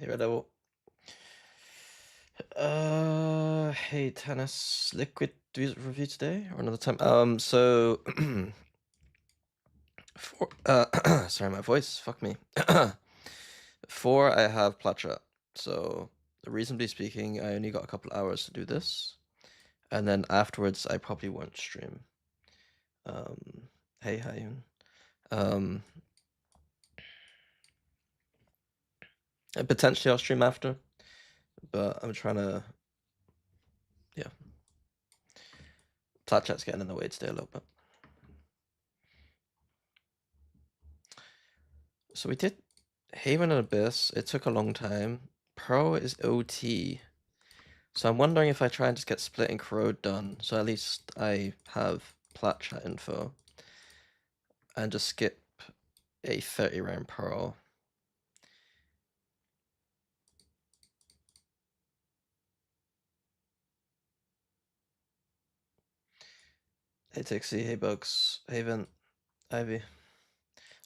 Hey, Red Devil. Hey, Tennis Liquid review today or another time? So for sorry, my voice. Fuck me. Four, I have Placha. So reasonably speaking, I only got a couple hours to do this, and then afterwards, I probably won't stream. Hey, Hayun. And potentially I'll stream after, but I'm trying to, yeah. Platchat's getting in the way today a little bit. So we did Haven and Abyss. It took a long time. Pro is OT. So I'm wondering if I try and just get Split and Corrode done, so at least I have Platchat info. And just skip a 30 round Pro. Hey Tixie, hey Bugs, Haven, Ivy.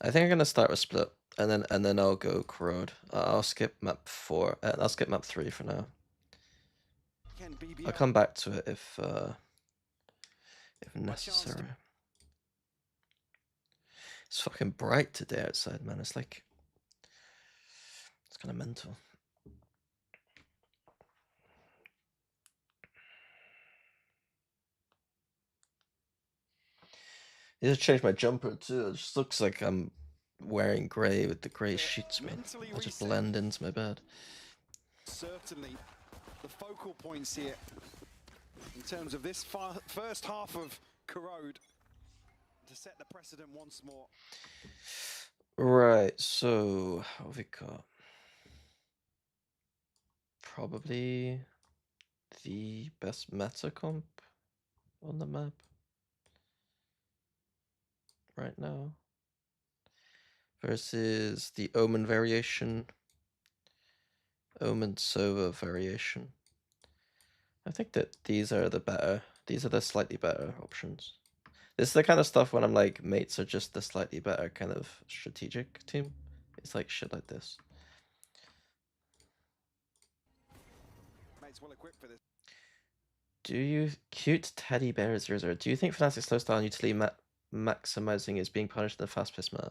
I think I'm gonna start with Split, and then I'll go Corrode. I'll skip map 4. I'll skip map 3 for now. I'll come back to it if necessary. It's fucking bright today outside, man. It's like, it's kind of mental. I need to change my jumper too. It just looks like I'm wearing grey with the grey sheets, man. I just blend into my bed. Certainly the focal points here in terms of this first half of Corrode to set the precedent once more. Right, so what have we got? Probably the best meta comp on the map right now versus the Omen variation, Omen Sova variation. I think that these are the slightly better options. This is the kind of stuff when I'm like, mates are just the slightly better kind of strategic team. It's like shit like this. Mates well equipped for this. Do you cute teddy bear 00? Do you think Fnatic's slow style and utility maximizing is being punished in the fast-paced meta?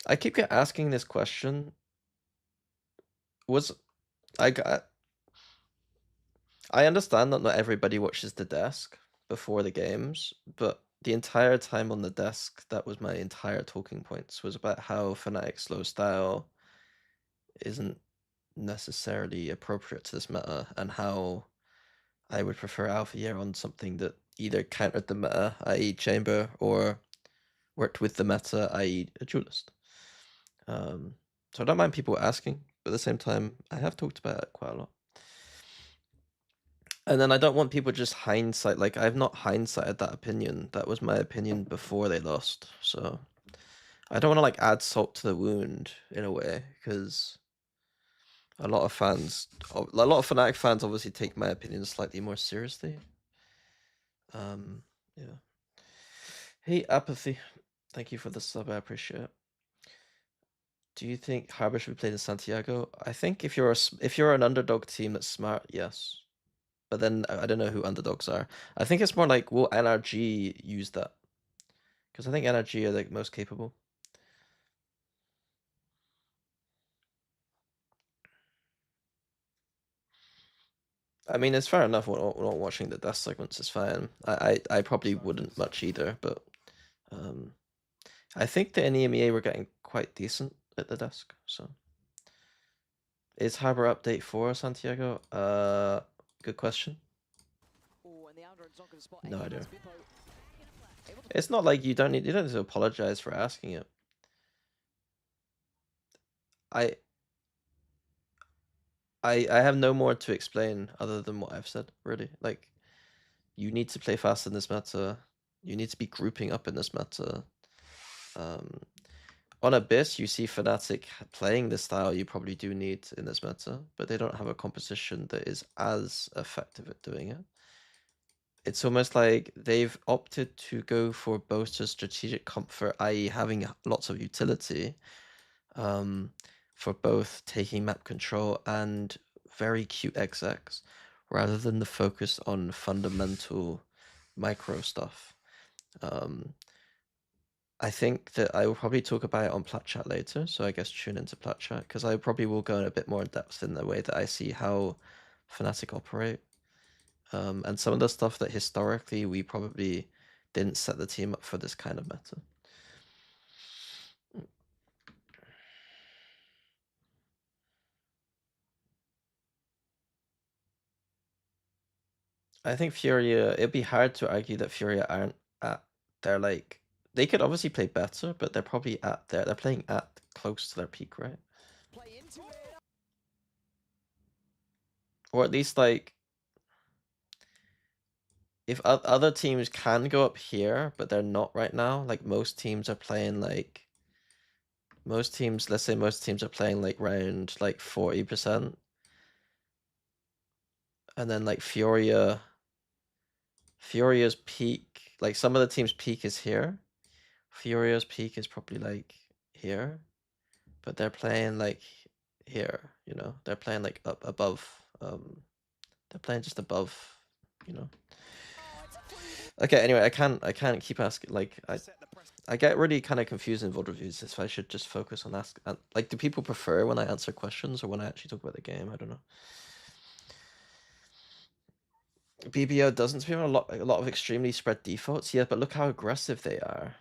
I keep asking this question. I understand that not everybody watches the desk before the games, but the entire time on the desk, that was my entire talking points, was about how Fnatic slow style isn't necessarily appropriate to this meta, and how I would prefer Alpha Year on something that either countered the meta, i.e. Chamber, or worked with the meta, i.e. a duelist. So I don't mind people asking, but at the same time, I have talked about it quite a lot. And then I don't want people just hindsight, like, I've not hindsighted that opinion. That was my opinion before they lost, so I don't want to, like, add salt to the wound, in a way, because a lot of Fnatic fans obviously take my opinion slightly more seriously. Yeah. Hey, Apathy, thank you for the sub, I appreciate it. Do you think Harbor should be played in Santiago? I think if you're an underdog team that's smart, yes. But then I don't know who underdogs are. I think it's more like, will NRG use that? Because I think NRG are the most capable. I mean, it's fair enough. We're not watching the death segments. It's fine. I probably wouldn't much either, but I think the NEMEA were getting quite decent at the desk. So, is Harbor update 4 Santiago? Good question. No idea. It's not like you don't need to apologize for asking it. I have no more to explain other than what I've said, really. Like, you need to play fast in this meta. You need to be grouping up in this meta. On Abyss, you see Fnatic playing the style you probably do need in this meta, but they don't have a composition that is as effective at doing it. It's almost like they've opted to go for Boaster's strategic comfort, i.e. having lots of utility, for both taking map control and very cute execs, rather than the focus on fundamental micro stuff. I think that I will probably talk about it on Plat Chat later, so I guess tune into Plat Chat, because I probably will go in a bit more in depth in the way that I see how Fnatic operate. And some of the stuff that historically we probably didn't set the team up for this kind of meta. I think Furia, it'd be hard to argue that Furia aren't at, they're like, they could obviously play better, but they're probably at they're playing at close to their peak, right? Or at least like, if other teams can go up here, but they're not right now, like most teams are playing like, most teams, let's say most teams are playing like round like 40%. And then like Furia's peak, like some of the team's peak is here. Furia's peak is probably like here, but they're playing like here, you know, they're playing like up above, they're playing just above, you know. Okay, anyway, I can't keep asking, like, I get really kind of confused in VOD reviews if I should just focus on like, do people prefer when I answer questions or when I actually talk about the game? I don't know. BBL doesn't have a lot of extremely spread defaults, yeah, but look how aggressive they are.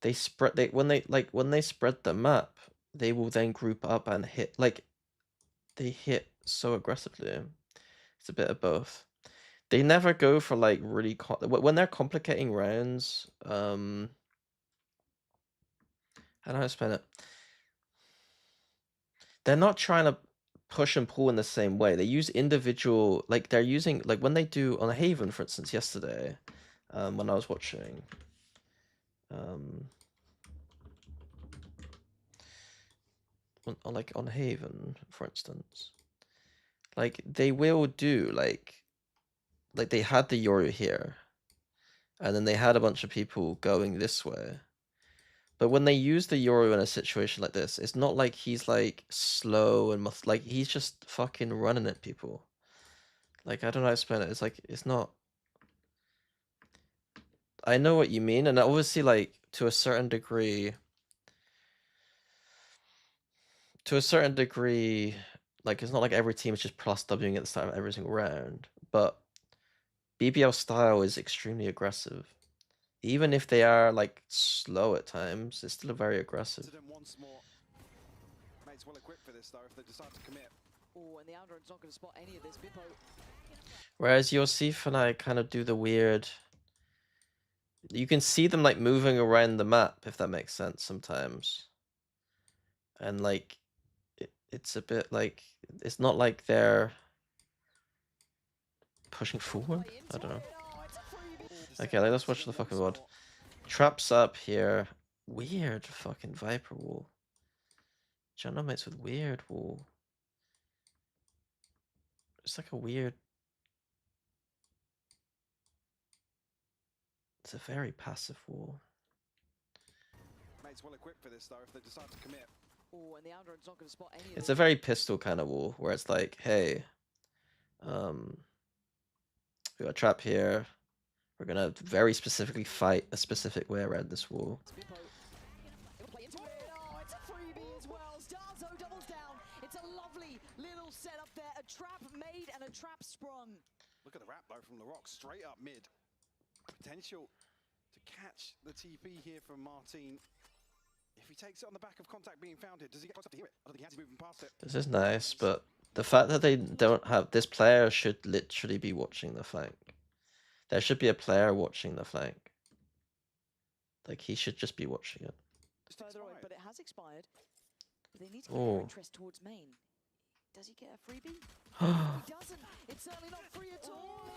They spread, when they spread the map, they will then group up and hit, like, they hit so aggressively. It's a bit of both. They never go for like really when they're complicating rounds. How do I explain it? They're not trying to push and pull in the same way. They use individual, like they're using, like when they do on Haven, for instance, yesterday, when I was watching, like on Haven, for instance, like they will do like they had the Yoru here, and then they had a bunch of people going this way. But when they use the Yoru in a situation like this, it's not like he's like slow and like he's just fucking running at people. Like, I don't know how to explain it. It's like, it's not. I know what you mean, and obviously, like, to a certain degree, like, it's not like every team is just plus Wing at the start of every single round, but BBL style is extremely aggressive. Even if they are, like, slow at times, it's still very aggressive. Once more. Mate's well equipped for this though if they decide to commit. Oh, and the Aldrin's not going to spot any of this. Bippo. Whereas you'll see Fnatic kind of do the weird. You can see them like moving around the map, if that makes sense sometimes. And like, it's a bit like, it's not like they're pushing forward. I don't know. Okay, like, let's watch the fucking VOD. Traps up here. Weird fucking Viper wall. Genomites with weird wall. It's like a weird. It's a very passive wall. Mate's well equipped for this though if they decide to commit. Oh, and the Aldrin's not going to spot any of It's a very pistol kind of wall where it's like, hey, we got a trap here. We're gonna very specifically fight a specific way around this wall. It's a freebie as well. Starzo doubles down. It's a lovely little setup there. A trap made and a trap sprung. Look at the wrap though from the rock straight up mid. Potential to catch the TP here from Martin. If he takes it on the back of contact being found here, does he get close enough to hear it? I don't think he has, moving past it. This is nice, but the fact that they don't have this player should literally be watching the flank. There should be a player watching the flank. Like, he should just be watching it. Further away, but it has expired. But they need to get their interest towards main. Does he get a freebie? He doesn't. It's certainly not free at all.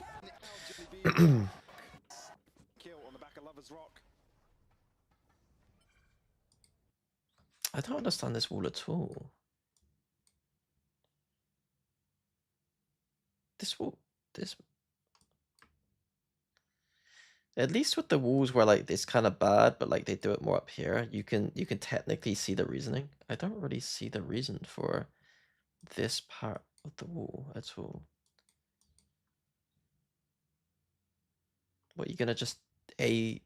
It is Kill on the back of Lover's Rock. I don't understand this wall at all. This wall, At least with the walls where like it's kind of bad, but like they do it more up here, you can technically see the reasoning. I don't really see the reason for this part of the wall at all. What, you're gonna just a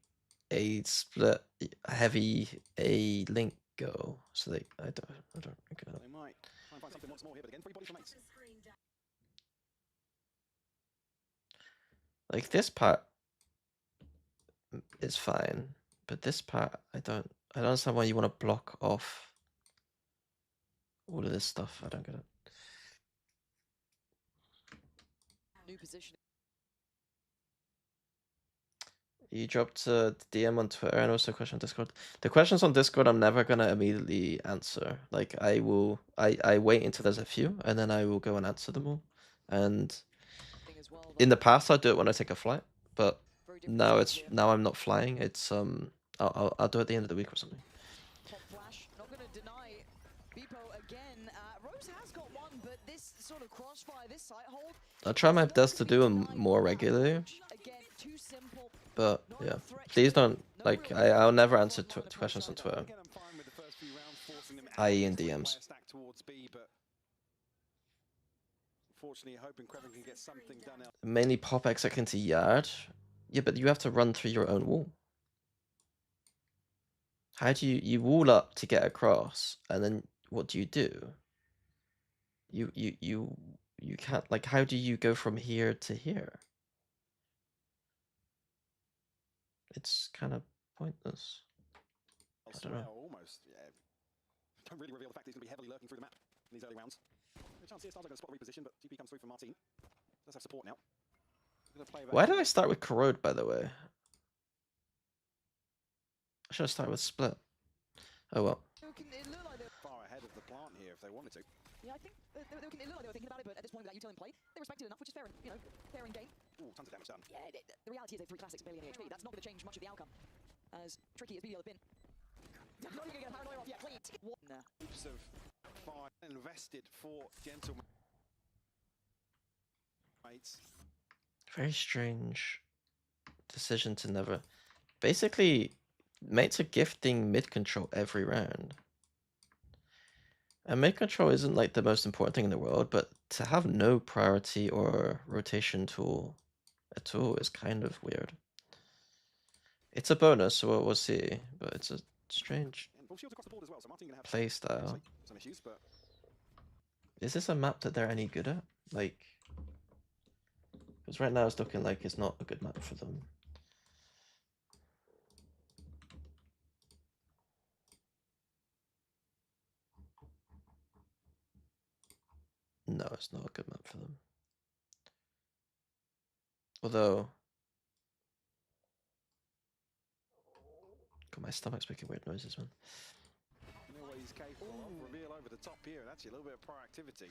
split heavy a link go? So they I don't get it. They might try and find something once more here, but again, free body from mates. Like this part is fine, but this part I don't understand why you want to block off all of this stuff. I don't get it. New position. You dropped a DM on Twitter and also a question on Discord. The questions on Discord I'm never gonna immediately answer. Like I wait until there's a few and then I will go and answer them all. And As well, in the past I do it when I take a flight, but very different now setup it's here. now I'm not flying. It's I'll do it at the end of the week or something. Top flash, not going to deny Beepo again. Rose has got one, but this sort of crossfire, this site hold. I'll try my best to do them more regularly, Again, too simple. but yeah, please don't like I'll never answer questions on Twitter, Again, I'm fine with the first few rounds, forcing them i.e. in out to play a DMs. stack towards B, but unfortunately, hoping Kreven can get something done out. Mainly pop exec into yard. Yeah, but you have to run through your own wall. How do you wall up to get across, and then what do? You can't, like, how do you go from here to here? It's kind of pointless. I don't know. Almost, yeah. Don't really reveal the fact that he's going to be heavily lurking through the map in these early rounds. A chance here, Stars are going to spot reposition, but TP comes through from Martin. Does have support now. Why did I start with Corrode, by the way? I should have started with Split. Oh well. Far ahead of the plant here if they wanted to. Yeah, I think it looked like they were thinking about it, but at this point, without you telling them play, they respected enough, which is fair, fair in game. Ooh, tons of damage done. Yeah, the reality is they have 3 classics, barely any HP. That's not going to change much of the outcome. As tricky as BBL have been. Not even going to get a paranoia off yet. Clean. Nah. Heaps of fire invested for Gentleman. Mates. Very strange decision to never. Basically, mates are gifting mid control every round. And mid control isn't like the most important thing in the world, but to have no priority or rotation tool at all is kind of weird. It's a bonus, so we'll see, but it's a strange play style. Is this a map that they're any good at? Like, because right now it's looking like it's not a good map for them. No, it's not a good map for them. Although, God, my stomach's making weird noises, man. You know what he's capable of. Reveal over the top here, and actually a little bit of proactivity.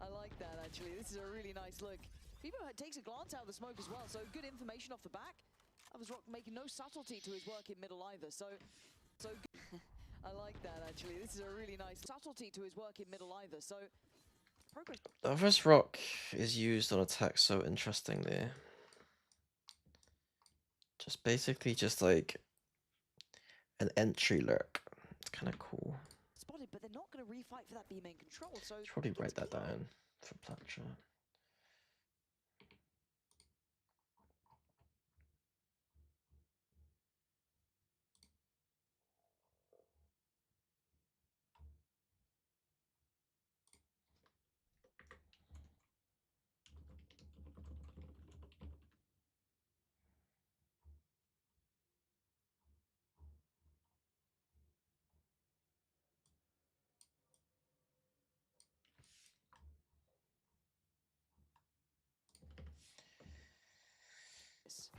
I like that, actually. This is a really nice look. Beepo takes a glance out of the smoke as well, so good information off the back. Rock making no subtlety to his work in middle either, so good. I like that, actually. This is a really nice subtlety to his work in middle either, so progress. This rock is used on attack so interestingly. Just basically just like an entry lurk. It's kind of cool. Spotted, but they're not going to refight for that B main control, so should probably write that down for Platcher.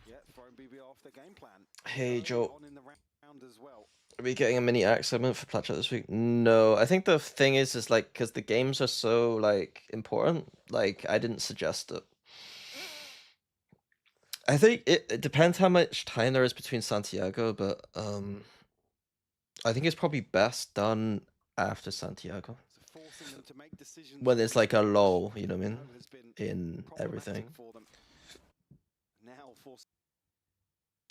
Yeah, throwing BBL off their game plan. Hey Joe, On in the round as well. are we getting a mini act segment for Platcher this week? No, I think the thing is like because the games are so like important. Like I didn't suggest it. I think it depends how much time there is between Santiago, but I think it's probably best done after Santiago. When there's like a lull, you know what I mean, in everything.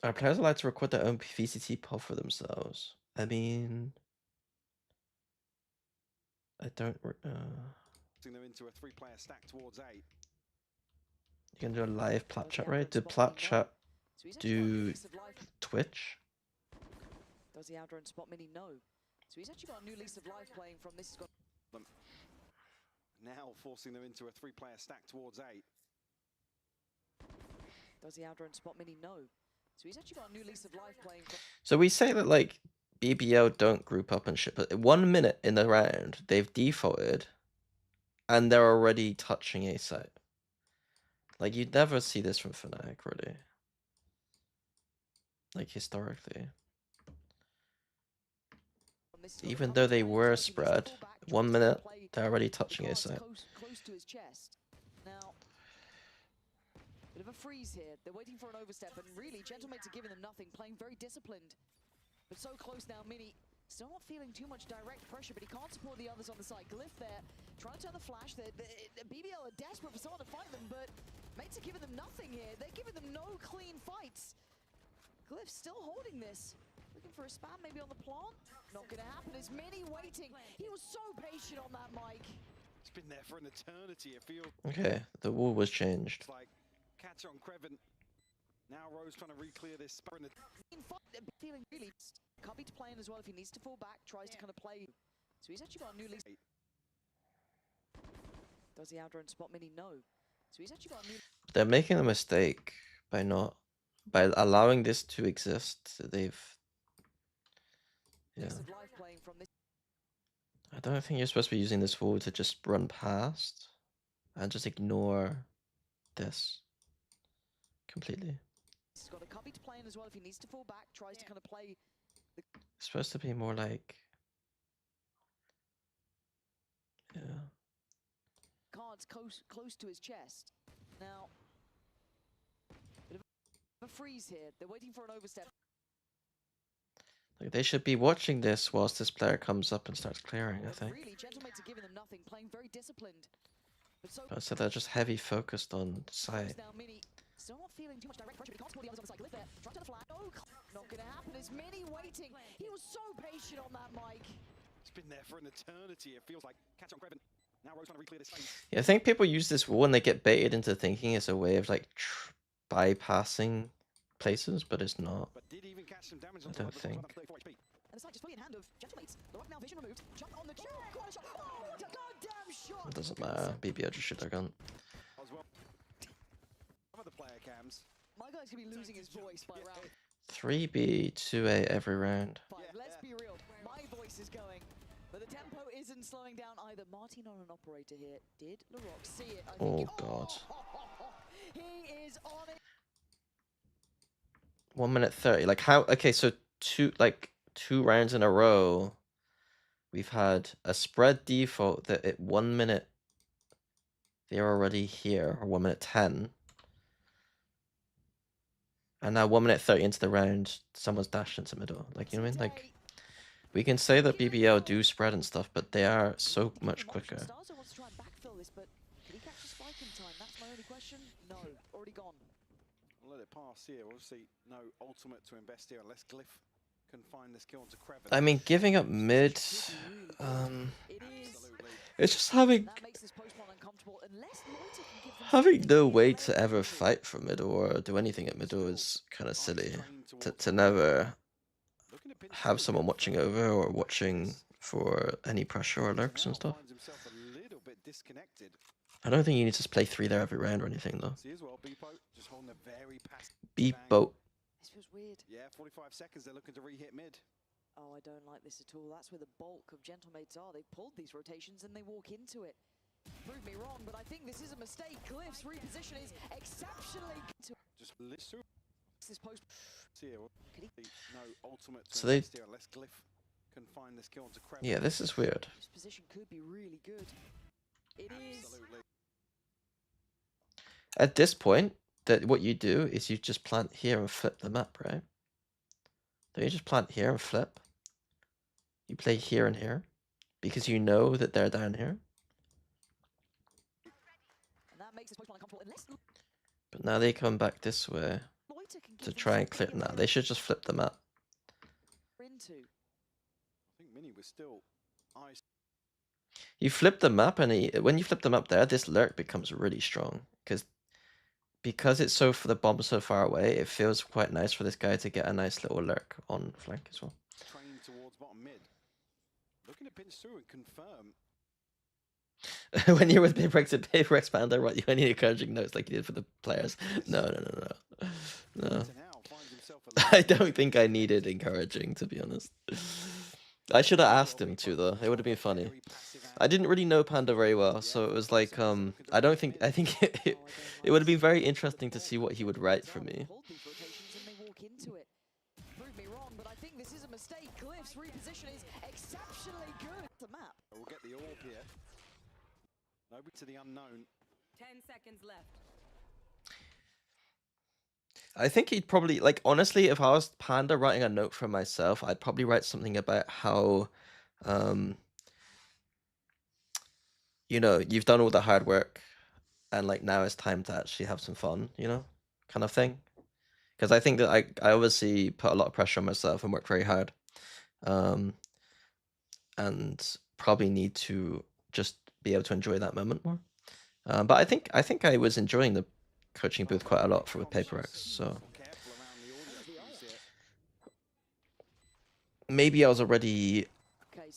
Are players allowed to record their own VCT pod for themselves? I mean, I don't. Them into a three-player stack towards A. You can do a live plat chat, right? Did plat chat do Twitch? Does the outer and spot mini? No. So he's actually got a new lease of life playing from this. Now forcing them into a three-player stack towards A. Does the outer and spot mini? No. So he's actually got a new lease of life playing from. So we say that like BBL don't group up and shit, but 1 minute in the round they've defaulted, and they're already touching a site. Like you'd never see this from Fnatic, really. Like historically. Even though they were spread, 1 minute they're already touching a site. Close to his chest. Now, bit of a freeze here. They're waiting for an overstep, and really, Gentlemates are giving them nothing, playing very disciplined. But so close now, Mini. Still not feeling too much direct pressure, but he can't support the others on the side. Glyph there, trying to turn the flash. The BBL are desperate for someone to fight them, but mates are giving them nothing here. They're giving them no clean fights. Glyph's still holding this. Looking for a spam maybe on the plant. Not gonna happen. Is Mini waiting? He was so patient on that mic. It's been there for an eternity, it feels. Okay, the wall was changed. It's like catch on Creven. Now Rose trying to re-clear this spot in the Feeling really Cubby to playing as well if he needs to fall back, tries to kind of play. So he's actually got a new lease. Does the outer and spot Mini? No. So he's actually got a new. They're making a mistake by allowing this to exist. They've Lease of life playing from this. I don't think you're supposed to be using this wall to just run past and just ignore this completely. He's got a Cubby to playing as well if he needs to fall back, tries to kind of play. It's supposed to be more like, yeah. Cards close to his chest. Now, bit of a freeze here. They're waiting for an overstep. Like they should be watching this whilst this player comes up and starts clearing, I think. Really, Gentlemates are giving them nothing, playing very disciplined. But so they're just heavy focused on site. Now Mini still not feeling too much direct pressure. He can't support the others on the side. Glyph there, trying to the flag. No, not gonna happen. Is Mini waiting? He was so patient on that mic. It's been there for an eternity, it feels like. Catch on Creven. Now Rose trying to re-clear this space. Yeah, I think people use this wall and they get baited into thinking it's a way of like bypassing places, but it's not. But did even catch some damage I don't think. And the side just fully in hand of Gentlemates. The rock now vision removed. Jump on the kill. Corner shot. Oh, what a goddamn shot! It doesn't matter. BBL just shoot their gun. As well. Some of the player cams. My guy's gonna be losing his voice by round 3B, 2A every round. 5. Let's be real. My voice is going. But the tempo isn't slowing down either. Martin on an operator here. Did LaRock see it? I think Oh god. He is on it. 1 minute 30. Like how? Okay, so two rounds in a row, we've had a spread default that at 1 minute they're already here, or 1 minute 10, and now 1 minute 30 into the round, someone's dashed into middle. Like, you know what I mean? Like, we can say that BBL do spread and stuff, but they are so much quicker. Starzo wants to try and backfill this, but can he catch a spike in time? That's my only question. No, already gone. We'll let it pass here. We'll see no ultimate to invest here unless Glyph can find this kill onto Creven. I mean, giving up mid, It is. it's just having That makes this post-one uncomfortable unless Loiter can give them having no way to ever fight from middle or do anything at middle is kind of silly. To never have someone watching over or watching for any pressure or lurks and stuff. I don't think you need to play 3 there every round or anything though. B-boat. This feels weird. Yeah, 45 seconds. They're looking to re-hit mid. Oh, I don't like this at all. That's where the bulk of Gentlemates are. They've pulled these rotations and they walk into it. Prove me wrong, but I think this is a mistake. Glyph's reposition is exceptionally good. Just listen. This post. No ultimate So they- unless Glyph can find this kill onto Creven. Yeah, this is weird. This position could be really good. It is. Absolutely. At this point, that what you do is you just plant here and flip the map, right? So you just plant here and flip. You play here and here because you know that they're down here. And that makes this post-one uncomfortable unless But now they come back this way. Loiter can to try and clear. Nah, they should just flip the map. Into. I think Mini was still ice. You flip the map, and when you flip the map there, this lurk becomes really strong because it's the bomb's so far away. It feels quite nice for this guy to get a nice little lurk on flank as well. Train towards bottom mid. Looking to pinch through and confirm. When you're with Paper Expander, right? You need encouraging notes like you did for the players. No. To now finds himself I don't think I needed encouraging, to be honest. I should have asked him to, though. It would have been funny. I didn't really know Panda very well, so it was like, I think it would have been very interesting to see what he would write for me. Prove me wrong, but I think this is a mistake. Cliff's reposition is exceptionally good. The map. We'll get the orb here. Nobody to the unknown. 10 seconds left. I think he'd probably, like, honestly, if I was Panda writing a note for myself, I'd probably write something about how, you know, you've done all the hard work, and, like, now it's time to actually have some fun, you know, kind of thing. Because I think that I obviously put a lot of pressure on myself and work very hard, and probably need to just be able to enjoy that moment more. But I think I was enjoying the coaching booth quite a lot with PaperX, so maybe I was already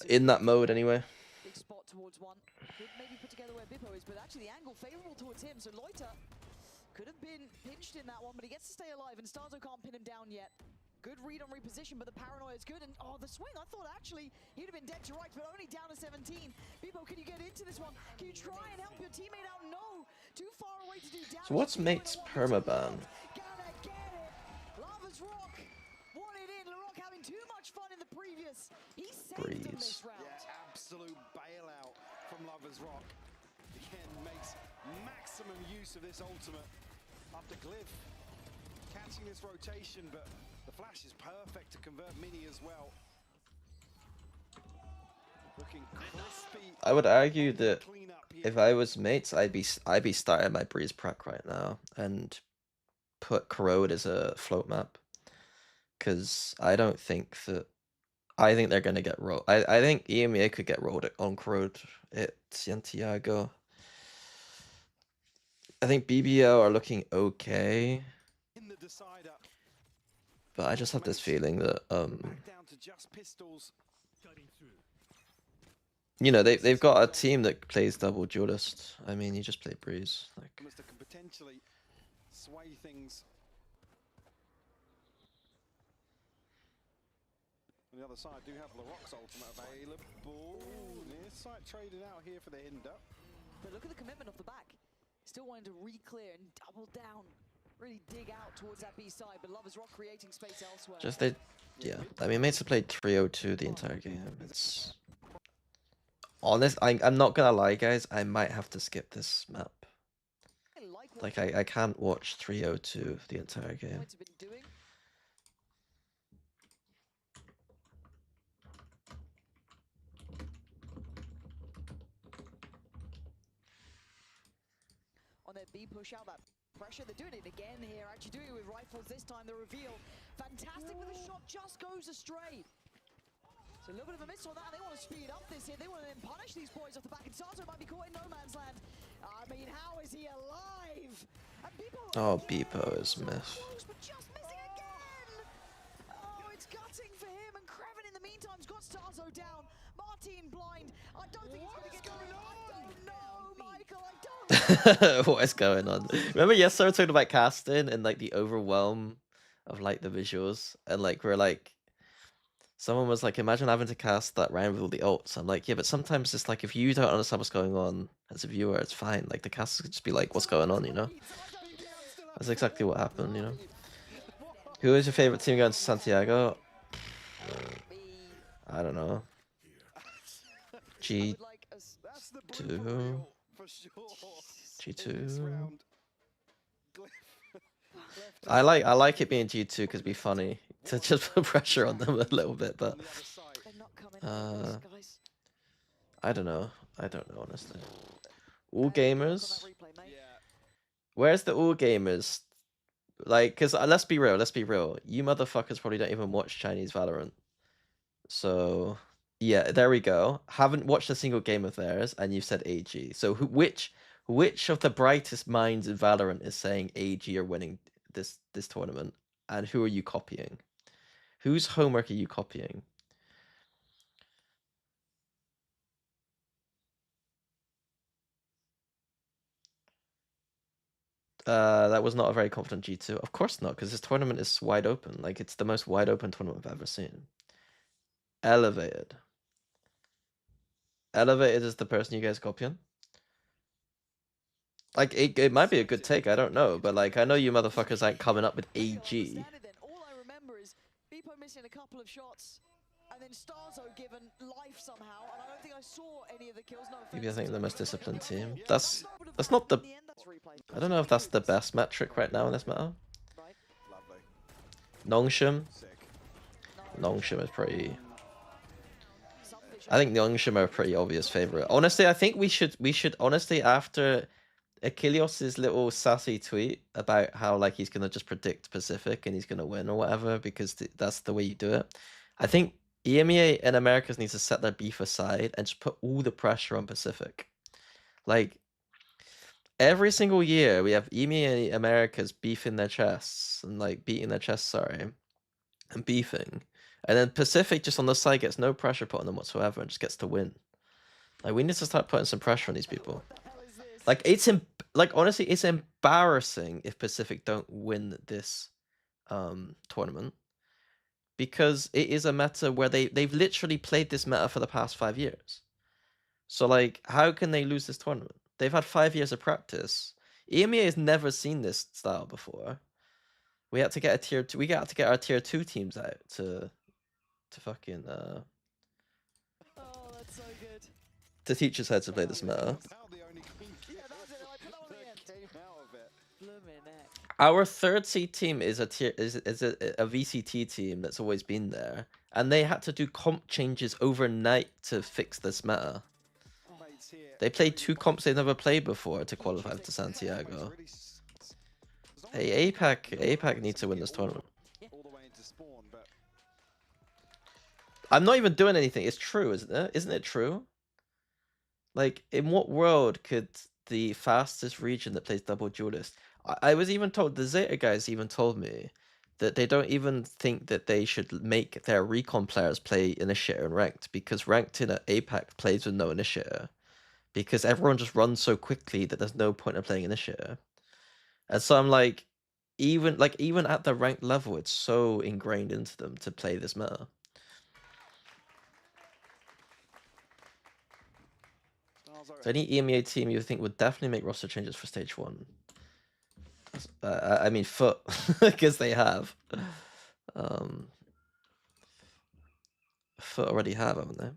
in that mode anyway. Big spot towards one. Could maybe put together where Bippo is, but actually the angle favorable towards him. So Loiter could have been pinched in that one, but he gets to stay alive, and Starzo can't pin him down yet. Good read on reposition, but the paranoia is good. And oh, the swing, I thought actually he'd have been dead to rights, but only down to 17. Bippo, can you get into this one? Can you try and help your teammate out? No, too far away to do damage. So what's Mate's permaban? Gotta get it. Lava's Rock wanted in. LaRock having too much fun in the previous. He saved them this round. Yeah, absolute bailout from Lover's Rock. Again, makes maximum use of this ultimate after Glyph catching this rotation, but the flash is perfect to convert Mini as well. Looking crispy. I would argue that Clean up here. if I was Mates, I'd be starting my Breeze Prac right now and put Corrode as a float map, because I don't think that. I think they're gonna get rolled. I think EMEA could get rolled on Corrode at Santiago. I think BBL are looking okay, In the decider. but I just have this feeling that Back down to just pistols. you know, they've got a team that plays double duelist. I mean, you just play Breeze. Like, Mr. can potentially sway things. On the other side, do have LaRock's ultimate available. Near side traded out here for the Hinder. But look at the commitment off the back. Still wanting to re-clear and double down. Really dig out towards that B side, but Lover's Rock creating space elsewhere. just they, yeah. I mean, Mates have played 3-0-2 the entire game. It's honest. I'm not gonna lie, guys. I might have to skip this map. I like what Like, I can't watch 3-0-2 the entire game. points have been doing. On their B push out that pressure, they're doing it again here. Actually doing it with rifles this time. The reveal, fantastic, but the shot just goes astray. So a little bit of a miss on that. They want to speed up this here. They want to then punish these boys off the back. And Sato might be caught in no man's land. I mean, how is he alive? And Bippo, Oh, Bippo is miss. close, but just missing again. Oh, it's gutting for him. And Kraven in the meantime's got Starzo down. Martin blind. I don't think he's going to get going on. I don't know, Michael. I don't know. What is going on? Remember yesterday I was talking about casting and like the overwhelm of like the visuals, and like we're like, someone was like, imagine having to cast that round with all the ults. I'm like, yeah, but sometimes it's like if you don't understand what's going on as a viewer, it's fine. Like the casters could just be like, what's going on, you know? That's exactly what happened, you know. Who is your favorite team going to Santiago? I don't know. G2. That's the blueprint for sure. In this G2. round. I like it being G2 because it'd be funny to just put pressure on them a little bit, but On the other side. They're not coming out of this, guys. I don't know. I don't know, honestly. All gamers? Replay, mate. Yeah. Where's the all gamers Like, cause let's be real. Let's be real. You motherfuckers probably don't even watch Chinese Valorant. So yeah, there we go. Haven't watched a single game of theirs, and you've said AG. So which of the brightest minds in Valorant is saying AG are winning this tournament, and who are you copying? Whose homework are you copying? That was not a very confident G2. Of course not, because this tournament is wide open. Like, it's the most wide open tournament I've ever seen. Elevated. Elevated is the person you guys copying? Like, it might be a good take, I don't know, but like, I know you motherfuckers ain't coming up with AG. All I remember is Beepo missing a couple of shots, and then Starzo given life somehow, and I don't think I saw any of the kills. No Maybe I offense think to the most them. disciplined team. That's not the... I don't know if that's the best metric right now in this meta. Lovely. Nongshim. Sick. Nongshim is pretty... I think Nongshim are a pretty obvious favorite. Honestly, I think we should honestly, after Achilleos' little sassy tweet about how like he's gonna just predict Pacific and he's gonna win or whatever because that's the way you do it. I think EMEA and Americas need to set their beef aside and just put all the pressure on Pacific. Like, every single year we have EMEA and Americas beefing their chests and like beating their chests, sorry, and beefing. And then Pacific just on the side gets no pressure put on them whatsoever and just gets to win. Like, we need to start putting some pressure on these people. Like, like honestly, it's embarrassing if Pacific don't win this tournament, because it is a meta where they've literally played this meta for the past 5 years. So like, how can they lose this tournament? They've had 5 years of practice. EMEA has never seen this style before. We had to get a tier 2. We got to get our tier 2 teams out to fucking Oh, that's so good. to teach us how to play this meta. Our third seed team is a VCT team that's always been there, and they had to do comp changes overnight to fix this meta. They played 2 comps they've never played before to qualify to Santiago. Hey, APAC needs to win this tournament. I'm not even doing anything. It's true, isn't it? Isn't it true? Like, in what world could the fastest region that plays double duelist... I was even told, the Zeta guys even told me that they don't even think that they should make their recon players play Initiator and Ranked, because Ranked in APAC plays with no Initiator. Because everyone just runs so quickly that there's no point in playing Initiator. And so I'm like, even at the ranked level, it's so ingrained into them to play this meta. So any EMEA team you think would definitely make roster changes for stage 1? I mean, Foot, because they have. Foot already have, haven't they?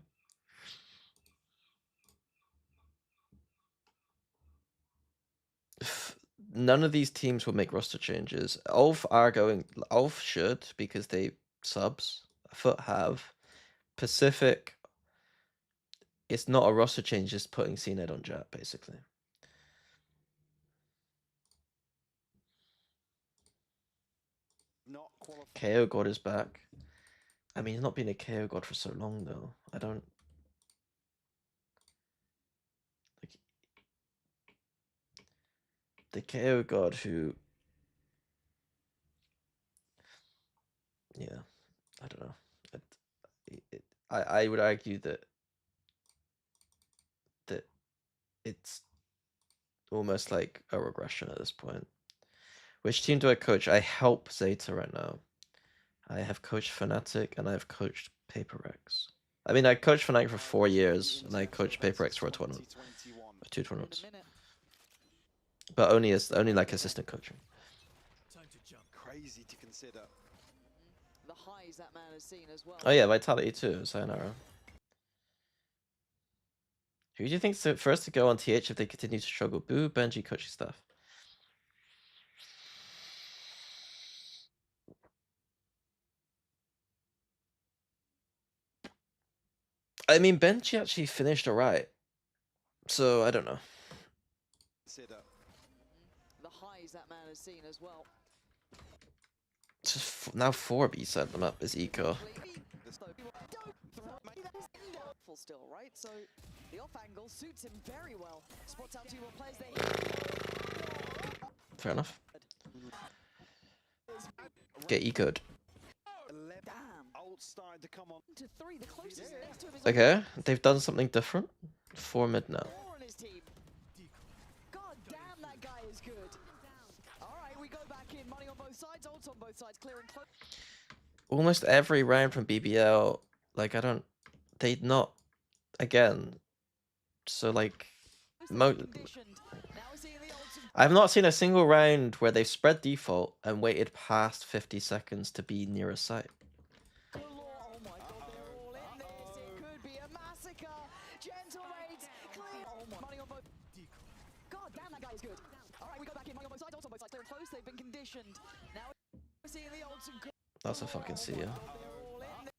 None of these teams will make roster changes. Ulf should, because they subs. Foot have. Pacific, it's not a roster change, just putting CNED on Jet, basically. KO God is back. I mean, he's not been a KO God for so long, though. I don't... Like, the KO God who... Yeah, I don't know. I would argue that it's almost like a regression at this point. Which team do I coach? I help Zeta right now. I have coached Fnatic and I've coached PaperX. I mean, I coached Fnatic for 4 years and I coached PaperX for a tournament, or 2 tournaments, but only like assistant coaching. Crazy to consider. The highs that man has seen as well. Oh yeah, Vitality too. Sayonara. Who do you think's the first to go on TH if they continue to struggle? Boo, Benji, coaching staff. I mean, Benji actually finished alright, so I don't know. The highs that man has seen as well. Just now 4 B set them up is eco. Full still, right? So the off angle suits him very well. Spots out 2 more players there. Fair enough. Get ecoed. Damn. Ult started to come on. To 3, the closest next to him is Okay, they've done something different. 4 mid now. 4 on his team. God damn, that guy is good. Alright, we go back in. Money on both sides, ults on both sides, clearing close. Almost every round from BBL, like they not, again, so like, Conditioned. Now we're seeing the ults. I've not seen a single round where they've spread default and waited past 50 seconds to be near a site. Oh my god, they're all in this. It could be a massacre. Gentle raids, clear. Oh my, money on both. God damn, that guy is good. Alright, we go back in. Money on both sides, ults on both sides, clear and close. They've been conditioned. Now we're seeing the ults. That's a fucking see ya. They're all in this.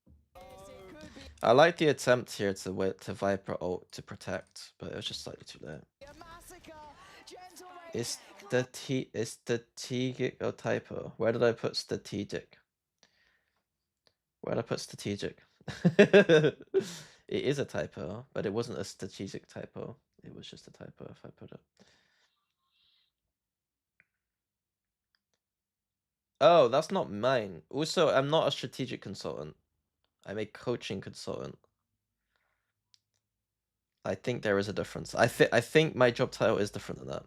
It could be I like the attempt here to Viper ult to protect, but it was just slightly too late. a massacre. Gentle raids. Is the Gecko typo? Where did I put strategic? Where did I put strategic? It is a typo, but it wasn't a strategic typo. It was just a typo if I put it. Oh, that's not mine. Also, I'm not a strategic consultant. I'm a coaching consultant. I think there is a difference. I think my job title is different than that.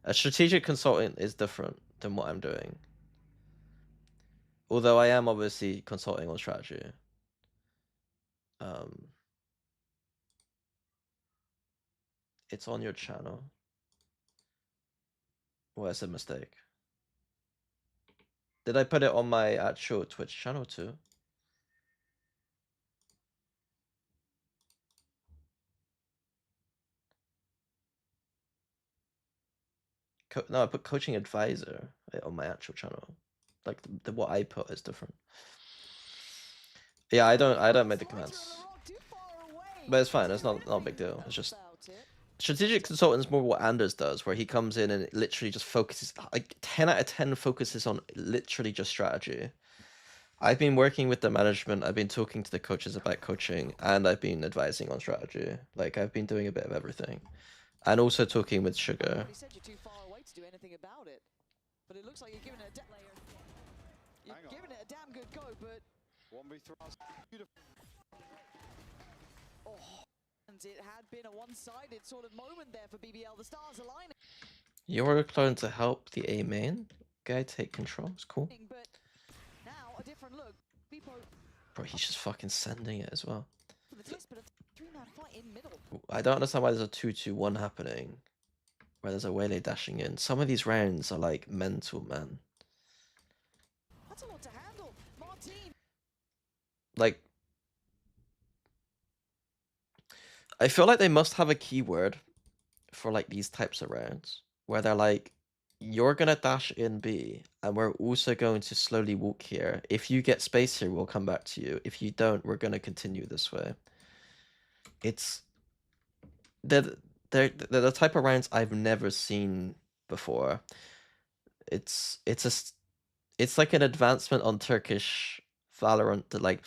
A strategic consultant is different than what I'm doing. Although I am obviously consulting on strategy. It's on your channel. Well, it's a mistake. Did I put it on my actual Twitch channel too? No, I put coaching advisor on my actual channel. Like what I put is different. Yeah, I don't make the commands. But it's fine. It's not a big deal. It's just strategic consultant is more what Anders does, where he comes in and literally just focuses, like 10 out of 10 focuses on literally just strategy. I've been working with the management, I've been talking to the coaches about coaching, and I've been advising on strategy. Like, I've been doing a bit of everything. And also talking with Sugar. He said you're too far away to do anything about it. But it looks like you're giving it a damn good go, but 1v3. Beautiful. oh, and it had been a one-sided sort of moment there for BBL. The stars aligning. You're going to help the A main guy take control. It's cool. But now a different look. Bro, he's just fucking sending it as well. The twist, but a 3-man fight in middle. I don't understand why there's a 2-2-1 happening. Where there's a Waylay dashing in. Some of these rounds are like mental, man. That's a lot to handle. Martin. Like, I feel like they must have a keyword for like these types of rounds where they're like, you're gonna dash in B, and we're also going to slowly walk here. If you get space here, we'll come back to you. If you don't, we're gonna continue this way. It's they're the type of rounds I've never seen before. It's like an advancement on Turkish Valorant that, like,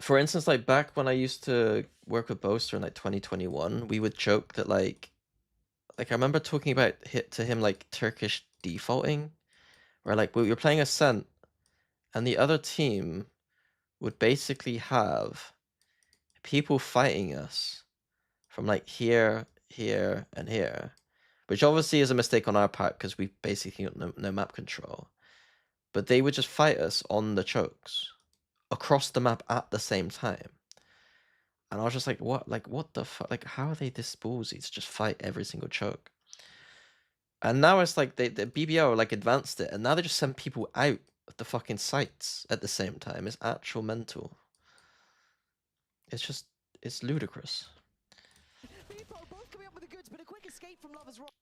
for instance, like back when I used to work with Boaster in like 2021, we would joke that like I remember talking about to him like Turkish defaulting, where like we were playing Ascent, and the other team would basically have people fighting us from like here, here, and here, which obviously is a mistake on our part because we basically got no map control. But they would just fight us on the chokes across the map at the same time. And I was just like, what? Like, what the fuck? Like, how are they this ballsy to just fight every single choke? And now it's like the BBL like advanced it, and now they just send people out of the fucking sites at the same time. It's actual mental. It's ludicrous.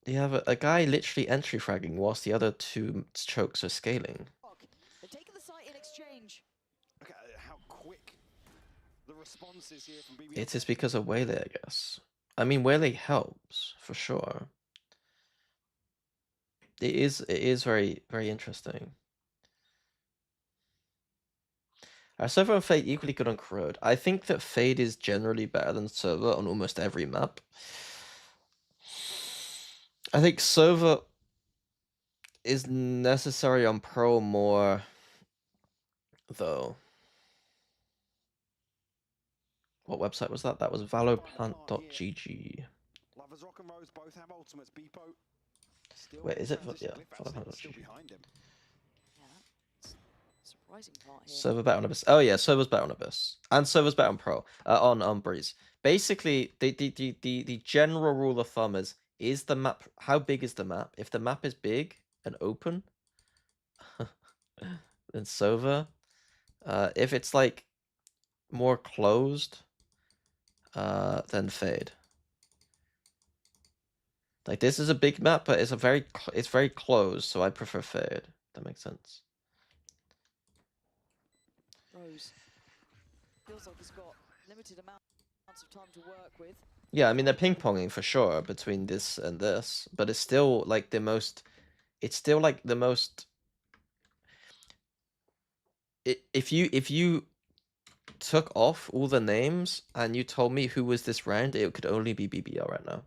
You have a guy literally entry fragging whilst the other two chokes are scaling. They're taking the site in exchange. Look at how quick the response is here from BBL. It is because of Waylay, I guess. I mean, Waylay helps for sure. It is very, very interesting. Are Sova and Fade equally good on Corrode? I think that Fade is generally better than Sova on almost every map. I think Sova is necessary on Pro more, though. What website was that? That was valoplant.gg. Lovers Rock and Rose both have ultimates. Beepo still Wait, is it? transition. Yeah, Glyph actually still valoplant.gg. behind him. Yeah, that's surprising part here. Sova better on Abyss. Oh yeah, Sova's better on Abyss. And Sova's better on Pro. On Breeze. Basically, the general rule of thumb is the map, how big is the map? If the map is big and open, then Sova. If it's like more closed, then Fade. Like this is a big map, but it's very closed, so I prefer Fade. That makes sense. Rose feels like he's got limited amounts of time to work with. Yeah, I mean they're ping-ponging for sure between this and this, but it's still like the most. It's still like the most. If you took off all the names and you told me who was this round, it could only be BBL right now.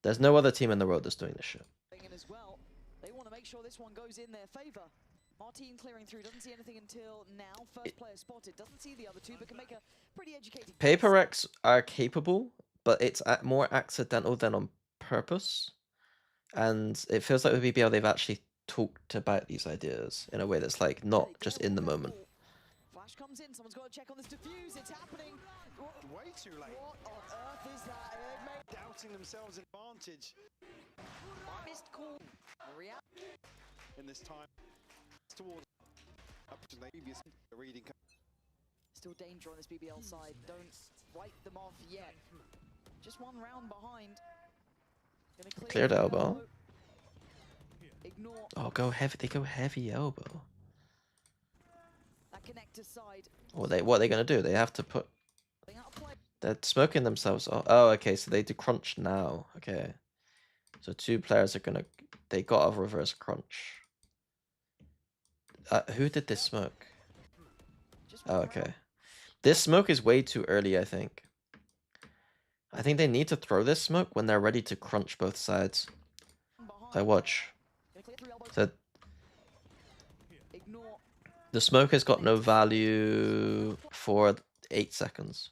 There's no other team in the world that's doing this shit. As well, they want to make sure this one goes in their favor. Martin clearing through, doesn't see anything until now. First player spotted, doesn't see the other two, but can make a pretty educated guess. Paper-X are capable, but it's more accidental than on purpose. And it feels like with BBL they've actually talked about these ideas in a way that's like not just in the moment. Flash comes in, someone's got to check on this defuse, it's happening. Way too late. What on earth is that? They've made Doubting themselves advantage missed call. in this time towards the previous reading. Still danger on this BBL side. Don't write them off yet. Just one round behind. Gonna Cleared elbow. Ignore Oh, go heavy. They go heavy elbow. that connector side. What are they gonna do? They have to put. They're smoking themselves off. Oh, okay. So they do crunch now. Okay. So two players are gonna. They got a reverse crunch. Who did this smoke? Oh, okay. This smoke is way too early, I think. I think they need to throw this smoke when they're ready to crunch both sides. I watch. So the smoke has got no value for 8 seconds.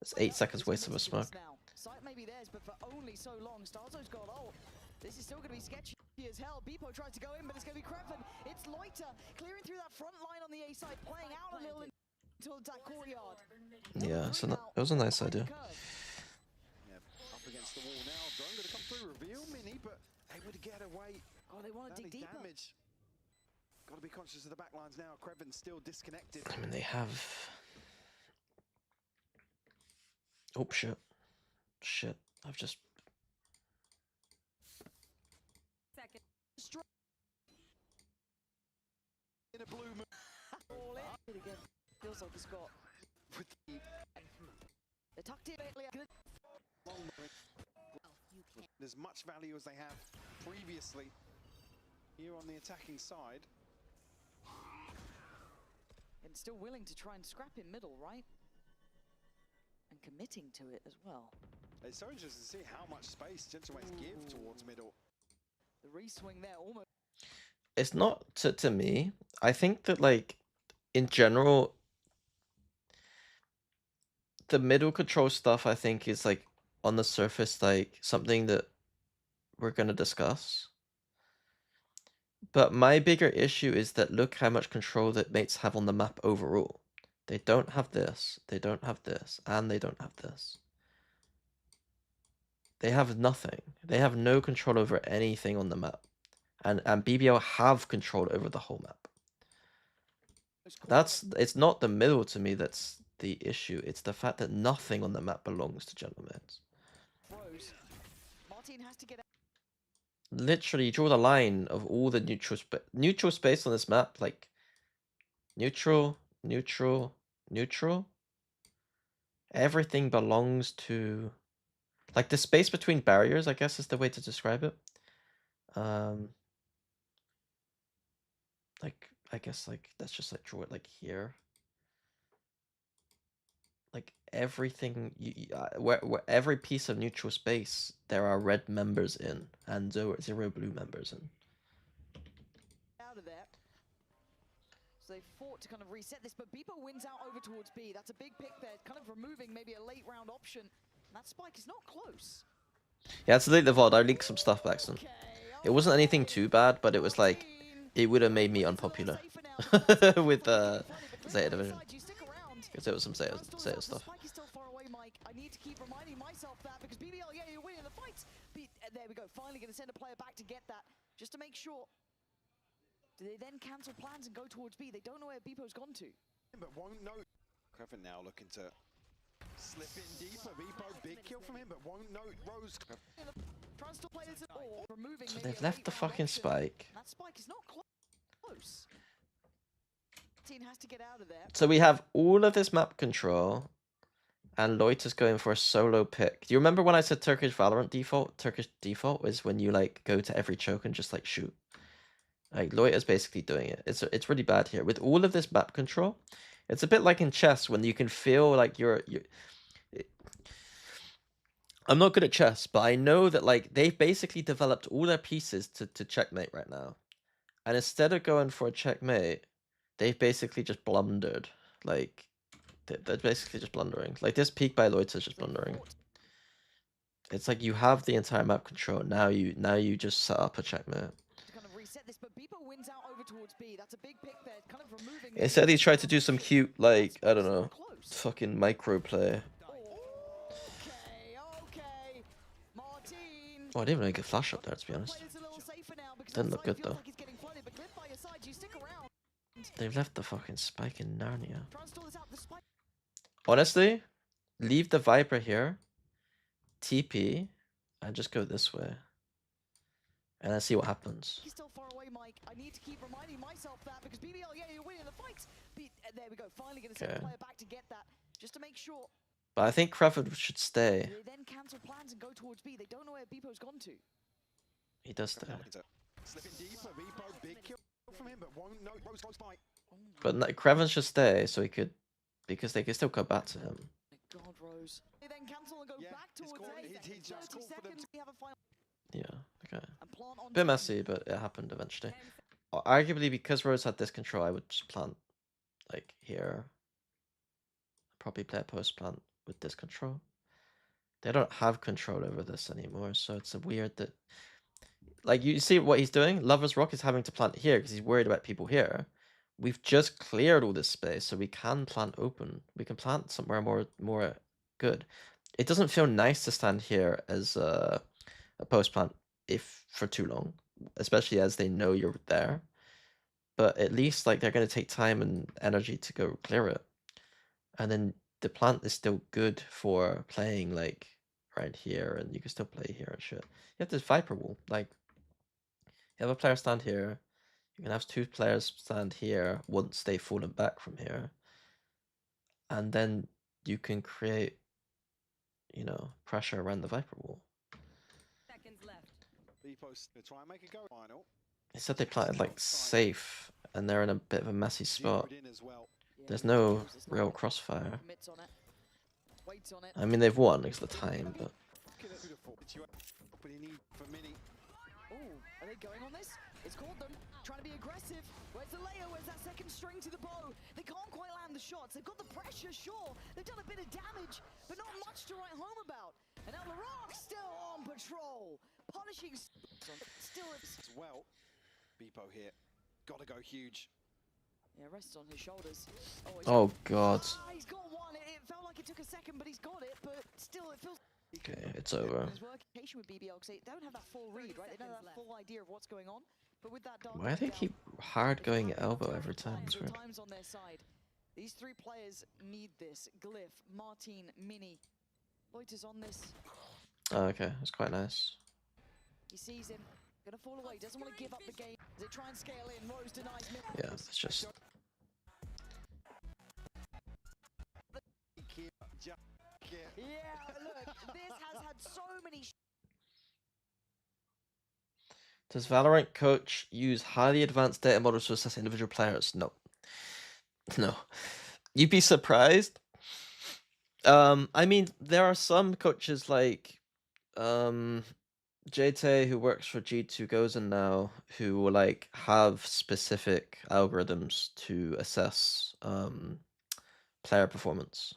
It's 8 seconds waste of a smoke. Sight may be theirs, but for only so long. Starzo's got ult. This is still going to be sketchy as hell. Beepo tries to go in, but it's going to be Kreven. It's Loiter clearing through that front line on the A side, playing out a little into that courtyard. Yeah, so it was a nice idea. Yeah, up against the wall now. Drone going to come through, reveal Mini, but able to get away. Oh, they want to dig deeper. Damage. Got to be conscious of the backlines now. Kreven's still disconnected. I mean, they have. Oh shit! Shit! I've just. In a blue moon. All in. Again. Feels like he's got. With the They're tucked in. as much value as they have previously here on the attacking side. And still willing to try and scrap in middle, right? And committing to it as well. It's so interesting to see how much space Gentleways give towards middle. The re-swing there almost. It's not to me. I think that like in general, the middle control stuff I think is like on the surface like something that we're gonna discuss. But my bigger issue is that look how much control that mates have on the map overall. They don't have this, they don't have this, and they don't have this. They have nothing. They have no control over anything on the map. And BBL have control over the whole map. It's not the middle to me that's the issue. It's the fact that nothing on the map belongs to gentlemen. Martin has to get out. Literally draw the line of all the neutral space on this map, like neutral, neutral, neutral. Everything belongs to like the space between barriers, I guess is the way to describe it. Like I guess like let's just like draw it like here. like everything where every piece of neutral space there are red members in and zero blue members in. Out of there. So they fought to kind of reset this, but Bebo wins out over towards B. That's a big pick there, kind of removing maybe a late round option. And that spike is not close. Yeah, to delete the VOD, I leaked some stuff back then. It wasn't anything too bad, but it was like it would have made me unpopular with Zeta Division. Because there was some Zeta stuff. Spike is still far away, Mike. I need to keep reminding myself that because BBL, yeah, you're winning the fights. There we go. Finally going to send a player back to get that, just to make sure. Do they then cancel plans and go towards B? They don't know where Bepo's gone to. But won't know. Crevin now looking to slip in deeper. Bepo, big kill from him, but won't know. Rose. So they've left the fucking spike. That spike is not close. Team has to get out of there. So we have all of this map control, and Loiter's going for a solo pick. Do you remember when I said Turkish Valorant default? Turkish default is when you like go to every choke and just like shoot. Like Loiter's basically doing it. It's really bad here with all of this map control. It's a bit like in chess when you can feel like you're I'm not good at chess, but I know that like they've basically developed all their pieces to checkmate right now. And instead of going for a checkmate, they've basically just blundered. Like they're basically just blundering. Like this peak by Loiter is just blundering. It's like you have the entire map control. Now you just set up a checkmate. Instead he tried to do some cute, like, I don't know, fucking micro play. Oh, I didn't really get flash up there, to be honest. Didn't look good, though. They've left the fucking spike in Narnia. Honestly, leave the Viper here, TP, and just go this way. And let's see what happens. He's still far away, Mike. I need to keep reminding myself that because BBL, yeah, you're winning the fights. There we go. Finally going to send a player back to get that, just to make sure. But I think Crevin should stay. They then cancel plans and go towards B. They don't know where Bepo's gone to. He does stay. But no, Crevin should stay so he could, because they can still come back to him. God, Rose. They then cancel and go back towards A. He's just 30 seconds. We have a final. Yeah, okay. Bit messy, but it happened eventually. Arguably, because Rose had this control, I would just plant, like, here. Probably play a post plant with this control. They don't have control over this anymore, so it's a weird that... Like, you see what he's doing? Lover's Rock is having to plant here because he's worried about people here. We've just cleared all this space, so we can plant open. We can plant somewhere more good. It doesn't feel nice to stand here as a post plant for too long, especially as they know you're there. But at least like they're going to take time and energy to go clear it, and then the plant is still good for playing like right here, and you can still play here and shit. You have this Viper wall, like you have a player stand here, you can have two players stand here once they've fallen back from here, and then you can create, you know, pressure around the Viper wall. Instead they planted like safe, and they're in a bit of a messy spot. There's no real crossfire. I mean, they've won because of the time, but... Are they going on this? It's called them. Trying to be aggressive. Where's the layer? Where's that second string to the bow? They can't quite land the shots. They've got the pressure, sure. They've done a bit of damage, but not much to write home about. And now the Rock still on patrol. Punishing still as well. Bepo here. Gotta go huge. Yeah, rests on his shoulders. Oh god. He's got one. It felt like it took a second, but he's got it. But still, it feels. Okay, it's over. With BBL because they don't have that full read, right? They don't have that full idea of what's going on. But with that why do they keep hard going elbow every time? It's weird. On their side. These three players need this. Glyph, Martin, Mini. Loiter's on this. Oh, okay, that's quite nice. He sees him. Gonna fall away. Doesn't want to give up the game. They try and scale in. Rose denies him. Yeah, it's just. Yeah, look, this has had so many. Does Valorant coach use highly advanced data models to assess individual players? No. No. You'd be surprised. I mean, there are some coaches like JT, who works for G2 Gozen now, who will like have specific algorithms to assess player performance.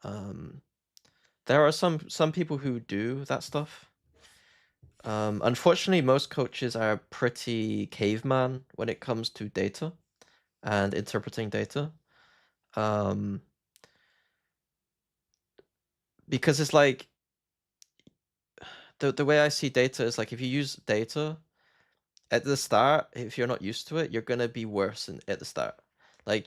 There are some people who do that stuff. Unfortunately, most coaches are pretty caveman when it comes to data and interpreting data. Because it's like the way I see data is like if you use data at the start, if you're not used to it, you're gonna be worse at the start. Like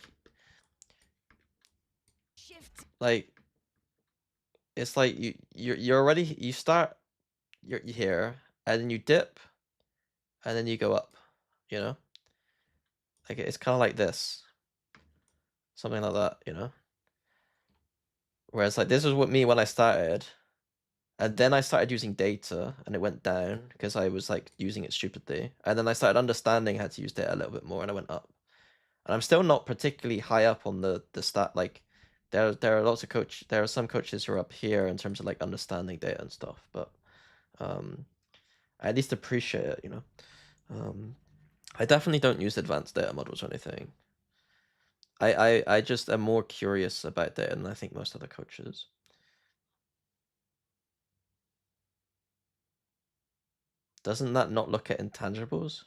it's like you're already you start you're here and then you dip and then you go up, you know? Like it's kind of like this, something like that, you know? Whereas like this was what me when I started, and then I started using data and it went down because I was like using it stupidly, and then I started understanding how to use data a little bit more and I went up. And I'm still not particularly high up on the stat. Like there are some coaches who are up here in terms of like understanding data and stuff, but I at least appreciate it, you know. I definitely don't use advanced data models or anything. I just am more curious about data than I think most other coaches. Doesn't that not look at intangibles?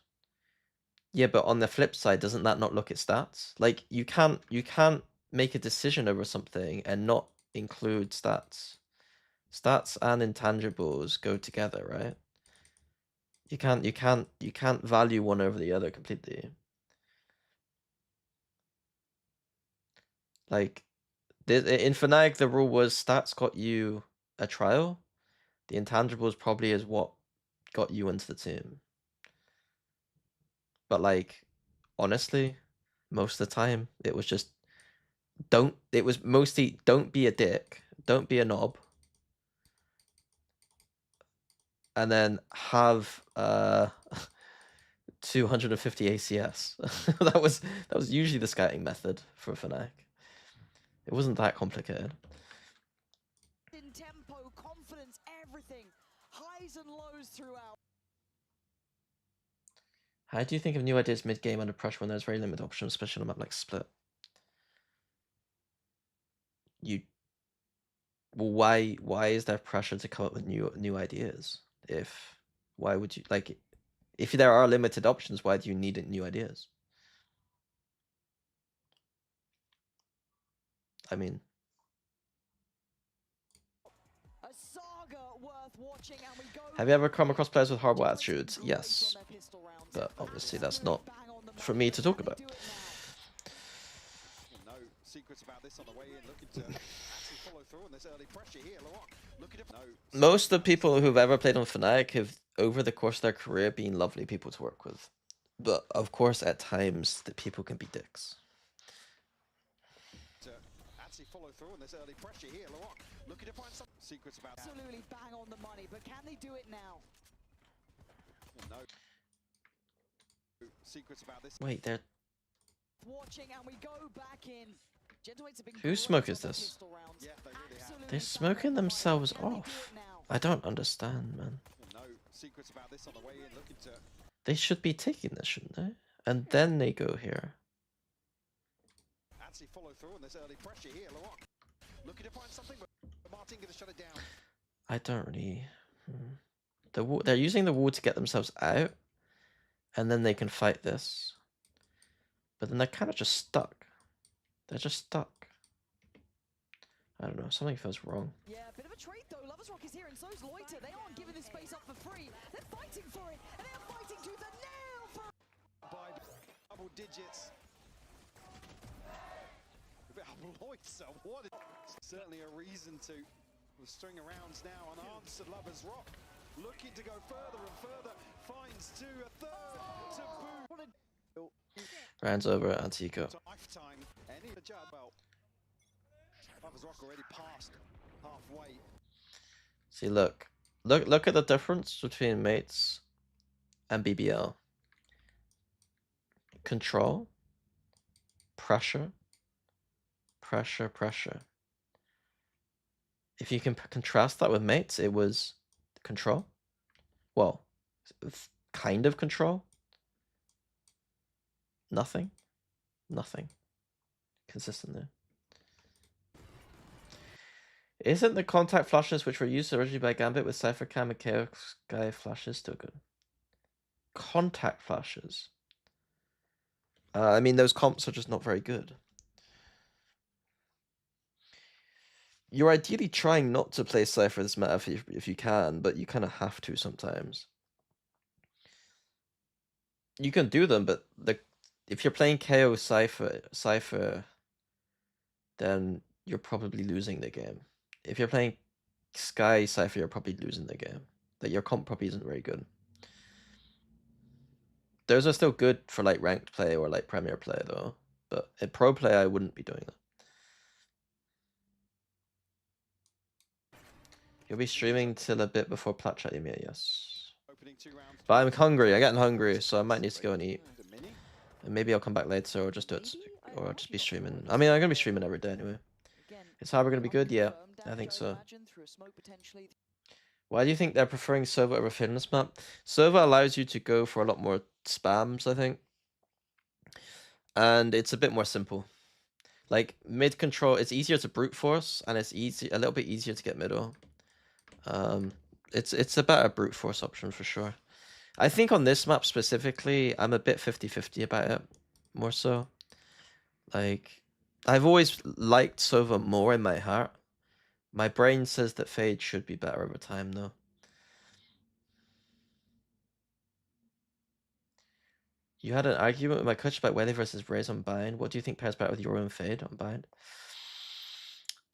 Yeah, but on the flip side, doesn't that not look at stats? Like you can't make a decision over something and not include stats. Stats and intangibles go together, right? You can't value one over the other completely. Like in Fnatic, the rule was stats got you a trial. The intangibles probably is what got you into the team. But like, honestly, most of the time it was just it was mostly don't be a dick, don't be a knob, and then have 250 ACS. that was usually the scouting method for Fnatic. It wasn't that complicated. In tempo, confidence, everything. Highs and lows throughout. How do you think of new ideas mid-game under pressure when there's very limited options, especially on a map like Split? Why is there pressure to come up with new ideas? Why would you like if there are limited options, why do you need new ideas? I mean, A saga worth watching, and we go have you ever come across players with horrible attitudes? Yes, but obviously that's not for me to talk about. No secrets about this on the way in. Looking to actually follow through on this early pressure here. Looking at Most of the people who've ever played on Fnatic have, over the course of their career, been lovely people to work with. But of course, at times, the people can be dicks. actually follow through on this early pressure here. Looking to find some secrets about absolutely bang on the money, but can they do it now? No secrets about this. Wait, they're Watching, and we go back in. whose smoke is this? Yeah, they really have. They're smoking themselves off. I don't understand, man. No secrets about this on the way in. Looking to They should be taking this, shouldn't they? And then they go here. actually follow through on this early pressure here. Looking to find something, but Martin gonna shut it down. I don't really. They're using the wall to get themselves out, and then they can fight this. But then they're kind of just stuck. They're just stuck. I don't know. Something feels wrong. Yeah, a bit of a trade though. Lovers Rock is here, and so is Loiter. They aren't giving this space up for free. They're fighting for it, and they're fighting to the nail for By double digits. Loiter, what? Certainly a reason to string arounds now. Unanswered Lovers Rock, looking to go further and further. Finds two, a third to boot. Rounds over at Antico. Lifetime. Any judge? Well, Lovers Rock already passed halfway. See, look at the difference between mates and BBL. Control, pressure, pressure, pressure. if you can contrast that with mates, it was control. Well, kind of control. Nothing. Consistently. Isn't the contact flashes which were used originally by Gambit with Cypher Cam and Chaos Sky flashes still good? Contact flashes. I mean, those comps are just not very good. You're ideally trying not to play Cypher this meta if you can, but you kind of have to sometimes. You can do them, but if you're playing KO Cypher, then you're probably losing the game. If you're playing Sky Cypher, you're probably losing the game. That your comp probably isn't very good. Those are still good for like ranked play or like Premier play though. But in pro play, I wouldn't be doing that. You'll be streaming till a bit before Plat Chat, Ymir, yes. But I'm hungry, I'm getting hungry, so I might need to go and eat. And maybe I'll come back later or just do it, or just be streaming. I mean, I'm gonna be streaming every day anyway. Is Harbor gonna be good? Yeah, I think so. Why do you think they're preferring Sova over Fitness map? Sova allows you to go for a lot more spams, I think. And it's a bit more simple. Like mid control, it's easier to brute force, and it's a little bit easier to get middle. It's a better brute force option for sure. I think on this map specifically, I'm a bit 50-50 about it, more so. Like, I've always liked Sova more in my heart. My brain says that Fade should be better over time, though. You had an argument with my coach about Welly versus Raze on Bind. What do you think pairs better with Yoru and Fade on Bind?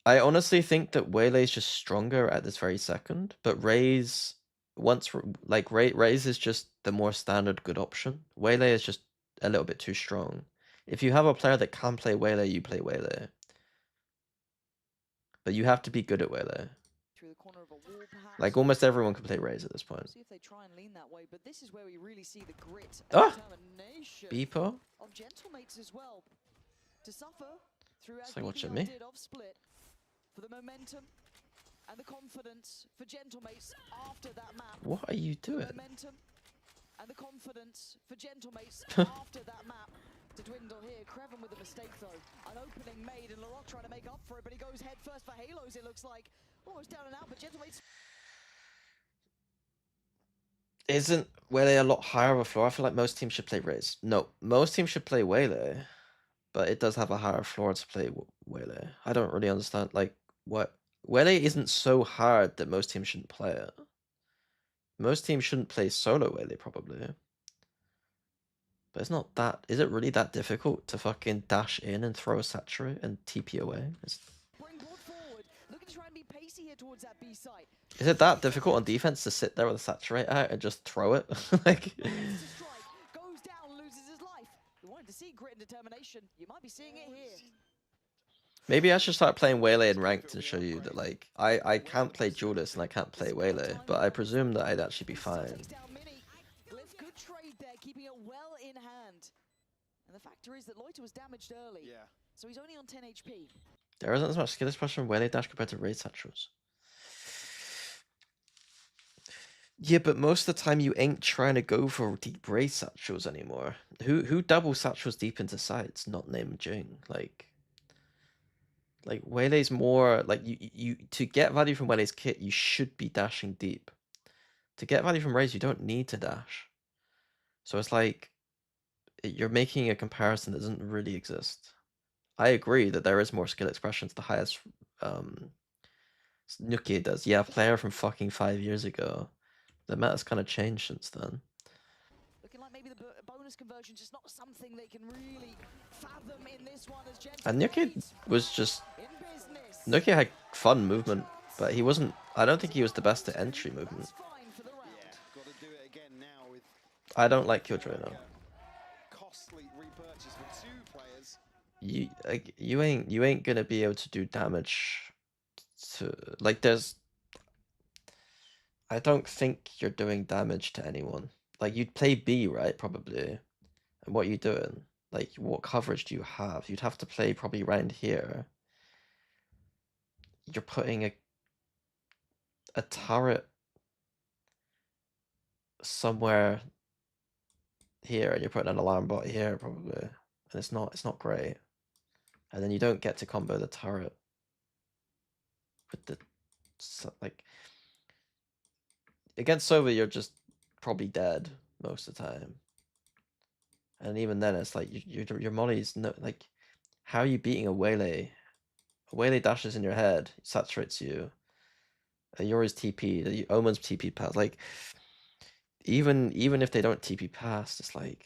I honestly think that Waylay is just stronger at this very second, but Raze, Raze is just the more standard good option. Waylay is just a little bit too strong. If you have a player that can play Waylay, you play Waylay. But you have to be good at Waylay. Like almost everyone can play Raze at this point. See if they try and lean that way, but this is where we really see the grit and determination Beepo? of Gentlemates as well. To suffer through as like watching BBL me. did off split, for the momentum and the confidence for Gentlemates after that map. What are you doing? The momentum and the confidence for Gentlemates after that map to dwindle here. Creven with a mistake though. An opening made and Larocque trying to make up for it, but he goes head first for Halos, it looks like. Almost down and out, but Gentlemates. Isn't Waylay a lot higher of a floor? I feel like most teams should play Raze. No, most teams should play Waylay, but it does have a higher floor to play Waylay. I don't really understand, like, what... Waylay isn't so hard that most teams shouldn't play it. Most teams shouldn't play solo Waylay, probably. But it's not that... Is it really that difficult to fucking dash in and throw a saturate and TP away? Is it that difficult on defense to sit there with a saturate out and just throw it? Like... Goes down, loses his life. You wanted to see grit and determination. You might be seeing it here. Maybe I should start playing Waylay in ranked and show you that, like, I can't play Duelist and I can't play Waylay, but I presume that I'd actually be fine. Glyph, good trade there, keeping it well in hand. And the factor is that Loiter was damaged early, so he's only on 10 HP. There isn't as much skill expression in Waylay dash compared to Raid Saturals. Yeah, but most of the time you ain't trying to go for deep Raid Saturals anymore. Who double Saturals deep into sides? Not named Jing. Like Waylay's more like you to get value from Waylay's kit, you should be dashing deep. To get value from Raze, you don't need to dash. So it's like you're making a comparison that doesn't really exist. I agree that there is more skill expression to the highest Nuki does. Yeah, player from fucking 5 years ago. The meta's kind of changed since then. Looking like maybe the bonus conversion just not something they can really fathom in this one as And Nuki was just... Nuki had fun movement, but he wasn't... I don't think he was the best at entry movement. I don't like Killjoy now. You ain't gonna be able to do damage to... Like, there's... I don't think you're doing damage to anyone. Like, you'd play B, right? Probably. And what are you doing? Like, what coverage do you have? You'd have to play probably around here. You're putting a a turret somewhere here, and you're putting an alarm bot here probably, and it's not great. And then you don't get to combo the turret with the like against Sova, you're just probably dead most of the time. And even then, it's like your molly's no like. How are you beating a Waylay? A Waylay dashes in your head, saturates you. Yori's TP, the Omen's TP pass. Like even if they don't TP past, it's like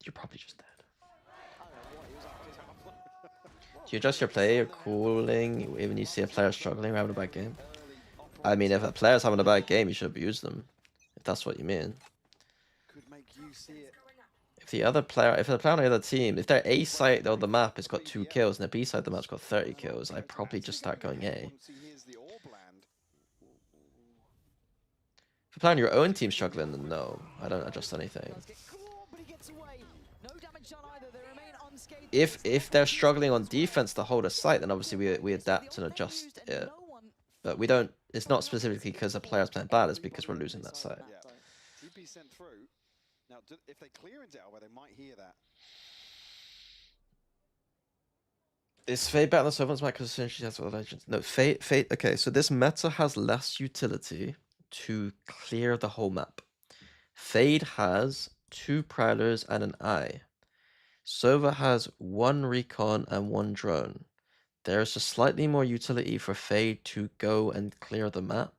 you're probably just dead. Do you adjust your play or cooling when you see a player struggling or having a bad game? I mean, if a player's having a bad game, you should abuse them. If that's what you mean. If the player on the other team, if their A side of the map has got 2 kills and their B side of the map's got 30 kills, I'd probably just start going A. If the player on your own team's struggling, then no, I don't adjust anything. If they're struggling on defense to hold a site, then obviously we adapt and adjust it. But we don't. It's not specifically because the player's playing bad. It's because we're losing that site. TP sent through. Now, if they clear into Elbow, they might hear that. Is Fade better than Sovereign's mic because essentially has all the legends? No, Fade. Okay, so this meta has less utility to clear the whole map. Fade has 2 Prowlers and an Eye. Sova has 1 Recon and 1 Drone. There is a slightly more utility for Fade to go and clear the map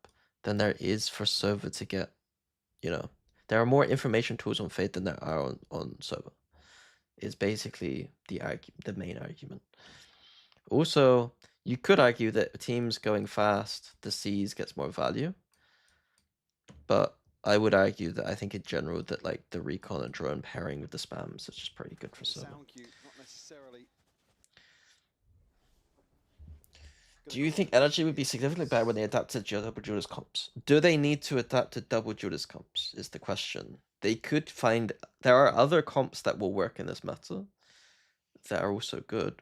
than there is for Sova to get, there are more information tools on Fade than there are on Sova. Is basically the main argument. Also, you could argue that teams going fast, the C's gets more value. But I would argue that I think in general that like the Recon and Drone pairing with the spams is just pretty good for Sova. Do you think Energy would be significantly better when they adapt to double Judas comps? Do they need to adapt to double Judas comps is the question. They could find... There are other comps that will work in this meta that are also good.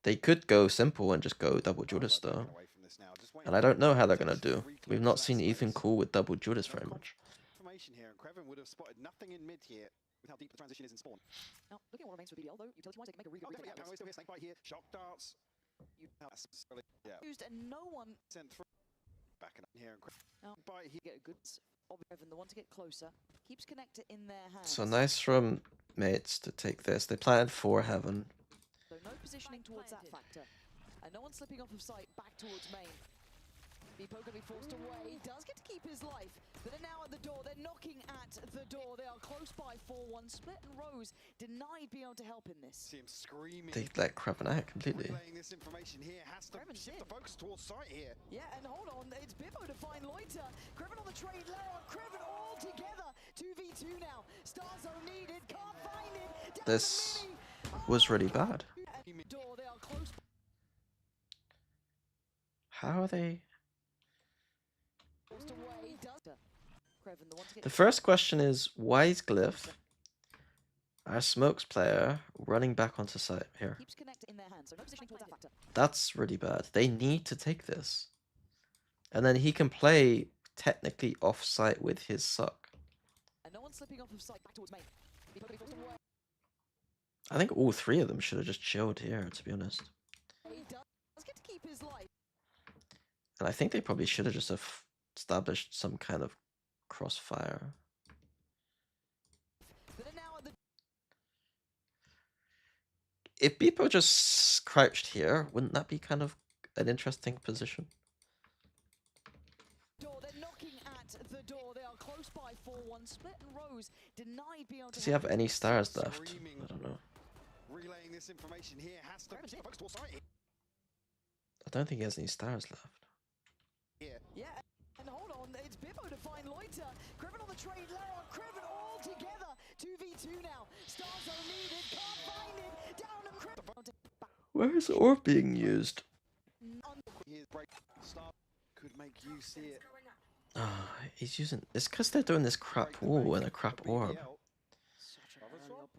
They could go simple and just go double Judas though. And I don't know how they're going to do. We've not seen Ethan cool with double Judas very much. Would have spotted nothing in mid here with how deep the transition is in spawn. Now, look at what remains for BBL though. Utility-wise, they can make a really good Yeah, still here, snake bite here. Shock darts. Used and no one Sent through. Back in here and now bite here. get a good Evan, the one to get closer, keeps connected in their hands. So nice from mates to take this. They planted for Heaven. So no positioning towards that factor. And no one slipping off of sight back towards main. Beepo gonna be forced away. Does get to keep his life, but they're now at the door. They're knocking at the door. They are close by 4-1. Split and Rose denied being able to help in this. See him screaming. They let Kraven out completely. Relaying this information here has to shift the focus towards sight here. Yeah, and hold on, it's Bibbo to find Loiter. Kraven on the trade lower. Kraven all together. 2v2 now. Star zone needed. Can't find it. This was really bad. Door, they are close. How are they? Away, Kraven, the one to get The first question is, why is Glyph, our smokes player, running back onto site here? keeps connected in their hands, so no positioning towards that factor. That's really bad. They need to take this. And then he can play technically off-site with his suck. And no one slipping off of sight back towards main. Beepo gonna be forced away. I think all 3 of them should have just chilled here, to be honest. He does get to keep his life. And I think they probably should have just established some kind of crossfire. But now at the If Beepo just crouched here, wouldn't that be kind of an interesting position? door, they're knocking at the door. They are close by 4-1. Split and Rose denied being able to Does he have any stars left? I don't know. Relaying this information here has to shift the focus towards sight I don't think he has any stars left. here. Yeah, and hold on, it's Bibbo to find Loiter. Kraven on the trade lower. Kraven all together. 2v2 now. Star zone needed. Can't find it. Down and Kraven. Where is Orb being used? Here's break. Star could make you see it. He's using... It's because they're doing this crap wall and a crap orb.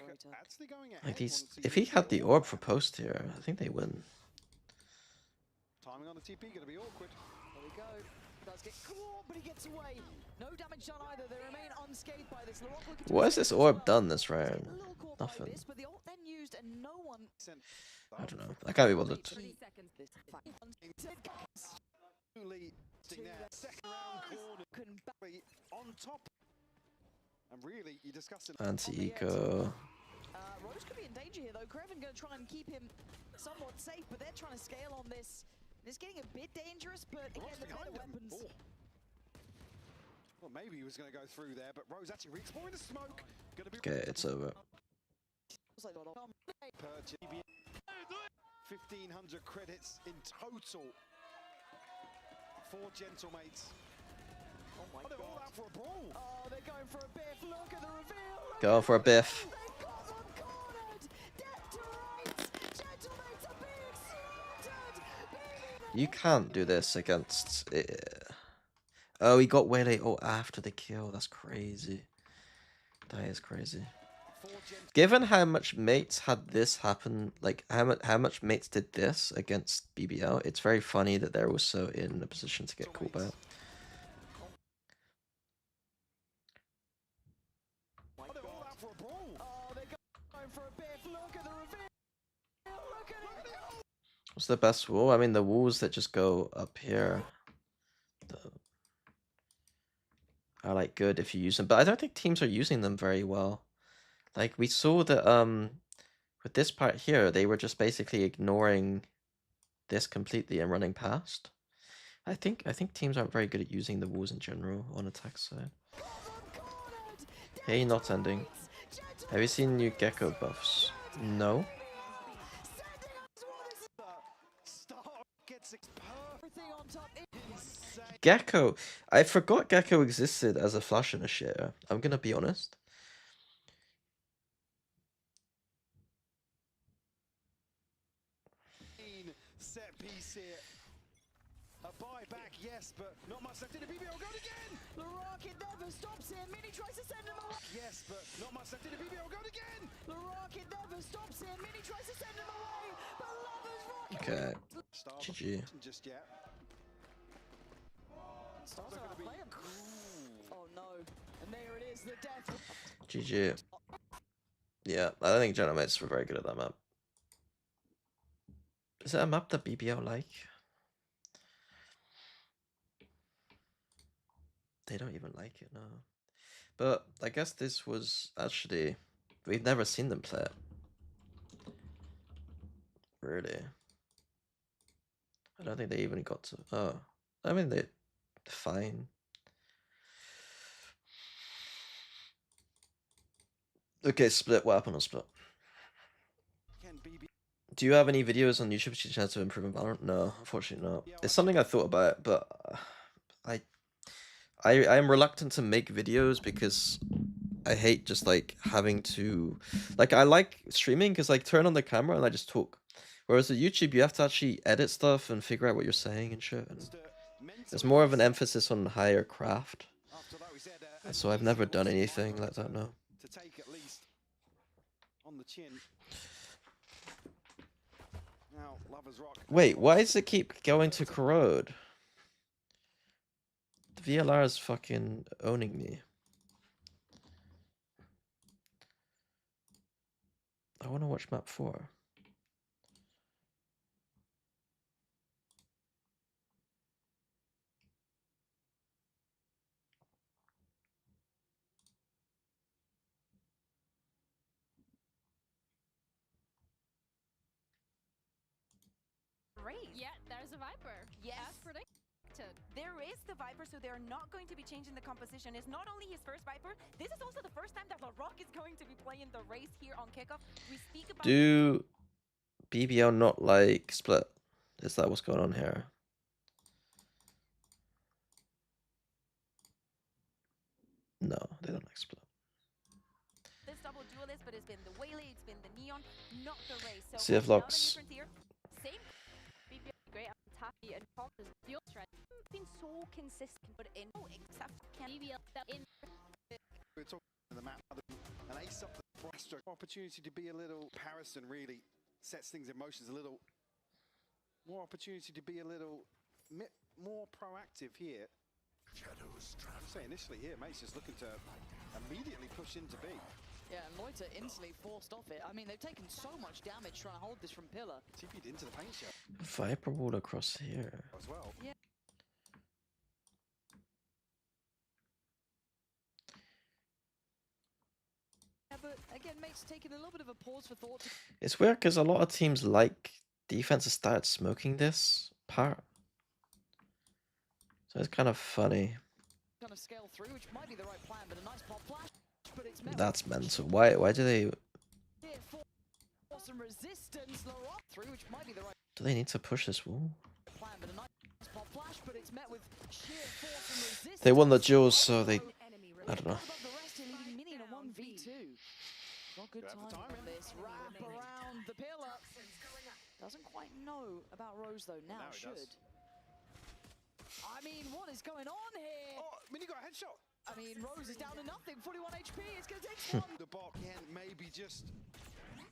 operator. Actually going ahead Like these, once if he had the orb for post here, I think they win. Timing on the TP going to be awkward. There we go. Does get caught, but he gets away. No damage done either. They remain unscathed by this. Larocque looking to What has escape this as orb well. done this Does get round? a little caught by Nothing. this, but the ult then used and no one I don't know. I can't be bothered. 30 seconds. This fight. Second round corner Couldn't back. on top. And really, you discussed it. Anti-eco. Rose could be in danger here though. Kreven going to try and keep him somewhat safe, but they're trying to scale on this. It's getting a bit dangerous, but again, the better weapons. Oh. Well, maybe he was going to go through there, but Rose actually re-exploring the smoke. Going to be Okay, it's over. purchase. 1,500 credits in total for Gentlemates. Oh my They're all god. out for a brawl. Oh, they're going for a biff. Look at the reveal. Going for a biff. They've got them cornered. Death to rights. Gentlemates are being slaughtered. You can't do this against. Oh, he got waylaid. Oh, after the kill. That's crazy. That is crazy. Given how much mates had this happen, like how much mates did this against BBL, it's very funny that they're also in a position to get called out. They're all out for a brawl. Oh, they're going for a biff. Look at the reveal. Look at it. What's the best wall? I mean, the walls that just go up here are like good if you use them, but I don't think teams are using them very well. Like we saw that with this part here, they were just basically ignoring this completely and running past. I think teams aren't very good at using the walls in general on attack side. Hey, not ending. Have you seen new Gecko buffs? No. Gecko. I forgot Gecko existed as a flash initiator. I'm gonna be honest. Set piece here. A buyback, yes, but not much left in the BBL. Go again. Larocque, it never stops here. Mini tries to send him away. Yes, but not much left in the BBL. Go again. Larocque, it never stops here. Mini tries to send him away. But Lovers rock. Okay. Star GG. just yet. Stars are gonna play him. Oh no. And there it is, the death. GG. Yeah, I don't think Gentlemates were very good at that map. Is it a map that BBL like? They don't even like it, no. But I guess this was actually... We've never seen them play it. Really. I don't think they even got to... Oh. I mean, they... Fine. Okay, Split. What happened on Split? Do you have any videos on YouTube channel to improve in Valorant? No, unfortunately not. It's something I thought about, but I am reluctant to make videos because I hate just like having to, like I like streaming because like turn on the camera and I just talk. Whereas with YouTube, you have to actually edit stuff and figure out what you're saying and shit. And there's more of an emphasis on higher craft. So I've never done anything like that, no. To take at least on the chin. Now, Lovers Rock. Wait, why does it keep going to corrode? The VLR is fucking owning me. I want to watch map 4. Yeah, there's a Viper. Yes. As predicted. There is the Viper, so they're not going to be changing the composition. It's not only his first Viper, this is also the first time that Larocque is going to be playing the race here on kickoff. We speak about... Do BBL not like Split? Is that what's going on here? No, they don't like Split. This double duelist, but it's been the Waylay, it's been the Neon, not the race. So See if Locks. Same. BBL great at Taffy and Thomas. Field threat. Been so consistent, but in except can BBL in We're talking the map. An ace up the Opportunity to be a little comparison really sets things in motion. A little more opportunity to be a little more proactive here. So initially here, mate's just looking to immediately push into B. Yeah, and Loiter instantly forced off it. I mean, they've taken so much damage trying to hold this from Pillar. TP'd into the paint shell Viper wall across here. as well. Yeah. Yeah, but again, mate's taking a little bit of a pause for thought. It's weird because a lot of teams like defenses start smoking this part. So it's kind of funny. Kind of scale through, which might be the right plan, but a nice pop flash. But it's met That's mental. Why do they with force and resistance. Laurent through, which might be the right need to push this wall? plan, but a nice pop flash. But it's met with sheer force and resistance. They won the duels, so they I don't know. Above the rest, you're leading Mini in a 1v2. Not good time on this. Wrap around the pillar. Doesn't quite know about Rose though. Now should. Does. I mean, what is going on here? Oh, Mini got a headshot. I mean, Rose is down to nothing. 41 HP. It's going to take one. The bot again, maybe just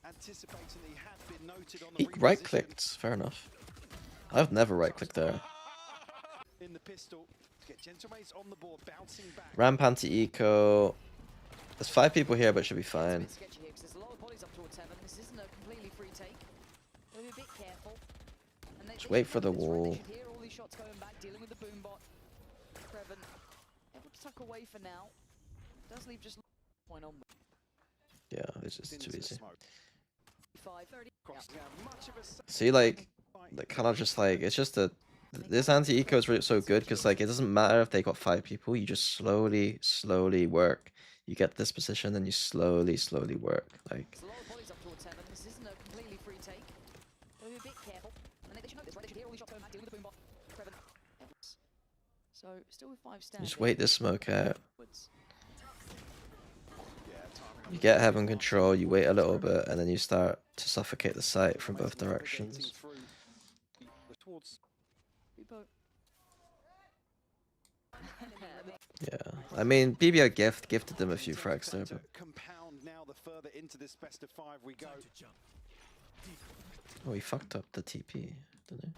anticipating that he had been noted on He the right clicked. Fair enough. I've never right clicked there. in the pistol to get Gentlemates on the board, bouncing back. Ramp anti-eco. There's 5 people here, but it should be fine. It's a bit sketchy here 'cause there's a lot of bodies up towards 7. This isn't a completely free take. They'll be a bit careful. And they Just wait for the this, right? wall. They should hear all these shots going back, dealing with the boom bot. Creven able to tuck away for now. Does leave just point on. Yeah, this is too easy. 5:30. See, like kind of just like it's just a this anti-eco is really so good because like it doesn't matter if they got 5 people. You just slowly work. You get this position, then you slowly work. Like There's a lot of bodies up towards 7. This isn't a completely free take. They'll be a bit careful. And they should know this, right? They should hear all these shots going back, dealing with the boom bot. Creven. So still with 5 standing. just wait this smoke out. Upwards. You get heaven control. You wait a little bit, and then you start to suffocate the site from both directions. Repo. Yeah, I mean BBL gifted them a few frags there, but Compound now the further into this best of 5 we go. oh, he fucked up the TP, didn't he?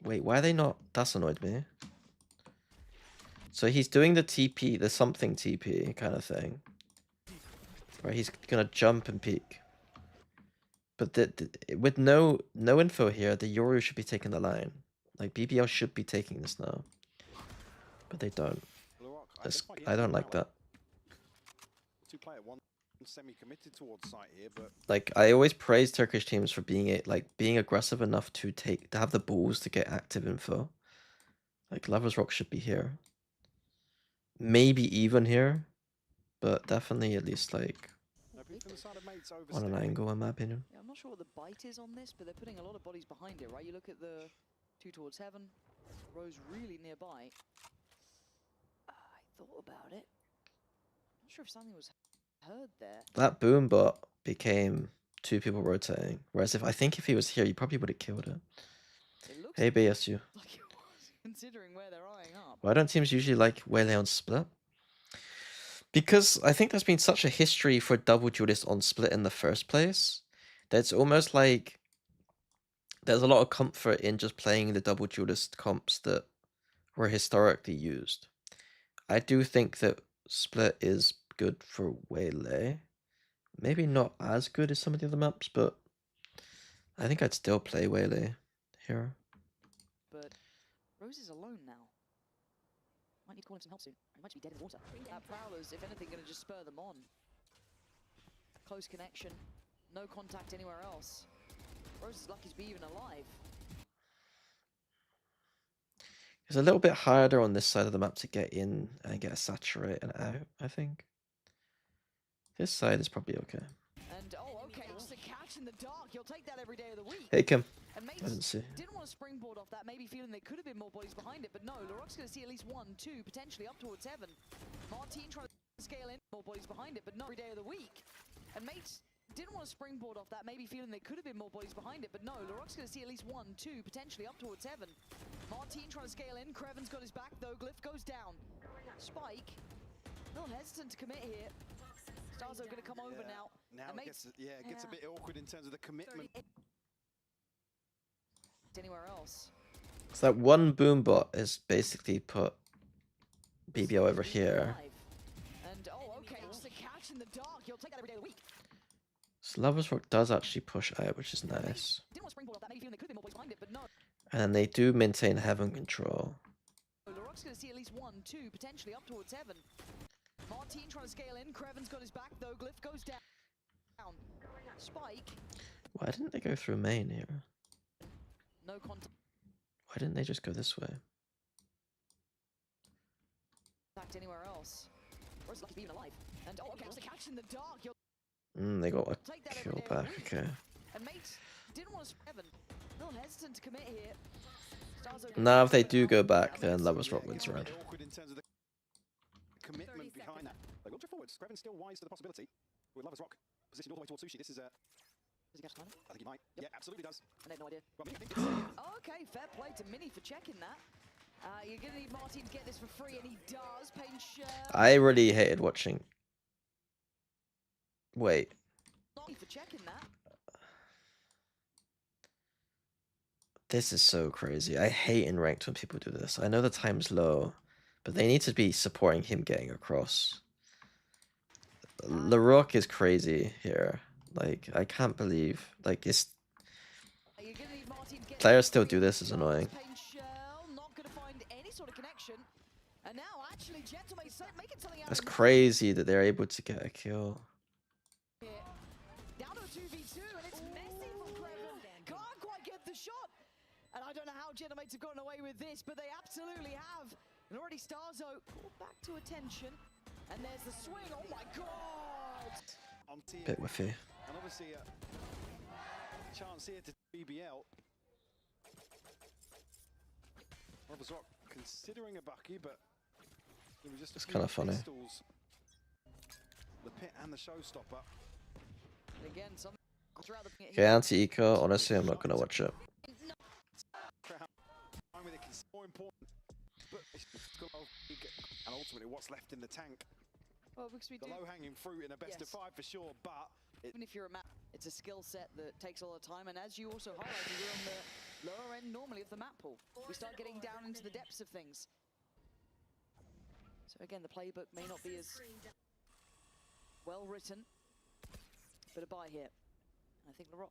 Wait, why are they not? That's annoyed me. So he's doing the TP, the something TP kind of thing. Right, he's gonna jump and peek. But with no info here, the Yoru should be taking the line. Like BBL should be taking this now. But they don't. I don't like that. 2-player, one semi-committed towards site here, but Like I always praise Turkish teams for being being aggressive enough to have the balls to get active info. Like Lovers Rock should be here. Maybe even here, but definitely at least like from the side of mates on an angle in my opinion. Yeah, I'm not sure what the bite is on this, but they're putting a lot of bodies behind it, right? You look at the 2 towards heaven, Rose really nearby. I thought about it. Not sure if something was heard there. That boom bot became 2 people rotating. Whereas I think if he was here, you probably would have killed it. It looks Hey BSU. like it was, considering where they're eyeing up. Why don't teams usually like Waylay on split? Because I think there's been such a history for double duelists on split in the first place that it's almost like there's a lot of comfort in just playing the double duelist comps that were historically used. I do think that split is good for Waylay. Maybe not as good as some of the other maps, but I think I'd still play Waylay here. But Rose is alone now. Might need to call him some help soon. He might just be dead in the water. Prowlers, if anything, going to just spur them on. Close connection. No contact anywhere else. Rose is lucky to be even alive. It's a little bit harder on this side of the map to get in and get a saturate and out, I think. This side is probably okay. And oh, okay, just a catch in the dark. You'll take that every day of the week. Hey Kim. And I didn't see. didn't want to springboard off that, maybe feeling there could have been more bodies behind it, but no, Laroc's going to see at least 1, 2, potentially up towards 7. Martin trying to scale in, more bodies behind it, but no, every day of the week. And mates didn't want to springboard off that, maybe feeling there could have been more bodies behind it, but no, Laroc's going to see at least 1, 2, potentially up towards 7. Martin trying to scale in, Creven's got his back though, Glyph goes down. Spike A little hesitant to commit here. Stars are going to come over now. Now it gets, it gets a bit awkward in terms of the commitment. Anywhere else. So that one boom bot is basically put BBL over here. And oh, okay, just a catch in the dark. You'll take that every day of the week. So Lovers Rock does actually push out, which is nice. Didn't want to springboard off that. Maybe feeling they could have been more points behind it, but no. And they do maintain heaven control. LaRock's going to see at least 1, 2, potentially up towards heaven. Martin trying to scale in. Kreven's got his back though. Glyph goes down. Spike. Why didn't they go through main here? No contact Why didn't they just go this way? anywhere else. Or is Lucky even alive? And oh, okay, just a catch in the dark. You'll They got take that a every kill day of the back, week. okay. And mates didn't want to Kreven. A little hesitant to commit here. Stars are Now if they do go back, then Lovers Rock wins around. Awkward in terms of the commitment behind that. They will drift forwards. Kreven's still wise to the possibility. With Lovers Rock positioned all the way towards Sushi. This is Does he catch time? I think he might. Yep. Yeah, absolutely does. I had no idea. Well, I think Oh, okay, fair play to Mini for checking that. You're going to need Martin to get this for free, and he does. Pain share. I really hated watching. Wait. For checking that. This is so crazy. I hate in ranked when people do this. I know the time's low, but they need to be supporting him getting across. LaRock is crazy here. Like, I can't believe. Like, it's... Players still do this, is annoying. Not going to find any sort of connection. And now, actually, Gentleman making something out It's of crazy that they're able to get a kill. down to a 2v2, and it's messy from Kreven. Can't quite get the shot. And I don't know how Genomates have gotten away with this, but they absolutely have. And already Starzo called back to attention. And there's the swing. Oh my god! on tier. Bit whiffy. And obviously a chance here to BBL. Lovers Rock considering a Bucky, but it was just a It's few kind of funny. pistols. The pit and the showstopper. And again, something throughout the Okay, anti-eco. Honestly, I'm not going to watch it. With it is more important, but it's and ultimately what's left in the tank. Well, because we The do, low-hanging fruit in a best of 5 for sure, but even if you're a map, it's a skill set that takes a lot of time. And as you also highlighted, we're on the lower end normally of the map pool. We start getting down into the depths of things. So again, the playbook may not be as well written, but a buy here. I think LaRock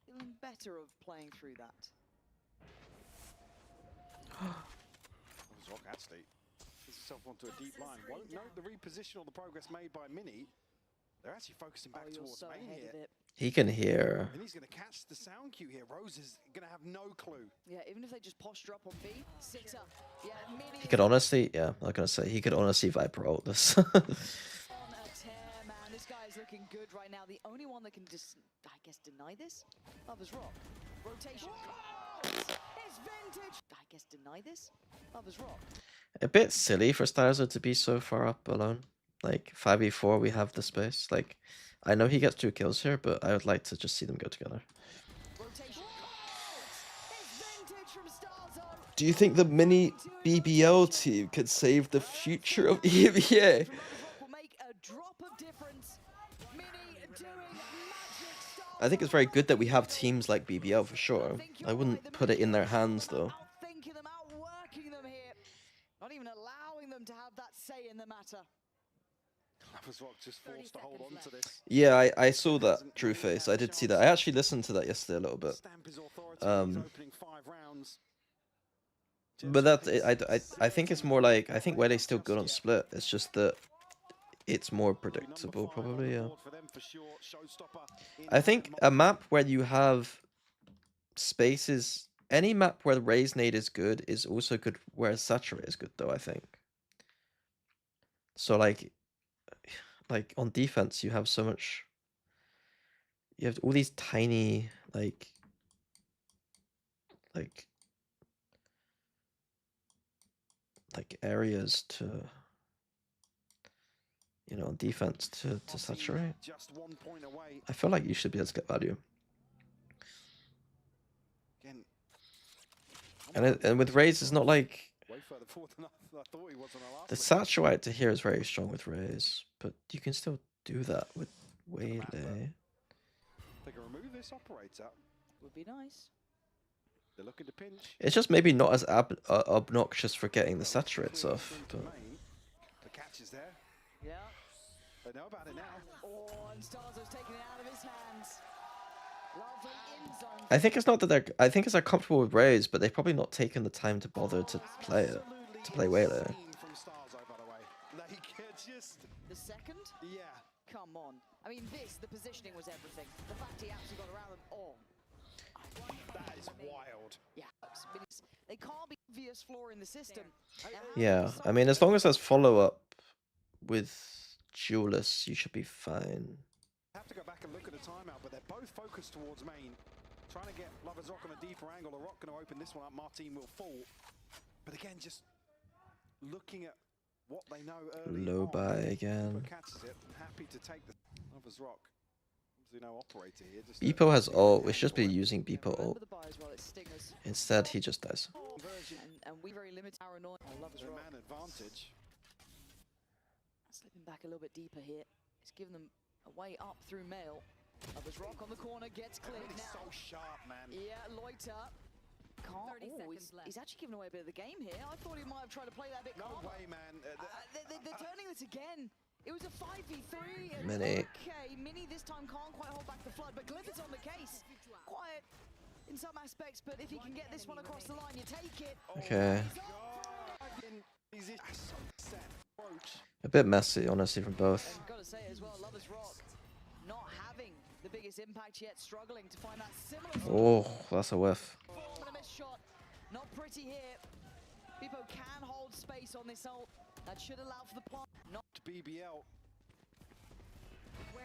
feeling better of playing through that. Lovers Rock actually gets himself onto a deep line. Won't note the reposition or the progress made by Mini. They're actually focusing back You're towards so main ahead here. of it. He can hear. And he's going to catch the sound cue here. Rose is going to have no clue. Yeah, even if they just posture up on B, 6 up. Yeah, Mini He could honestly, yeah, I'm not going to say, he could honestly Viper ult this. on a tear, man. This guy is looking good right now. The only one that can just, I guess, deny this? Lovers Rock. Rotation. It's vintage. I guess deny this? Lovers Rock. A bit silly for Starzo to be so far up alone. Like, 5v4, we have the space. Like, I know he gets 2 kills here, but I would like to just see them go together. Rotation. It's vintage from Starzo. Do you think the mini BBL team could save the future of EMEA? From Lovers Rock will make a drop of difference. Mini doing magic stuff. I think it's very good that we have teams like BBL for sure. I wouldn't put it in their hands though. Outthinking them, outworking them here. Not even allowing them to have that say in the matter. Lovers Rock just forced to hold on to this. Yeah, I saw that, True Face. I did see that. I actually listened to that yesterday a little bit. Stamp his authority in his opening 5 rounds. But that, I think it's more like, I think where they still good on split, it's just that it's more predictable probably, yeah. I think a map where you have spaces, any map where the Raze nade is good is also good where Saturate is good though, I think. So like on defense you have so much, you have all these tiny like areas to, you know, on defense to saturate. Just 1 point away. I feel like you should be able to get value. Again, And with Raze, it's not like, further forward than I thought he was on our last The look. satchel out to here is very strong with Raze, but you can still do that with Waylay. They can remove this operator. Would be nice. They're looking to pinch. It's just maybe not as obnoxious for getting the saturates off. But The catch is there. Yeah. They know about it now. Oh, and Starzo's taking it out of his hands. Lovely in zone. I think it's not that they're. I think it's they're comfortable with Raze, but they've probably not taken the time to bother to play it. To play Waylay. From Starzo, by the way. They could just. The second? Yeah. Come on. I mean, the positioning was everything. The fact he actually got around them. Oh. That is wild. Yeah. They can't be obvious flaw in the system. Yeah, I mean, as long as there's follow up with Duelist, you should be fine. Have to go back and look at the timeout, but they're both focused towards main. Trying to get Lovers Rock on a deeper angle. The Rock going to open this one up. Martin will fall. But again, just looking at what they know early Low on. buy again. Beepo catches it. Happy to take the Lovers Rock. Obviously no operator here. Just Beepo has ult. We should just be using Beepo ult. Remember the buy as well, it's Stingers. Instead, he just dies. And we very limit our annoying. I love his the rock. man advantage. Slipping back a little bit deeper here. It's giving them a way up through Mail. Lovers Rock on the corner, gets cleared He's now. so sharp, man. Yeah, Loiter. Can't. 30 Oh, seconds left. he's actually giving away a bit of the game here. I thought he might have tried to play that a bit No calmer. way, man. They're turning this again. It was a 5v3. And Mini. Okay, Mini this time can't quite hold back the flood, but Glyph is on the case. Quiet in some aspects, but if he can get this one across the line, you take it. Okay. He's so set approach. A bit messy, honestly, from both. And gotta say as well, Lovers Rock not having the biggest impact yet, struggling to find that similar. Oh, that's a whiff. And a missed shot. Not pretty here. Beepo can hold space on this ult. That should allow for the plant. Not. BBL.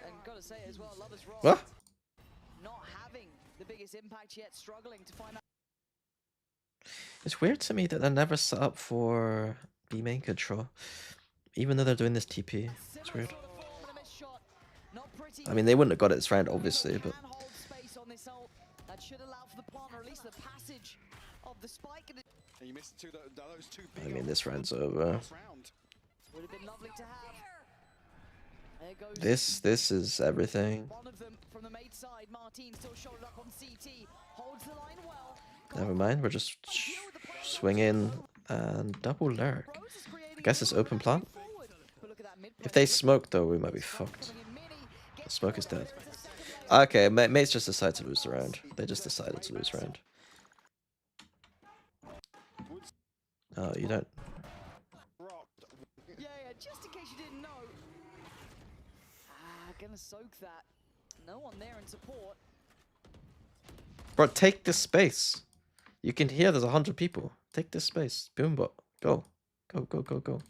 And gotta say as well, Lovers Rock What? not having the biggest impact yet, struggling to find that. It's weird to me that they're never set up for B main control, even though they're doing this TP. It's weird. I mean, they wouldn't have got it this round, obviously, but That should allow for the plant, or at least the passage of the spike. And you missed those two I big mean, this round's ults over. last round. Would have been lovely to have. There goes This is everything. one of them from the mate side. Martin still shouldered up on CT. Holds the line well. Never mind, we're just swinging and double lurk. I guess it's open plant. If they smoke, though, we might be fucked. The smoke is dead. Okay, mates just decided to lose the round. They just decided to lose round. Oh, you don't. Yeah, just in case you didn't know. Gonna soak that. No one there in support. Bro, take this space. You can hear there's 100 people. Take this space. Boombot. Go. Go, go, go, go.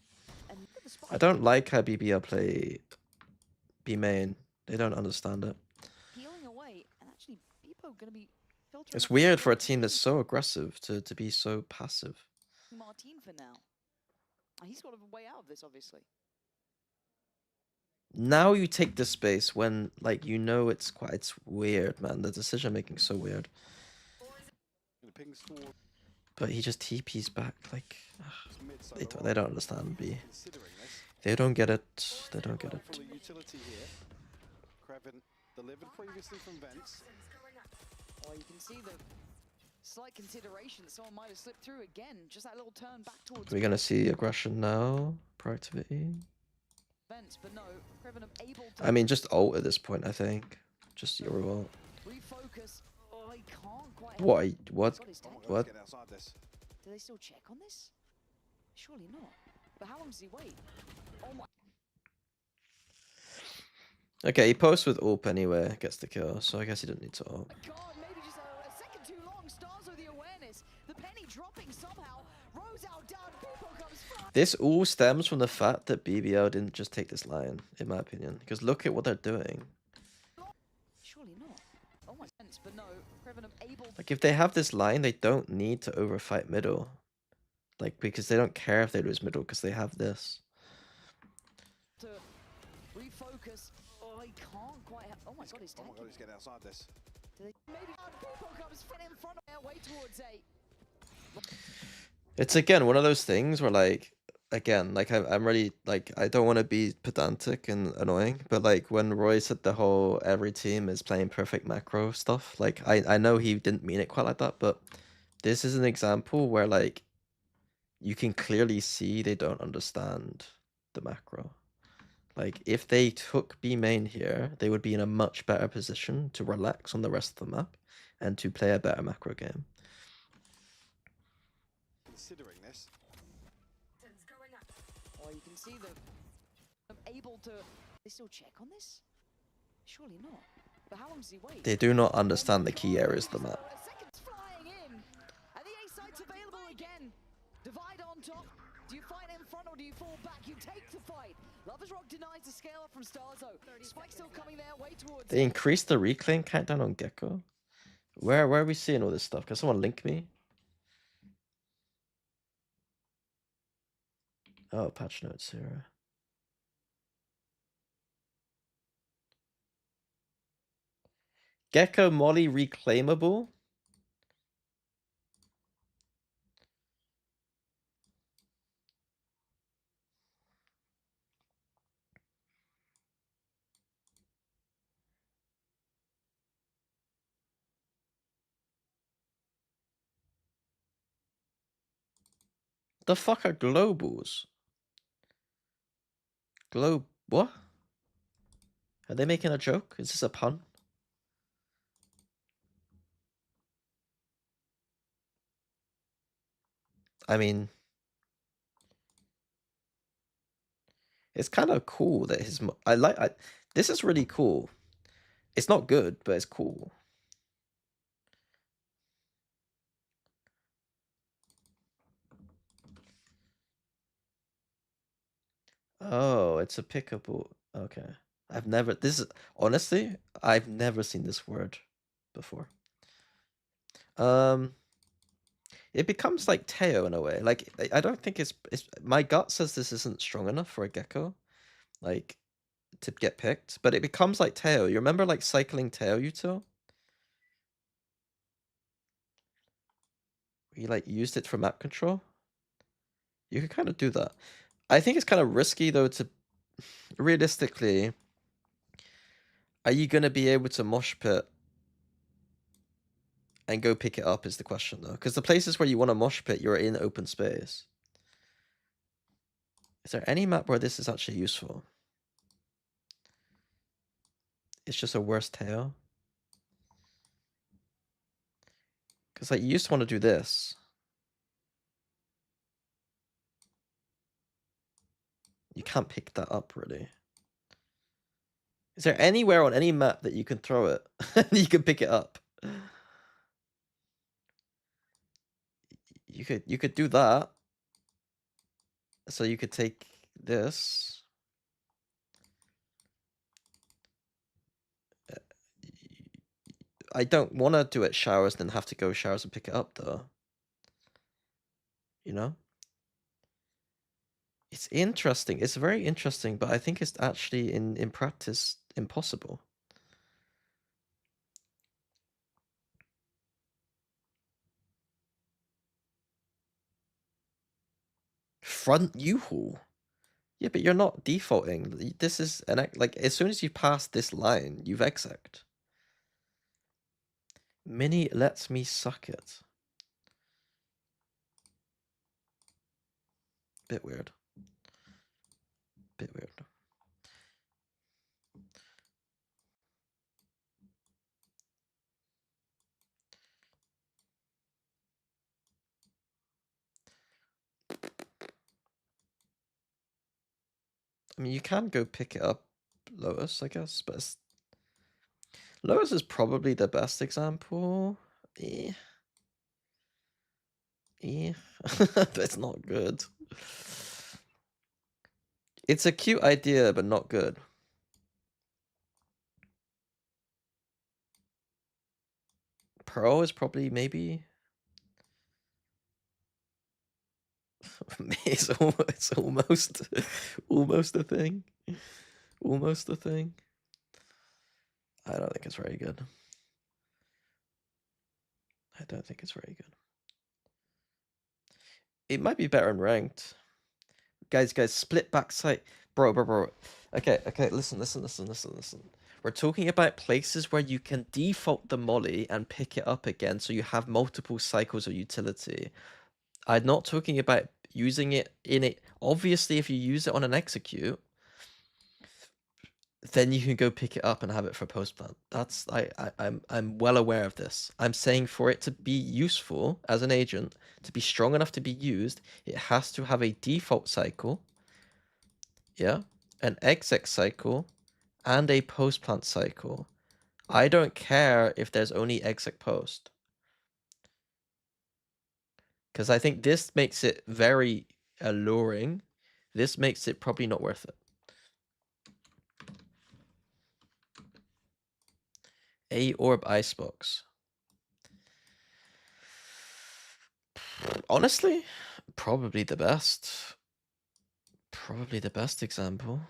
And look at the spot. I don't like how BBL play B main. They don't understand it. Peeling away, and actually, Beepo gonna be filtering. It's up weird for a team that's so aggressive to be so passive. Martin for now. He's got a way out of this, obviously. Now you take the space when, like, you know it's weird, man. The decision making so weird. But he just TP's back, like, they don't understand B. They don't get it. They don't get it. Delivered previously from Vents. Oh, you can see the slight consideration that someone might have slipped through again. Just that little turn back towards. We're gonna see aggression now. Proactivity. Vents, but no, Kreven able to I mean, just ult at this point, I think. Just your ult. refocus. Oh, he can't quite. What? What? Got his tag. What? Get outside this. Do they still check on this? Surely not. But how long does he wait? Oh my. Okay, he posts with AWP anyway, gets the kill, so I guess he didn't need to ult. God, maybe just a second too long. Stars with the awareness. The penny dropping somehow. Rose out down. People comes flying. This all stems from the fact that BBL didn't just take this line, in my opinion. Because look at what they're doing. Surely not. Oh my sense, but no. Kreven able Like, if they have this line, they don't need to overfight middle. Like, because they don't care if they lose middle, because they have this. to refocus. Oh, he can't quite. Oh my god, he's Oh my taking. god, he's getting outside this. Do they maybe people comes fit in front of their way towards A. It's again one of those things where like again like I'm really like I don't want to be pedantic and annoying, but like when Roy said the whole every team is playing perfect macro stuff, like I know he didn't mean it quite like that, but this is an example where like you can clearly see they don't understand the macro. Like if they took B main here, they would be in a much better position to relax on the rest of the map and to play a better macro game. Considering this. Or you can see them able to. They still check on this? Surely not. But how long does he wait? They do not understand the key areas of the map. A second's flying in, and the A site's available again. Divide on top. Do you fight in front or do you fall back? You take the fight. Lovers Rock denies the scale up from Starzo. Spike still coming their way towards. They increased the reclaim countdown on Gecko. Where are we seeing all this stuff? Can someone link me? Oh, patch notes here. Gecko Molly reclaimable? The fuck are globals? Globe what? Are they making a joke? Is this a pun? I mean, it's kind of cool that his this is really cool. It's not good, but it's cool. Oh, it's a pickable. Okay. Honestly, I've never seen this word before. It becomes like Teo in a way. Like I don't think it's my gut says this isn't strong enough for a Gecko, like to get picked, but it becomes like Teo. You remember like cycling Teo util? You like used it for map control. You could kind of do that. I think it's kind of risky though to realistically. Are you gonna be able to mosh pit and go pick it up is the question though, because the places where you want to mosh pit, you're in open space. Is there any map where this is actually useful? It's just a worse tail. Because like you used to want to do this. You can't pick that up really. Is there anywhere on any map that you can throw it and you can pick it up? You could do that. So you could take this. I don't want to do it showers, then have to go showers and pick it up though. You know? It's interesting. It's very interesting, but I think it's actually in practice impossible. Front U-haul. Yeah, but you're not defaulting. This is like as soon as you pass this line, you've exec. Mini lets me suck it. Bit weird. Bit weird. I mean, you can go pick it up, Lois, I guess, but Lois is probably the best example. But it's not good. It's a cute idea, but not good. Pearl is probably maybe. It's almost a thing. Almost a thing. I don't think it's very good. I don't think it's very good. It might be better in ranked. Guys, split backside. Bro. Okay, listen. We're talking about places where you can default the molly and pick it up again, so you have multiple cycles of utility. I'm not talking about using it in it. Obviously, if you use it on an execute, then you can go pick it up and have it for post plant. That's I'm well aware of this. I'm saying for it to be useful as an agent, to be strong enough to be used, it has to have a default cycle, yeah, an exec cycle, and a post plant cycle. I don't care if there's only exec post, because I think this makes it very alluring. This makes it probably not worth it. A orb icebox. Honestly, probably the best. Probably the best example.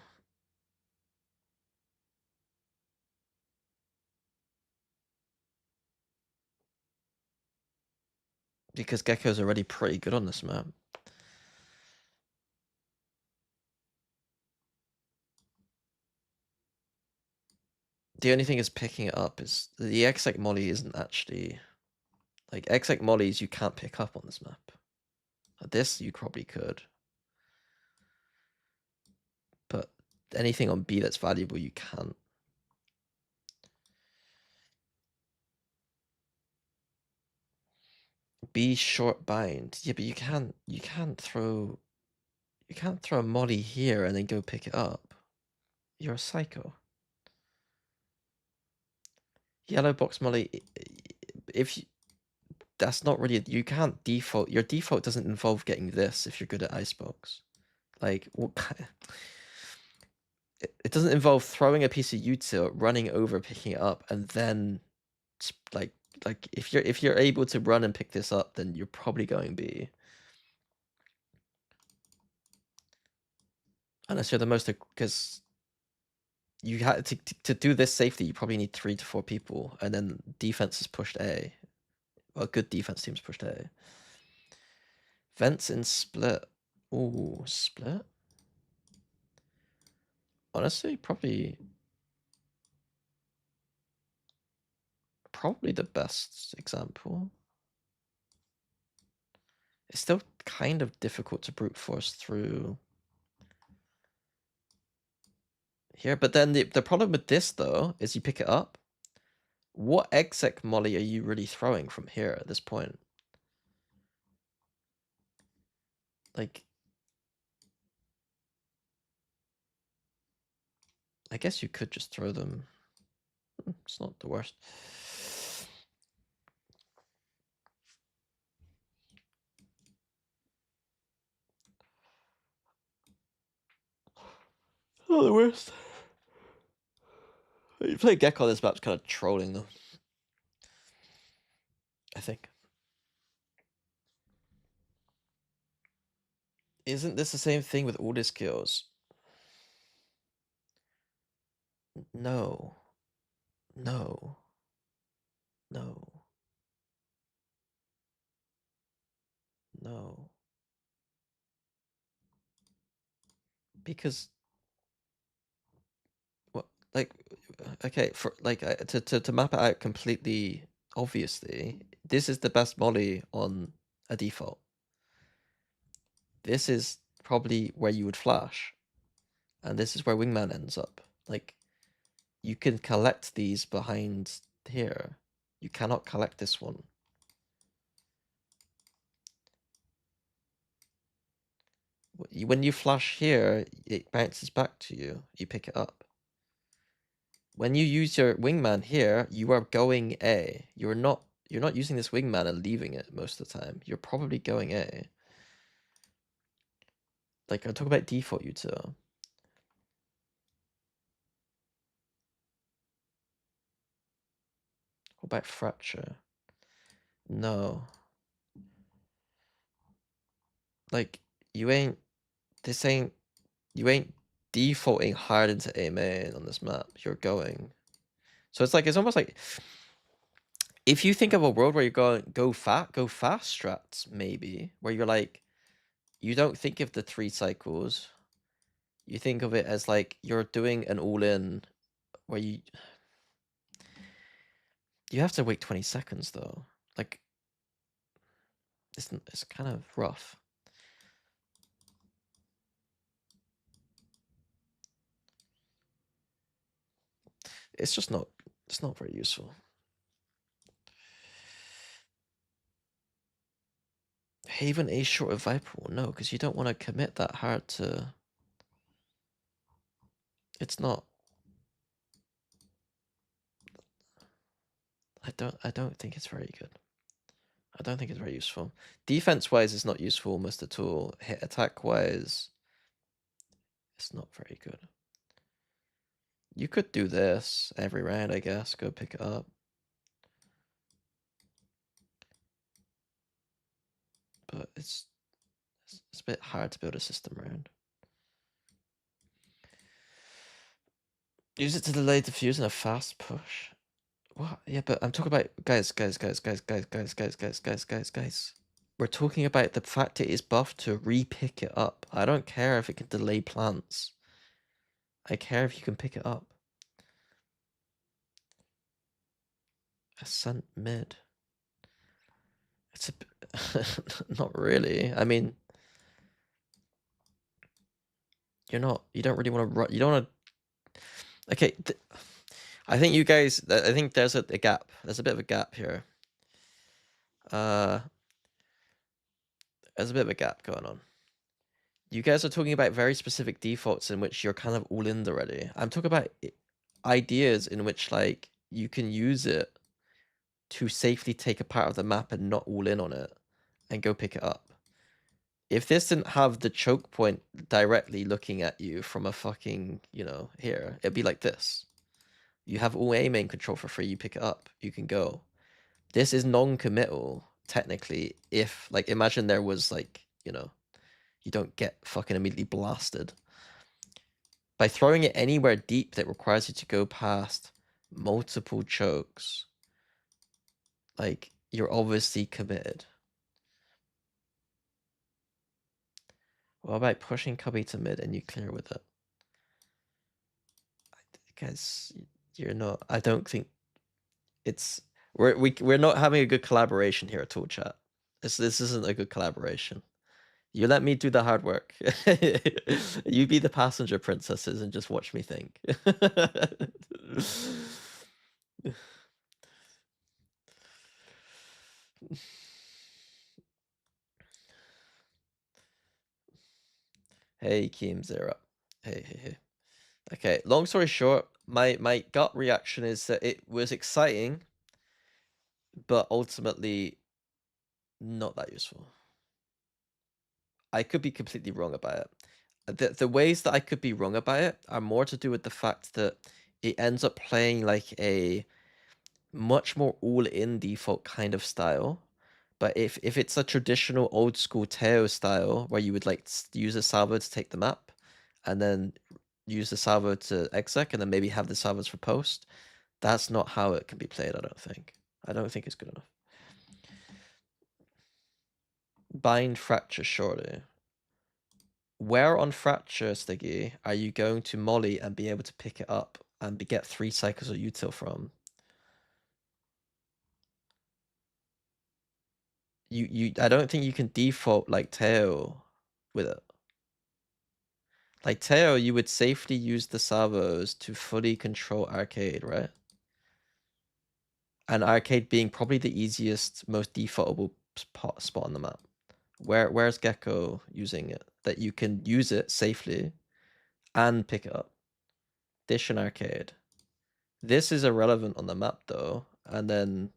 Because Gecko's already pretty good on this map. The only thing is picking it up is the exec molly isn't actually like exec mollies you can't pick up on this map. This you probably could. But anything on B that's valuable you can't. B short bind. Yeah, but you can't throw a molly here and then go pick it up. You're a psycho. Yellow box molly, if you, that's not really, you can't default, your default doesn't involve getting this if you're good at icebox. Like, what kind, it doesn't involve throwing a piece of util, running over, picking it up, and then like if you're able to run and pick this up, then you're probably going B. Unless you're the most, because you had to do this safely, you probably need 3 to 4 people, and then defense is pushed A. Well, good defense teams pushed A. Vents in split. Ooh, split? Honestly, probably the best example. It's still kind of difficult to brute force through here, but then the problem with this though is you pick it up. What exec molly are you really throwing from here at this point? Like, I guess you could just throw them. It's not the worst. Not the worst. You play Gecko on this map's kind of trolling though. I think. Isn't this the same thing with order skills? No. No. No. No. Because what, like, okay, for like to map it out completely obviously, this is the best molly on a default. This is probably where you would flash, and this is where wingman ends up. Like, you can collect these behind here. You cannot collect this one. When you flash here, it bounces back to you. You pick it up. When you use your wingman here, you are going A. You're not using this wingman and leaving it most of the time. You're probably going A. Like, I'm talking about default util. What about fracture? No. Like, you ain't defaulting hard into A main on this map. You're going. So it's like, it's almost like, if you think of a world where you're going go fast strats, maybe, where you're like, you don't think of the 3 cycles. You think of it as like you're doing an all-in where you have to wait 20 seconds though. Like it's kind of rough. It's just not very useful. Haven A short of Viper? No, because you don't want to commit that hard to. It's not. I don't think it's very good. I don't think it's very useful. Defense-wise, it's not useful almost at all. Hit attack-wise, it's not very good. You could do this every round, I guess. Go pick it up. But it's a bit hard to build a system around. Use it to delay defuse in a fast push. What? Yeah, but I'm talking about guys. We're talking about the fact it is buffed to re-pick it up. I don't care if it can delay plants. I care if you can pick it up. Ascent mid. It's a not really. I mean, you don't really want to run. You don't want to. Okay, I think you guys. I think there's a gap. There's a bit of a gap here. There's a bit of a gap going on. You guys are talking about very specific defaults in which you're kind of all in already. I'm talking about ideas in which like you can use it to safely take a part of the map and not all in on it and go pick it up. If this didn't have the choke point directly looking at you from a fucking, you know, here, it'd be like this. You have all A main control for free, you pick it up, you can go. This is non-committal, technically, if, like, imagine there was, like, you know, you don't get fucking immediately blasted. By throwing it anywhere deep that requires you to go past multiple chokes, like, you're obviously committed. What about pushing Cubby to mid and you clear with it? Guys, you're not. I don't think it's. We're not having a good collaboration here at all, chat. This isn't a good collaboration. You let me do the hard work. You be the passenger princesses and just watch me think. Hey, Keem Zero. Hey. Okay, long story short, my gut reaction is that it was exciting, but ultimately not that useful. I could be completely wrong about it. The ways that I could be wrong about it are more to do with the fact that it ends up playing like a much more all-in default kind of style. But if it's a traditional old school Teo style where you would like use a salvo to take the map and then use the salvo to exec and then maybe have the salvos for post, that's not how it can be played, I don't think. I don't think it's good enough. Bind Fracture shorty. Where on Fracture, Stiggy, are you going to molly and be able to pick it up and get 3 cycles of util from? I don't think you can default like Teo with it. Like Teo, you would safely use the salvos to fully control Arcade, right? And Arcade being probably the easiest, most defaultable spot on the map. Where's Gecko using it? That you can use it safely and pick it up. Dish and Arcade. This is irrelevant on the map though. And then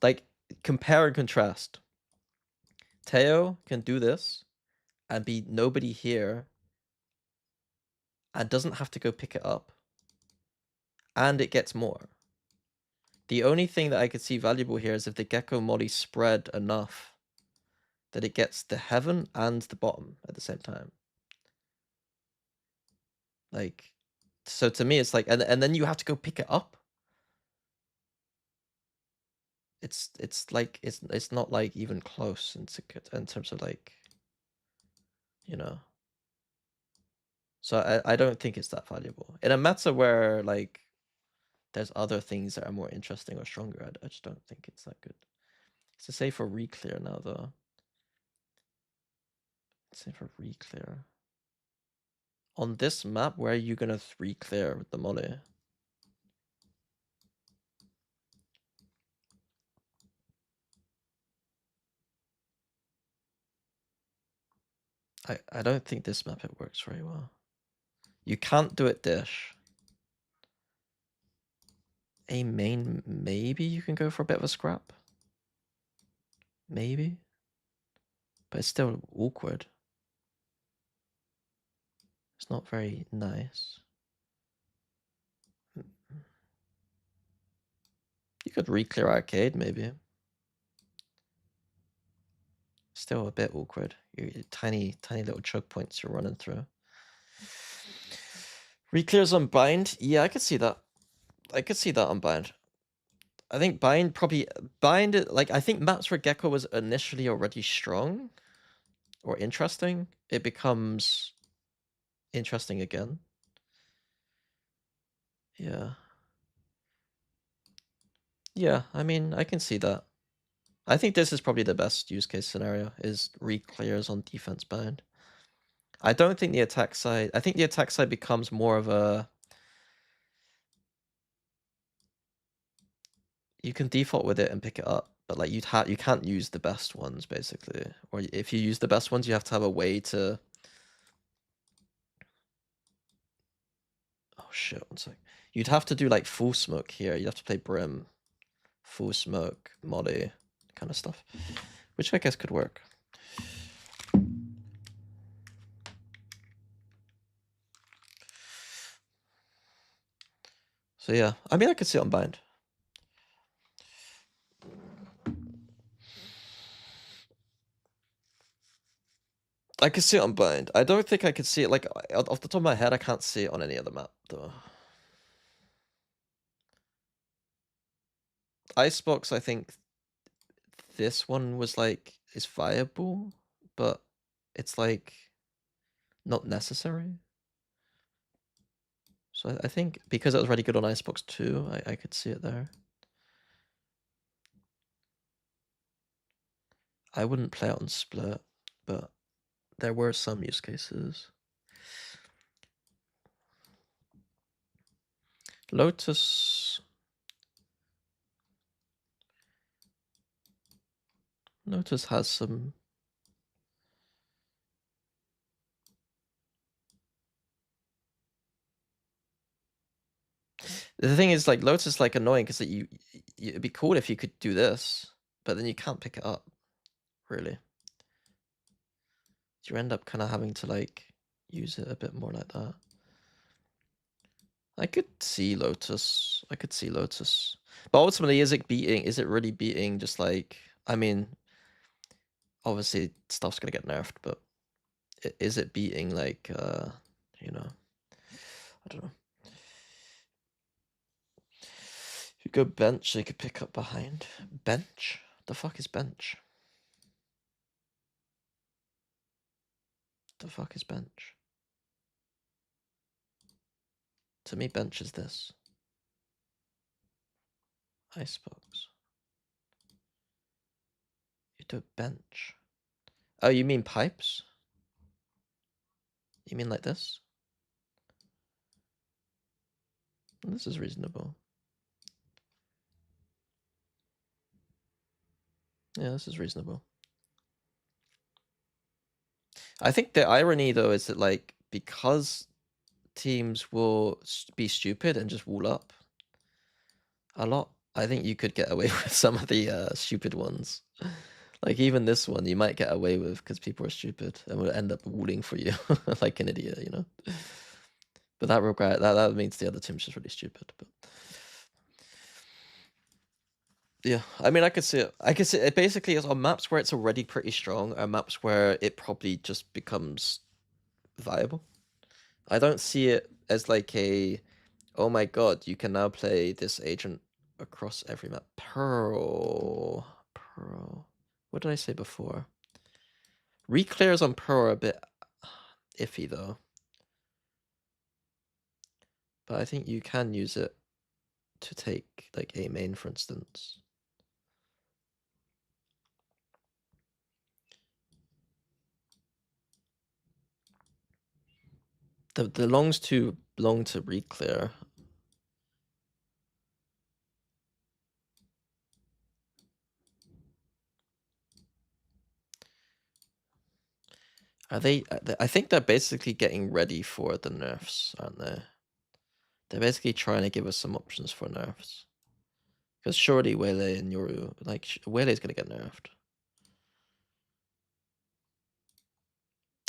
like compare and contrast. Teo can do this and be nobody here and doesn't have to go pick it up. And it gets more. The only thing that I could see valuable here is if the Gecko molly spread enough that it gets the heaven and the bottom at the same time. Like, so to me, it's like, and then you have to go pick it up. it's like it's not like even close in terms of like, you know. So I don't think it's that valuable in a meta where like there's other things that are more interesting or stronger. I just don't think it's that good. It's a safe for reclear now though. Safe for reclear. On this map, where are you gonna reclear with the molly? I don't think this map it works very well. You can't do it dish. A main, maybe you can go for a bit of a scrap. Maybe. But it's still awkward. It's not very nice. You could reclear arcade, maybe. Still a bit awkward. You tiny little choke points you're running through. Reclears on bind? Yeah, I could see that. I could see that on bind. I think bind, like, I think maps where Gecko was initially already strong or interesting, it becomes interesting again. Yeah. Yeah, I mean, I can see that. I think this is probably the best use case scenario, is reclears on defense bind. I don't think the attack side, I think the attack side becomes more of a, you can default with it and pick it up, but like you can't use the best ones basically. Or if you use the best ones, you have to have a way to. Oh shit! One sec. You'd have to do like full smoke here. You'd have to play Brim, full smoke, Molly, kind of stuff, which I guess could work. So yeah, I mean, I could see it on bind. I could see it on bind. I don't think I could see it, like, off the top of my head, I can't see it on any other map, though. Icebox, I think this one was, like, is viable, but it's, like, not necessary. So I think because it was already good on Icebox 2, I could see it there. I wouldn't play it on Split, but there were some use cases. Lotus has some. The thing is, like, Lotus is, like, annoying because it'd be cool if you could do this, but then you can't pick it up, really. You end up kind of having to, like, use it a bit more like that. I could see Lotus. But ultimately, is it really beating just, like, I mean, obviously stuff's gonna get nerfed, but is it beating, like, you know, I don't know. If you go bench, you could pick up behind. Bench? The fuck is bench? The fuck is bench? To me, bench is this. Icebox. You do bench. Oh, you mean pipes? You mean like this? This is reasonable. Yeah, this is reasonable. I think the irony, though, is that, like, because teams will be stupid and just wall up a lot, I think you could get away with some of the stupid ones. Like, even this one, you might get away with because people are stupid and will end up walling for you like an idiot, you know? But that means the other team's just really stupid. But yeah, I mean, I could see it. It basically is on maps where it's already pretty strong, or maps where it probably just becomes viable. I don't see it as like a, oh my god, you can now play this agent across every map. Pearl. What did I say before? Reclears on Pearl are a bit iffy though. But I think you can use it to take like A main, for instance. The long's too long to reclear. Are they? I think they're basically getting ready for the nerfs, aren't they? They're basically trying to give us some options for nerfs. Because surely Waylay and Yoru, like, Waylay's gonna get nerfed.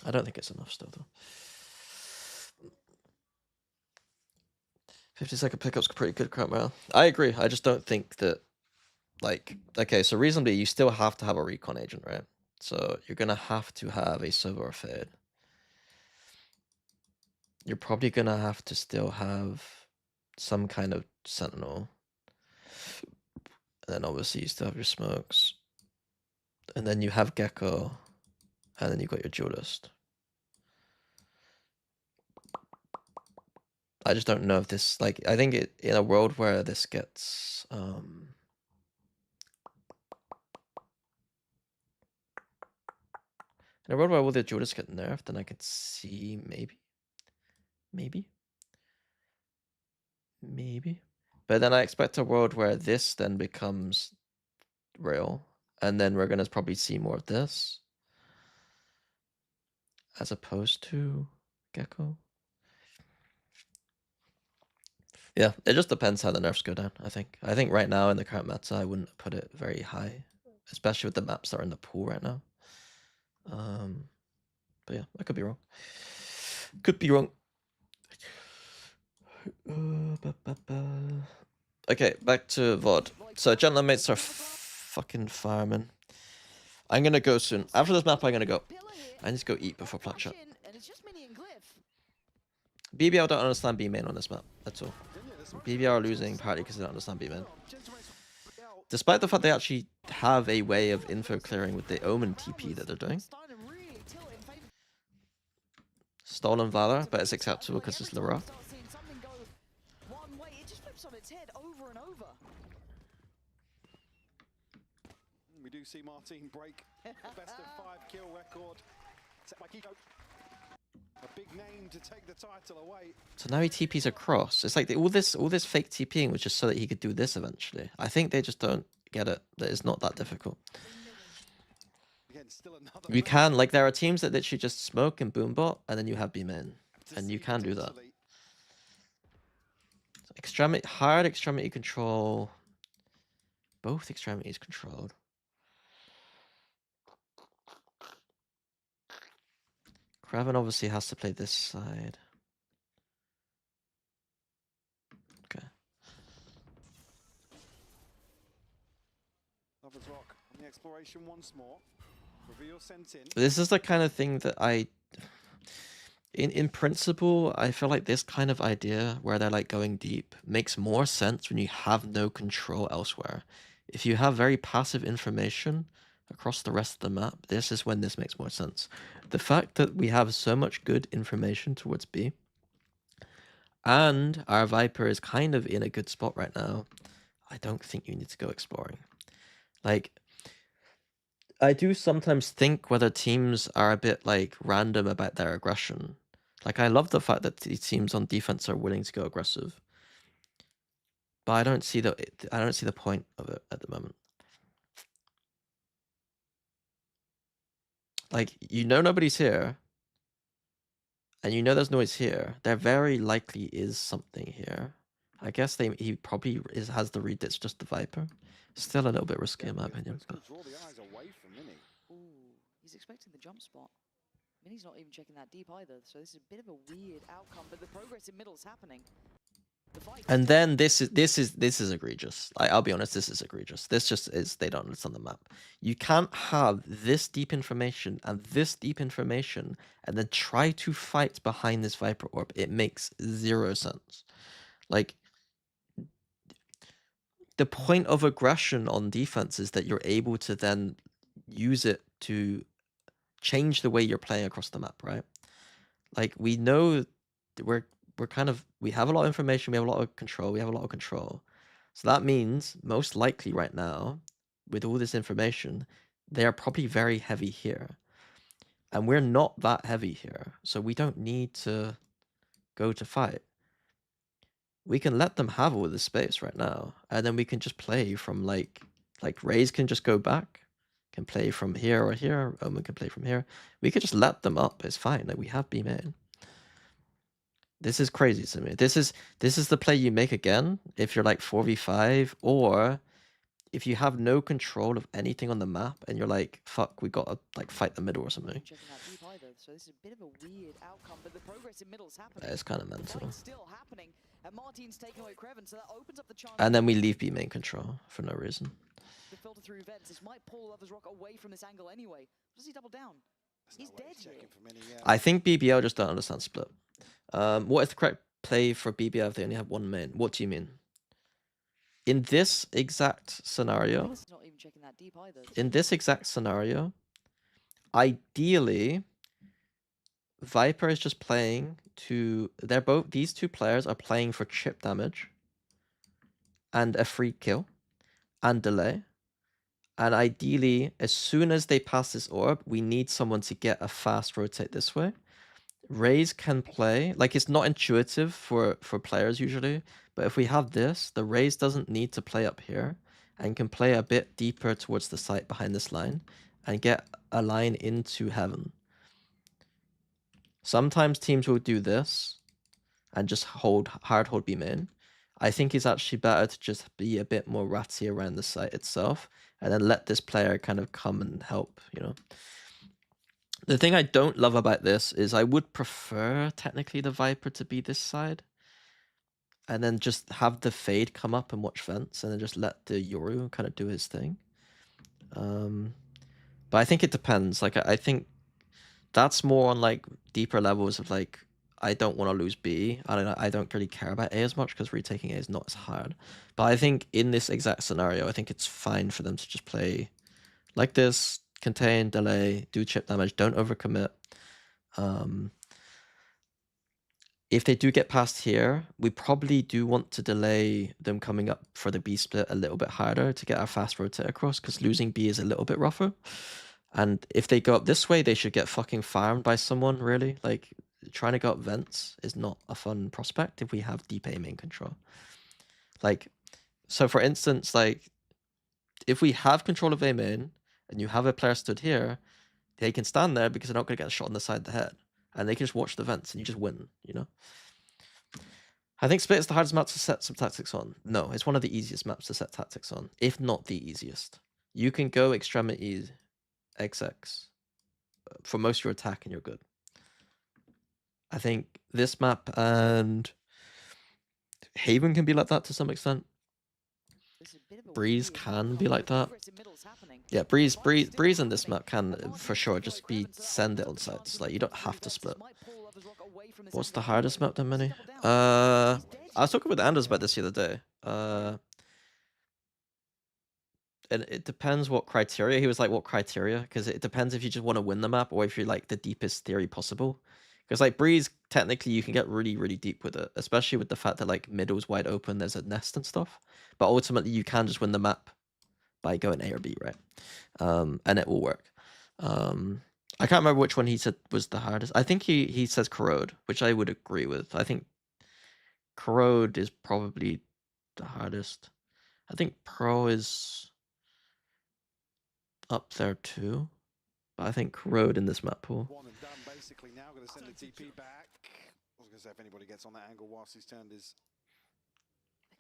I don't think it's enough still, though. 50-second pickup's pretty good crap morale. I agree. I just don't think that, like, okay, so reasonably, you still have to have a recon agent, right? So you're gonna have to have a Sova or Fade. You're probably gonna have to still have some kind of Sentinel. And then obviously you still have your smokes. And then you have Gecko. And then you've got your duelist. I just don't know if this, like, I think in a world where this gets, in a world where all the duelists get nerfed, then I could see maybe. But then I expect a world where this then becomes real, and then we're gonna probably see more of this, as opposed to Gecko. Yeah, it just depends how the nerfs go down, I think. I think right now in the current meta, I wouldn't put it very high, especially with the maps that are in the pool right now. But yeah, I could be wrong. Could be wrong. Okay, back to VOD. So gentlemen mates are fucking firemen. I'm gonna go soon. After this map, I'm gonna go. I need to go eat before plat chat. BBL don't understand B main on this map at all. BBL are losing partly because they don't understand B main. Despite the fact they actually have a way of info clearing with the Omen TP that they're doing. Stolen Valor, but it's acceptable because it's Lara. We do see Martin break the best of 5 kill record set by Gecko. A big name to take the title away. So now he TPs across. It's like all this fake TPing was just so that he could do this eventually. I think they just don't get it. That it's not that difficult. Again, still another You can, like, there are teams that literally just smoke and boombot, and then you have B main, and you can do that. Extremity, hard extremity control. Both extremities controlled. Kraven obviously has to play this side. Okay. Lovers Rock on the exploration once more. Reveal sent in. This is the kind of thing that in principle, I feel like this kind of idea where they're like going deep makes more sense when you have no control elsewhere. If you have very passive information across the rest of the map, this is when this makes more sense. The fact that we have so much good information towards B, and our Viper is kind of in a good spot right now, I don't think you need to go exploring. Like, I do sometimes think whether teams are a bit like random about their aggression. Like, I love the fact that the teams on defense are willing to go aggressive, but I don't see the point of it at the moment. Like, you know nobody's here, and you know there's noise here. There very likely is something here. I guess he probably has the read that's just the Viper. Still a little bit risky in my opinion. But... Draw the eyes away from Mini. Ooh, he's expecting the jump spot. Mini's not even checking that deep either, so this is a bit of a weird outcome, but the progress in middle is happening. And then this is egregious. I'll be honest, this is egregious. This just is, they don't understand the map. You can't have this deep information and this deep information and then try to fight behind this Viper Orb. It makes zero sense. Like, the point of aggression on defense is that you're able to then use it to change the way you're playing across the map, right? Like, we know that we have a lot of information, we have a lot of control, we have a lot of control. So that means most likely right now, with all this information, they are probably very heavy here. And we're not that heavy here, so we don't need to go to fight. We can let them have all this space right now, and then we can just play from like Raze can just go back, can play from here or here, Omen can play from here. We could just let them up, it's fine, like we have B main. This is crazy to me. This is the play you make again if you're like 4v5, or if you have no control of anything on the map and you're like, fuck, we gotta like fight the middle or something. Checking out deep either, so this is a bit of a weird outcome, but the progress in middle is happening. It's kind of The mental. fight's still happening, and Martin's taking away Kreven, so that opens up the chance. And then we leave B main control for no reason. To filter through events, this might pull Lovers Rock away from this angle anyway. Does he double down? He's dead here. I think BBL just don't understand split. What is the correct play for BBL if they only have one main? What do you mean? In this exact scenario, He's not even checking that deep either. in this exact scenario, ideally, Viper is just playing to... These two players are playing for chip damage and a free kill and delay. And ideally, as soon as they pass this orb, we need someone to get a fast rotate this way. Raze can play, like, it's not intuitive for players usually, but if we have this, the Raze doesn't need to play up here and can play a bit deeper towards the site behind this line and get a line into heaven. Sometimes teams will do this and just hard hold B main. I think it's actually better to just be a bit more ratty around the site itself and then let this player kind of come and help, you know. The thing I don't love about this is I would prefer technically the Viper to be this side and then just have the Fade come up and watch vents and then just let the Yoru kind of do his thing. But I think it depends. Like, I think that's more on like deeper levels of like, I don't want to lose B. I don't really care about A as much because retaking A is not as hard. But I think in this exact scenario, I think it's fine for them to just play like this, contain, delay, do chip damage, don't overcommit. If they do get past here, we probably do want to delay them coming up for the B split a little bit harder to get our fast rotate across, because losing B is a little bit rougher. And if they go up this way, they should get fucking farmed by someone, really. Like, trying to go up vents is not a fun prospect if we have deep A main control. Like, so for instance, like, if we have control of A main, and you have a player stood here, they can stand there because they're not going to get a shot on the side of the head. And they can just watch the vents and you just win, you know? I think Split is the hardest map to set some tactics on. No, it's one of the easiest maps to set tactics on, if not the easiest. You can go Extremity XX for most of your attack and you're good. I think this map and Haven can be like that to some extent. Breeze can be like that. Yeah, Breeze in this map can for sure just be send it on sites. Like, you don't have to split. What's the hardest map then, Mini? I was talking with Anders about this the other day. And it depends what criteria. He was like, what criteria? Because it depends if you just want to win the map or if you're like the deepest theory possible. Because like Breeze, technically you can get really, really deep with it, especially with the fact that like middle's wide open, there's a nest and stuff. But ultimately you can just win the map by going A or B, right? And it will work. I can't remember which one he said was the hardest. I think he says Corrode, which I would agree with. I think Corrode is probably the hardest. I think Pro is up there too. But I think Corrode in this map pool. One and done basically now. Going to send a TP back. I was going to say if anybody gets on that angle whilst he's turned his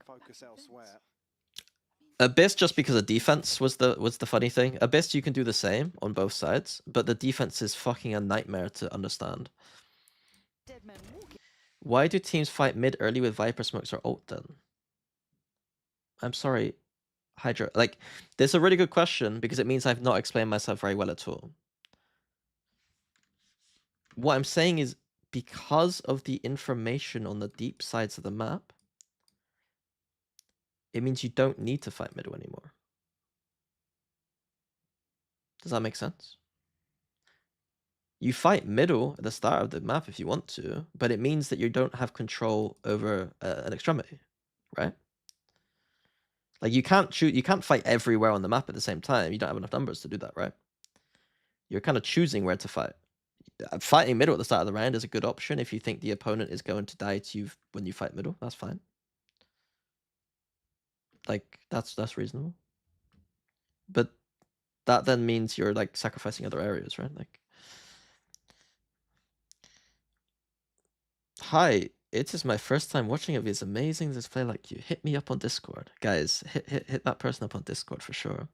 focus elsewhere. Abyss, just because of defense, was the funny thing. Abyss, you can do the same on both sides, but the defense is fucking a nightmare to understand. Why do teams fight mid early with Viper smokes or ult then? I'm sorry, Hydra. Like, this is a really good question because it means I've not explained myself very well at all. What I'm saying is, because of the information on the deep sides of the map, it means you don't need to fight middle anymore. Does that make sense? You fight middle at the start of the map if you want to, but it means that you don't have control over an extremity, right? Like you can't fight everywhere on the map at the same time. You don't have enough numbers to do that, right? You're kind of choosing where to fight. Fighting middle at the start of the round is a good option if you think the opponent is going to die to you when you fight middle. That's fine. Like that's reasonable. But that then means you're like sacrificing other areas, right? Like, hi, it is my first time watching it. It's amazing this play like you. Hit me up on Discord, guys. Hit that person up on Discord for sure.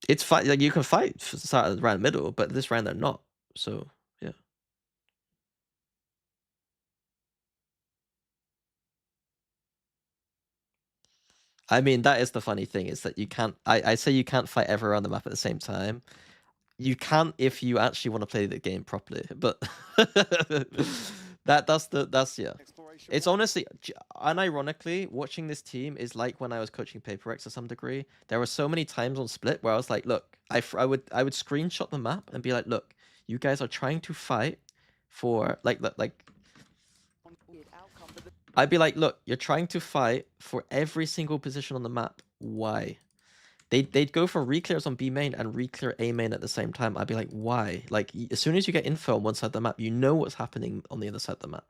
It's fight like you can fight for the start of the round middle, but this round they're not. So yeah. I mean, that is the funny thing, is that you can't. I say you can't fight everywhere on the map at the same time. You can't if you actually want to play the game properly, but that's yeah. Exploration. It's honestly, unironically, watching this team is like when I was coaching Paper X to some degree. There were so many times on Split where I was like, look, I would screenshot the map and be like, look, you guys are trying to fight for like I'd be like, look, you're trying to fight for every single position on the map. Why? They'd go for reclears on B main and reclear A main at the same time. I'd be like, why? Like, as soon as you get info on one side of the map, you know what's happening on the other side of the map.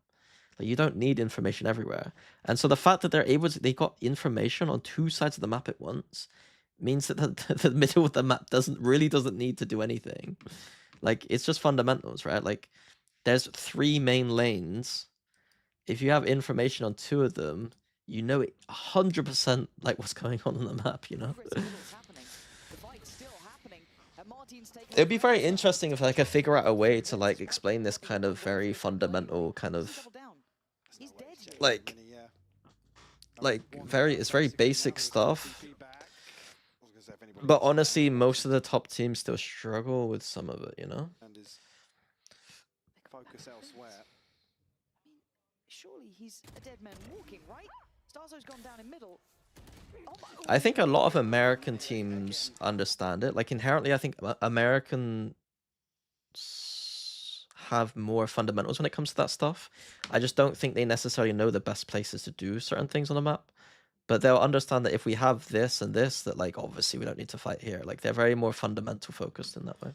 Like, you don't need information everywhere. And so the fact that they got information on two sides of the map at once means that the middle of the map doesn't need to do anything. Like, it's just fundamentals, right? Like, there's 3 main lanes. If you have information on 2 of them, you know it 100% like what's going on the map, you know? It'd be very interesting if I could figure out a way to like explain this kind of very fundamental kind of like it's very basic stuff. But honestly, most of the top teams still struggle with some of it, you know? Focus elsewhere. Surely he's a dead man walking, right? Starzo's gone down in middle. I think a lot of American teams understand it. Like inherently, I think Americans have more fundamentals when it comes to that stuff. I just don't think they necessarily know the best places to do certain things on the map. But they'll understand that if we have this and this, that like obviously we don't need to fight here. Like they're very more fundamental focused in that way.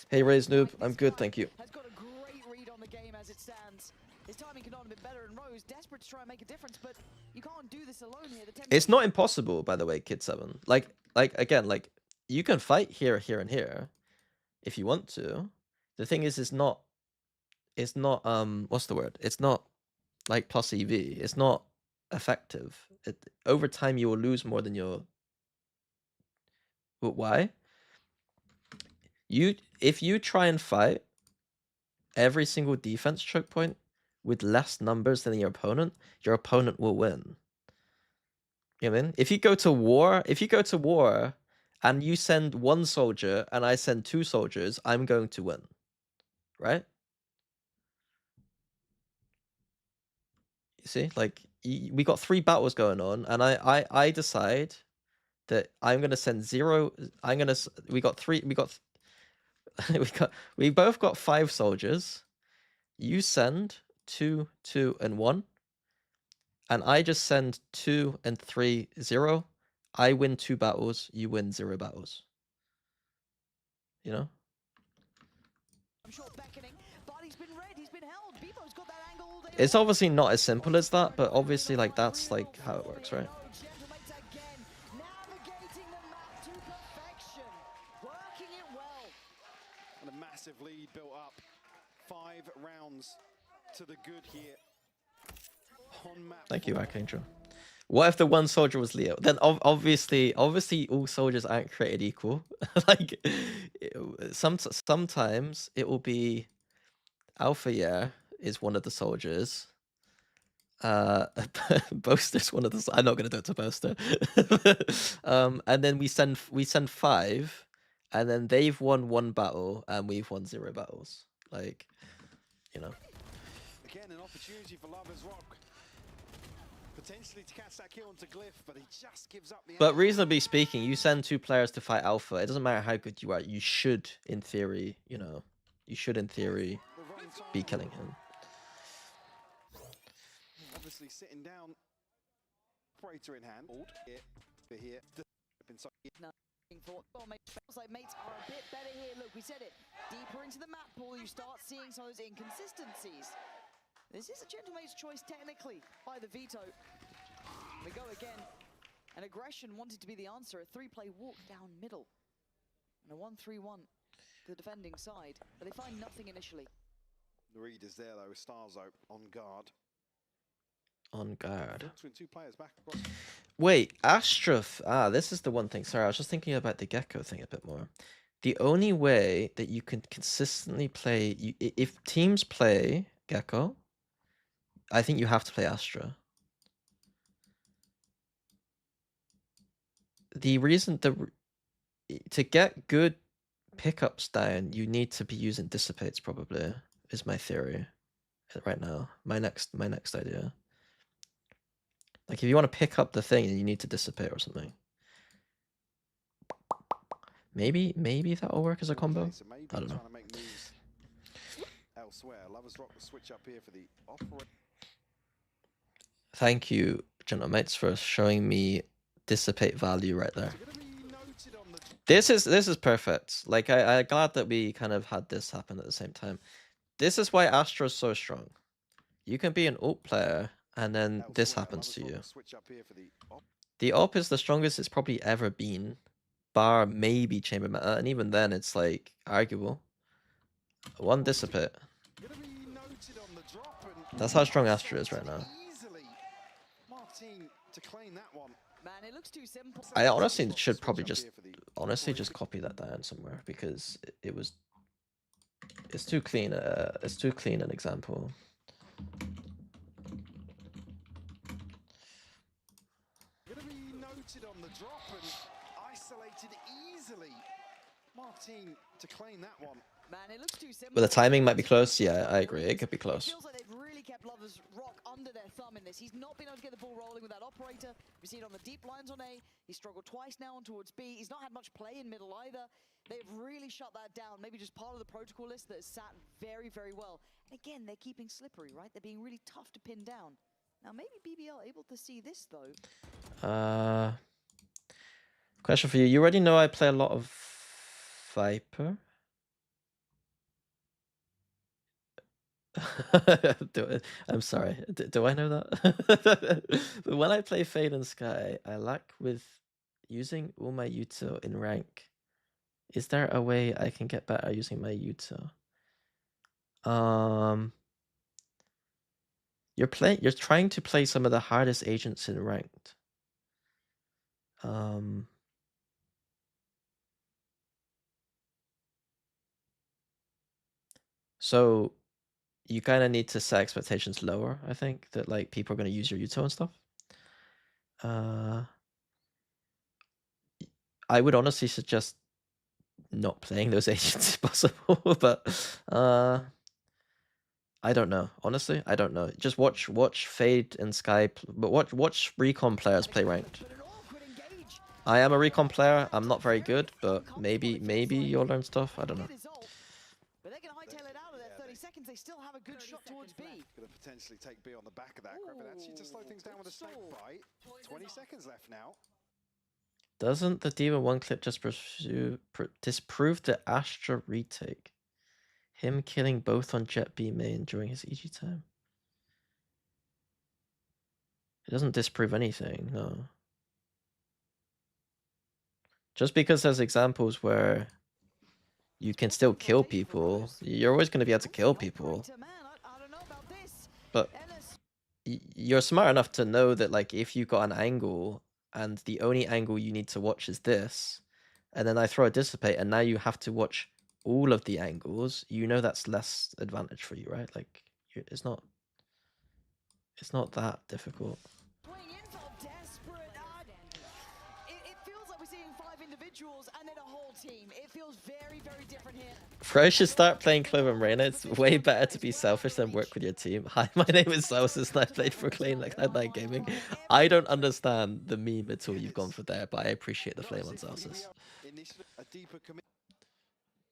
Hey Raise Noob, I'm good, thank you. Has got a great read on the game as it stands. His timing could not have been better, and Rose desperate to try and make a difference, but you can't do this alone here. It's not impossible, by the way, Kid 7. Like again, like you can fight here, here, and here if you want to. The thing is, it's not what's the word? It's not like plus EV. It's not effective. Over time you will lose more than your. But why? If you try and fight every single defense choke point with less numbers than your opponent will win. You know what I mean? If you go to war and you send 1 soldier and I send 2 soldiers, I'm going to win. Right? You see? Like we got 3 battles going on and I decide that I'm going to send 0 we both got 5 soldiers. You send 2, 2, and 1. And I just send 2 and 3, 0. I win 2 battles, you win 0 battles. You know? I'm sure beckoning, but he's been read, he's been held. Bebo's got that angle all day. It's obviously not as simple as that, but obviously like that's like how it works, right? Navigating the map to perfection. Working it well. And a massive lead built up. 5 rounds to the good here. On map. Thank you, Archangel. What if the 1 soldier was Leo? Then obviously all soldiers aren't created equal. Like sometimes it will be Alpha Year is one of the soldiers. Boaster's one of the. I'm not gonna do it to Boaster. And then we send 5, and then they've won 1 battle and we've won 0 battles. Like, you know. Again, an opportunity for Lovers Rock. Potentially to catch that kill onto Glyph, but he just gives up the But angle. reasonably speaking, you send 2 players to fight Alpha. It doesn't matter how good you are. You should, in theory, you know, you should, in theory, The wrong be time. killing him. Obviously sitting down. Operator in hand. Here. Inside. For feels like mates are a bit better here. Look, we said it. Deeper into the map pool, you start seeing some of those inconsistencies. This is a gentlemate's choice technically by the veto. We go again. And aggression wanted to be the answer. A 3-play walk down middle. And a 1-3-1 to the defending side. But they find nothing initially. The read is there though, Starzo on guard. On guard. Between 2 players back across. Wait, Astraf. Ah, this is the one thing. Sorry, I was just thinking about the Gecko thing a bit more. The only way that you can consistently play, if teams play Gecko, I think you have to play Astra. The reason to get good pickups down, you need to be using dissipates. Probably is my theory right now. My next idea. Like if you want to pick up the thing, you need to dissipate or something. Maybe that'll work as a combo. Okay, so maybe I don't know. trying to make moves elsewhere. Lovers Rock will switch up here for the operator. Thank you, gentlemates, for showing me dissipate value right there. This is perfect. Like I'm glad that we kind of had this happen at the same time. This is why Astra is so strong. You can be an ult player and then this happens to you. The op is the strongest it's probably ever been, bar maybe Chamber Meta, and even then it's like arguable. 1 dissipate. That's how strong Astra is right now. Man, it looks too simple. I honestly should probably just copy that down somewhere because it's too clean. It's too clean an example. Gonna be noted on the drop and isolated easily. Martin to claim that one. Man, it looks too simple. But the timing might be close. Yeah, I agree. It could be close. It feels like they've really kept Lovers Rock under their thumb in this. He's not been able to get the ball rolling with that operator. We see it on the deep lines on A. He struggled twice now on towards B. He's not had much play in middle either. They've really shut that down. Maybe just part of the protocol list that has sat very, very well. And again, they're keeping slippery, right? They're being really tough to pin down. Now, maybe BBL able to see this, though. Question for you. You already know I play a lot of Viper. I'm sorry. Do I know that? But when I play Fade and Sky, I lack with using all my util in rank. Is there a way I can get better using my util? You're trying to play some of the hardest agents in ranked. So you kind of need to set expectations lower, I think, that like people are going to use your util and stuff. I would honestly suggest not playing those agents if possible, but I don't know. Honestly, I don't know. Just watch Fade and Sky, but watch Recon players play ranked. I am a Recon player. I'm not very good, but maybe you'll learn stuff. I don't know. But they can hightail it out of there. 30 seconds, they still have a good shot towards B. Gonna potentially take B on the back of that. Griffin actually to slow things down with a snake bite. 20 seconds left now. Doesn't the Demon 1 clip just disprove the Astra retake? Him killing both on Jet B main during his EG time? It doesn't disprove anything, no. Just because there's examples where you can still kill people, you're always going to be able to kill people. But you're smart enough to know that, like, if you got an angle and the only angle you need to watch is this, and then I throw a dissipate and now you have to watch all of the angles, you know that's less advantage for you, right? Like, it's not that difficult. individuals and then a whole team. It feels very, very different here. Fro should start playing Clove and Reyna. It's way better to be selfish than work with your team. Hi, my name is Celsius and I played for Clean like Cloud9 Gaming. I don't understand the meme at all you've gone for there, but I appreciate the flame on Celsius. A deeper commitment.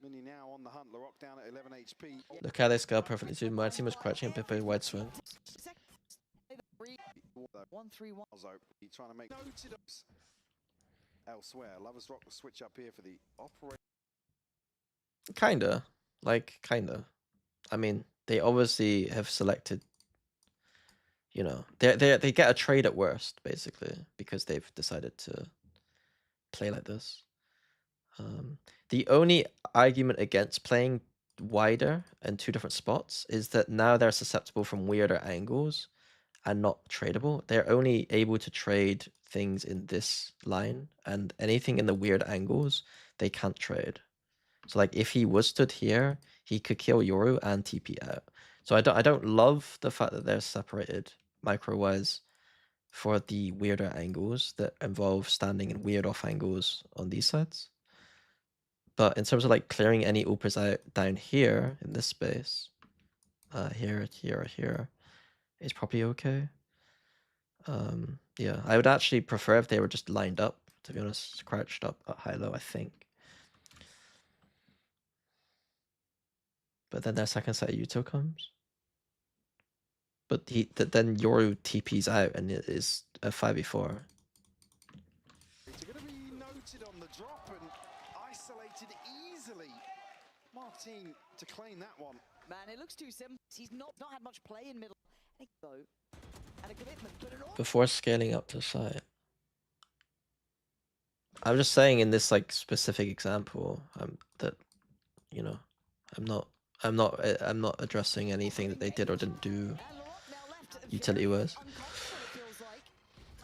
Mini now on the hunt. Larocque down at 11 HP. Look how they scale perfectly too. My team was crouching and Pepe wide swing. 1-3-1. He's trying to make noted elsewhere. Lovers Rock will switch up here for the operator. Kinda. Like, kinda. I mean, they obviously have selected, you know, they get a trade at worst, basically, because they've decided to play like this. The only argument against playing wider in two different spots is that now they're susceptible from weirder angles and not tradable. They're only able to trade things in this line, and anything in the weird angles, they can't trade. So like if he was stood here, he could kill Yoru and TP out. So I don't love the fact that they're separated micro-wise for the weirder angles that involve standing in weird off angles on these sides. But in terms of like clearing any opers out down here in this space, here, it's probably okay. Yeah, I would actually prefer if they were just lined up, to be honest, crouched up at high-low, I think. But then their second set of Uto comes. But then Yoru TP's out and it is a 5v4. It's going to be noted on the drop and isolated easily. Martin to claim that one. Man, it looks too simple. He's not had much play in middle. Though, and a commitment, but an Before scaling up to site. I'm just saying in this like specific example, that, you know, I'm not addressing anything that they did or didn't do utility-wise.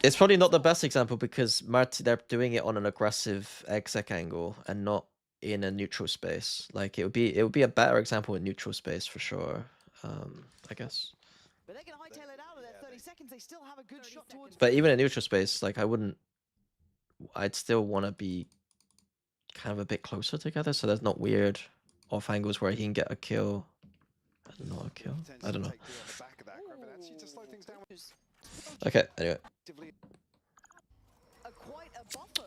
It's probably not the best example because they're doing it on an aggressive exec angle and not in a neutral space. Like it would be a better example in neutral space for sure. I guess. But they can hightail it out of there. 30 seconds. They still have a good shot towards. But even in neutral space, like I'd still want to be kind of a bit closer together, so there's not weird off angles where he can get a kill and not a kill. I don't know. Okay, anyway.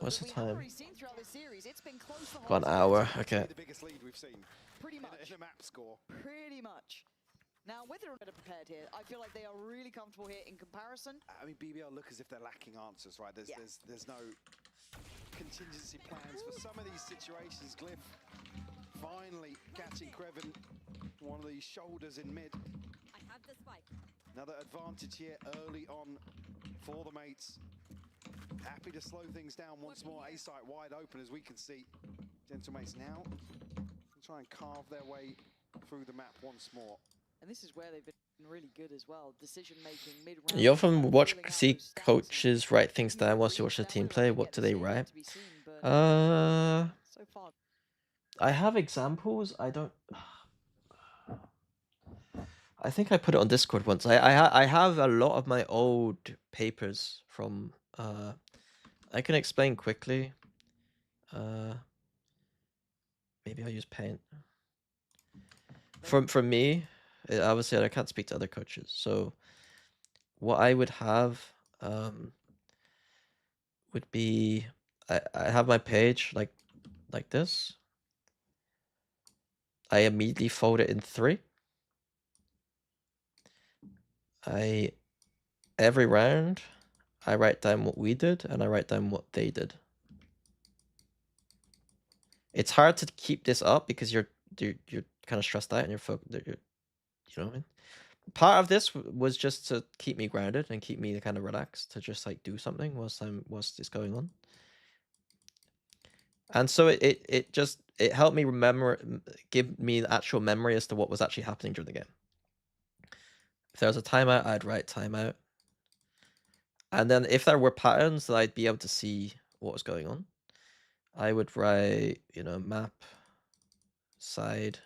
What's the time? Got an hour. Okay. Pretty much. Now, whether or not they're prepared here, I feel like they are really comfortable here in comparison. I mean, BBL look as if they're lacking answers, right? There's no contingency plans for some of these situations. Glyph finally catching Kreven, one of these shoulders in mid. I have the spike. Another advantage here early on for the mates. Happy to slow things down once more. A site wide open as we can see. Gentlemates now try and carve their way through the map once more. And this is where they've been really good as well. Decision making mid-round. You often see coaches write things down whilst you watch the team play. What do they write? I have examples. I don't. I think I put it on Discord once. I have a lot of my old papers from. I can explain quickly. Maybe I'll use Paint. From me, obviously I can't speak to other coaches. So what I would have would be I have my page like this. I immediately fold it in 3. Every round I write down what we did and I write down what they did. It's hard to keep this up because you're kind of stressed out and you know what I mean? Part of this was just to keep me grounded and keep me kind of relaxed, to just like do something whilst it's going on. And so it helped me give me actual memory as to what was actually happening during the game. If there was a timeout, I'd write timeout. And then if there were patterns that I'd be able to see what was going on, I would write, you know, map, side.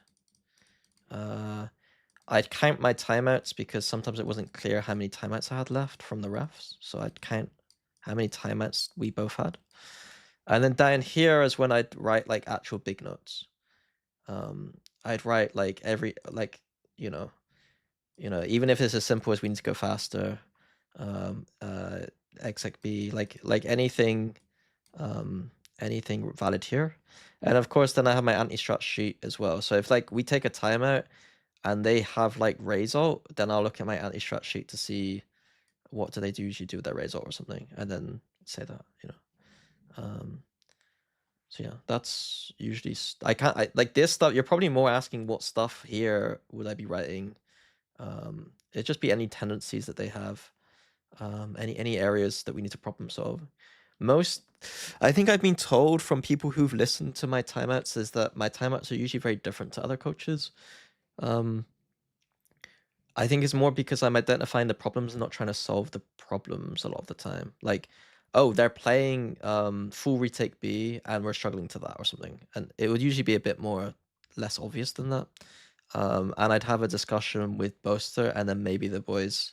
I'd count my timeouts because sometimes it wasn't clear how many timeouts I had left from the refs. So I'd count how many timeouts we both had. And then down here is when I'd write like actual big notes. I'd write like every you know even if it's as simple as we need to go faster, XXB, like anything anything valid here. And of course then I have my anti-strat sheet as well. So if like we take a timeout and they have like raise ult, then I'll look at my anti-strat sheet to see what do they usually do with their raise ult or something, and then say that, so yeah, that's usually I like this stuff. You're probably more asking what stuff here would I be writing. It'd just be any tendencies that they have, any areas that we need to problem solve. I think I've been told from people who've listened to my timeouts is that my timeouts are usually very different to other coaches. I think it's more because I'm identifying the problems and not trying to solve the problems a lot of the time. Like, oh, they're playing full retake B and we're struggling to that or something. And it would usually be a bit more less obvious than that. And I'd have a discussion with Boaster and then maybe the boys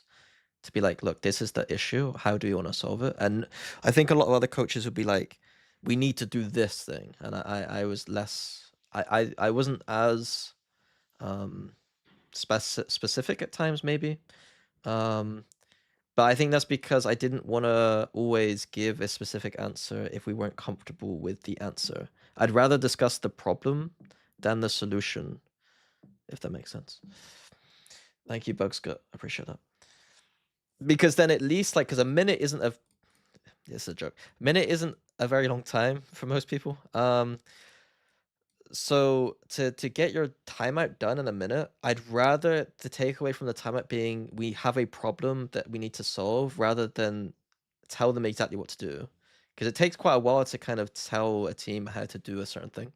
to be like, look, this is the issue. How do you want to solve it? And I think a lot of other coaches would be like, we need to do this thing. And I was less, I wasn't as specific at times, maybe. But I think that's because I didn't want to always give a specific answer if we weren't comfortable with the answer. I'd rather discuss the problem than the solution, if that makes sense. Thank you, Bugsgut. I appreciate that. Because then at least, like, because a minute isn't a... It's a joke. A minute isn't a very long time for most people. So to get your timeout done in a minute, I'd rather the takeaway from the timeout being we have a problem that we need to solve rather than tell them exactly what to do. Because it takes quite a while to kind of tell a team how to do a certain thing.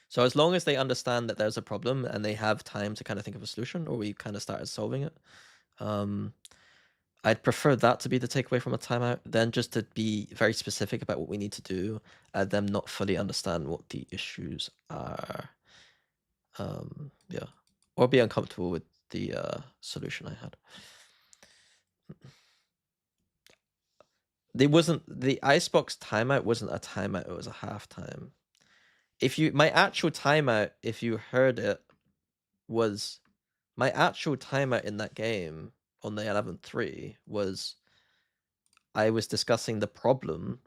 So as long as they understand that there's a problem and they have time to kind of think of a solution, or we kind of started solving it, I'd prefer that to be the takeaway from a timeout than just to be very specific about what we need to do and them not fully understand what the issues are. Yeah. Or be uncomfortable with the solution I had. The Icebox timeout wasn't a timeout, it was a halftime. My actual timeout, if you heard it, was my actual timeout in that game on the 11-3 was I was discussing the problem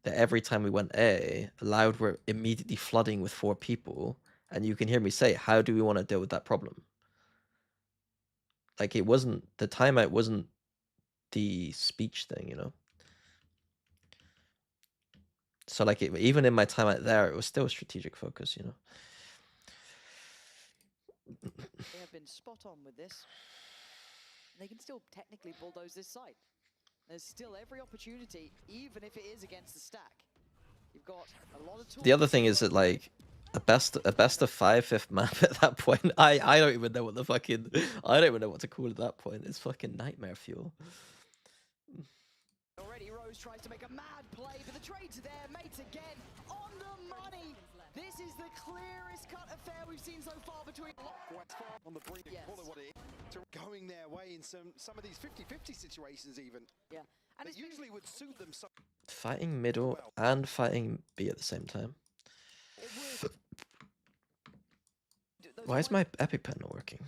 that every time we went A, Loud were immediately flooding with 4 people, and you can hear me say, how do we want to deal with that problem? Like, the timeout wasn't the speech thing, So, like, even in my timeout there, it was still a strategic focus, They have been spot on with this. They can still technically bulldoze this site. There's still every opportunity, even if it is against the stack. You've got a lot of tools. The other thing is that, like, a best of 5 fifth map at that point, I don't even know what the fucking... I don't even know what to call it at that point. It's fucking nightmare fuel. Already Rose tries to make a mad play, but the trades are there. Mates again on the money. This is the clearest cut affair we've seen so far between... On the brink, Yes. call it what it is. Going their way in some of these 50-50 situations even. Yeah. And That usually would suit them so Fighting middle and fighting B at the same time. it would... Why is my epic pen not working?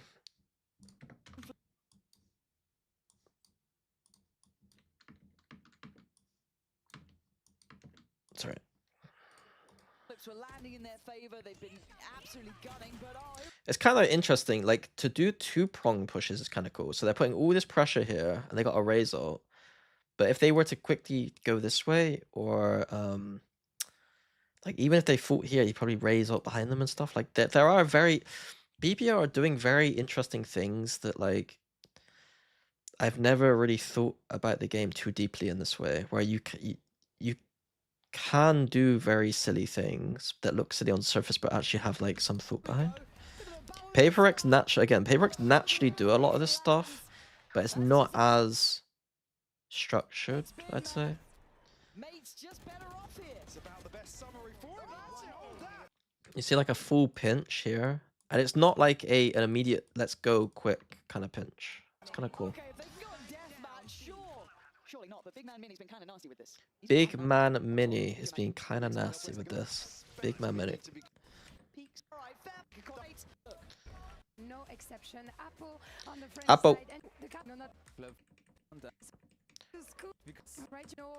Sorry. Clips were landing in their favor. They've been absolutely gunning, but It's kind of interesting, like, to do 2-prong pushes is kind of cool. So they're putting all this pressure here, and they got a raise ult. But if they were to quickly go this way, or, like, even if they fought here, you probably raise ult behind them and stuff. Like, there are BBL are doing very interesting things that, like, I've never really thought about the game too deeply in this way, where you can do very silly things that look silly on the surface, but actually have, like, some thought behind. Paperx naturally do a lot of this stuff, but it's not as structured, I'd say. Mates just better off here. it's about the best summary for him. You see, like, a full pinch here, and it's not like an immediate let's go quick kind of pinch. It's kind of cool. Okay, if they've got deathmatch, surely not, but Big Man Mini's been kind of nasty with this. Big Man Mini is being kind of nasty with this. Big Man Mini. Peaks. All right, fair. Great. No exception. Apple on the French Apple. side and the cap. No, not school. Right, you know,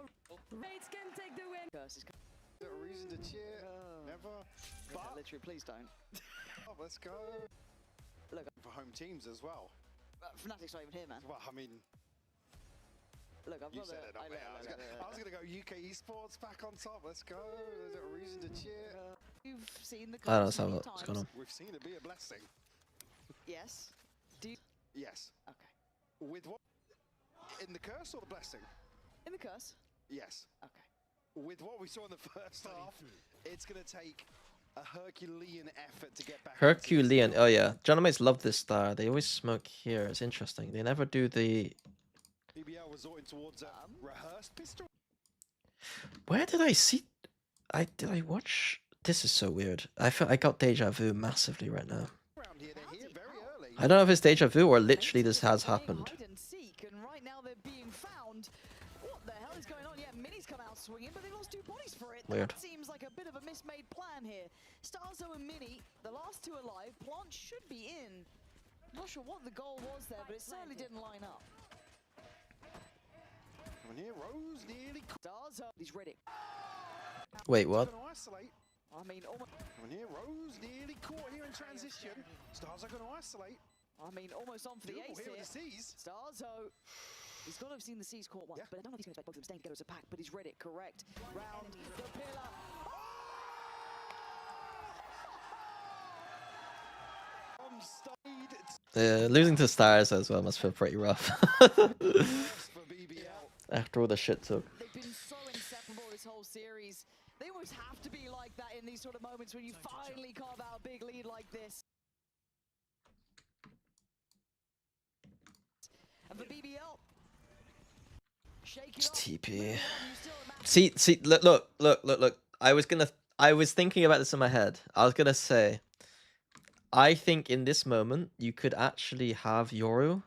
Rates can take the win. Curse is A reason to cheer. Never. But literally, please don't. let's go. Look. For home teams as well. Fnatic's not even here, man. Well, I mean, Look, I've you got said it, not me. I was gonna go UK esports back on top. Let's go. There's a reason to cheer. You've seen the I don't curse know many what's going on. We've seen it be a blessing. Yes. Do you... Yes. Okay. With what? In the curse or the blessing? In the curse? Yes. Okay. With what we saw in the first half, it's going to take a Herculean effort to get back. Herculean. Oh yeah, Genomics love this star. They always smoke here. It's interesting. They never do the. BBL resorting towards a rehearsed pistol. Where did I see? Did I watch? This is so weird. I feel I got deja vu massively right now. Around here, they're here very early. I don't know if it's deja vu or literally this has happened. Hide and seek, and right now they're being found. What the hell is going on? Yeah, Mini's come out swinging, but they lost 2 bodies for it. Weird. That seems like a bit of a mismade plan here. Starzo and Mini, the last 2 alive. Plant should be in. Not sure what the goal was there, but it certainly didn't line up. Coming here, Rose nearly. Starzo, he's ready. Wait, what? Going to isolate. I mean, almost. Coming here, Rose nearly caught here in transition. Stars are going to isolate. I mean, almost on for the ace here here. with the C's. Starzo. He's got to have seen the C's caught once, Yeah. but I don't know if he's going to expect both of them staying together as a pack, but he's read it correct. Round the pillar. Losing to stars as well must feel pretty rough. For BBL. After all the shit took. They've been so inseparable this whole series. They almost have to be like that in these sort of moments when you finally carve out a big lead like this. And for BBL, shake it Just off. TP. You still imagine- See, look. I was thinking about this in my head. I was gonna say, I think in this moment you could actually have Yoru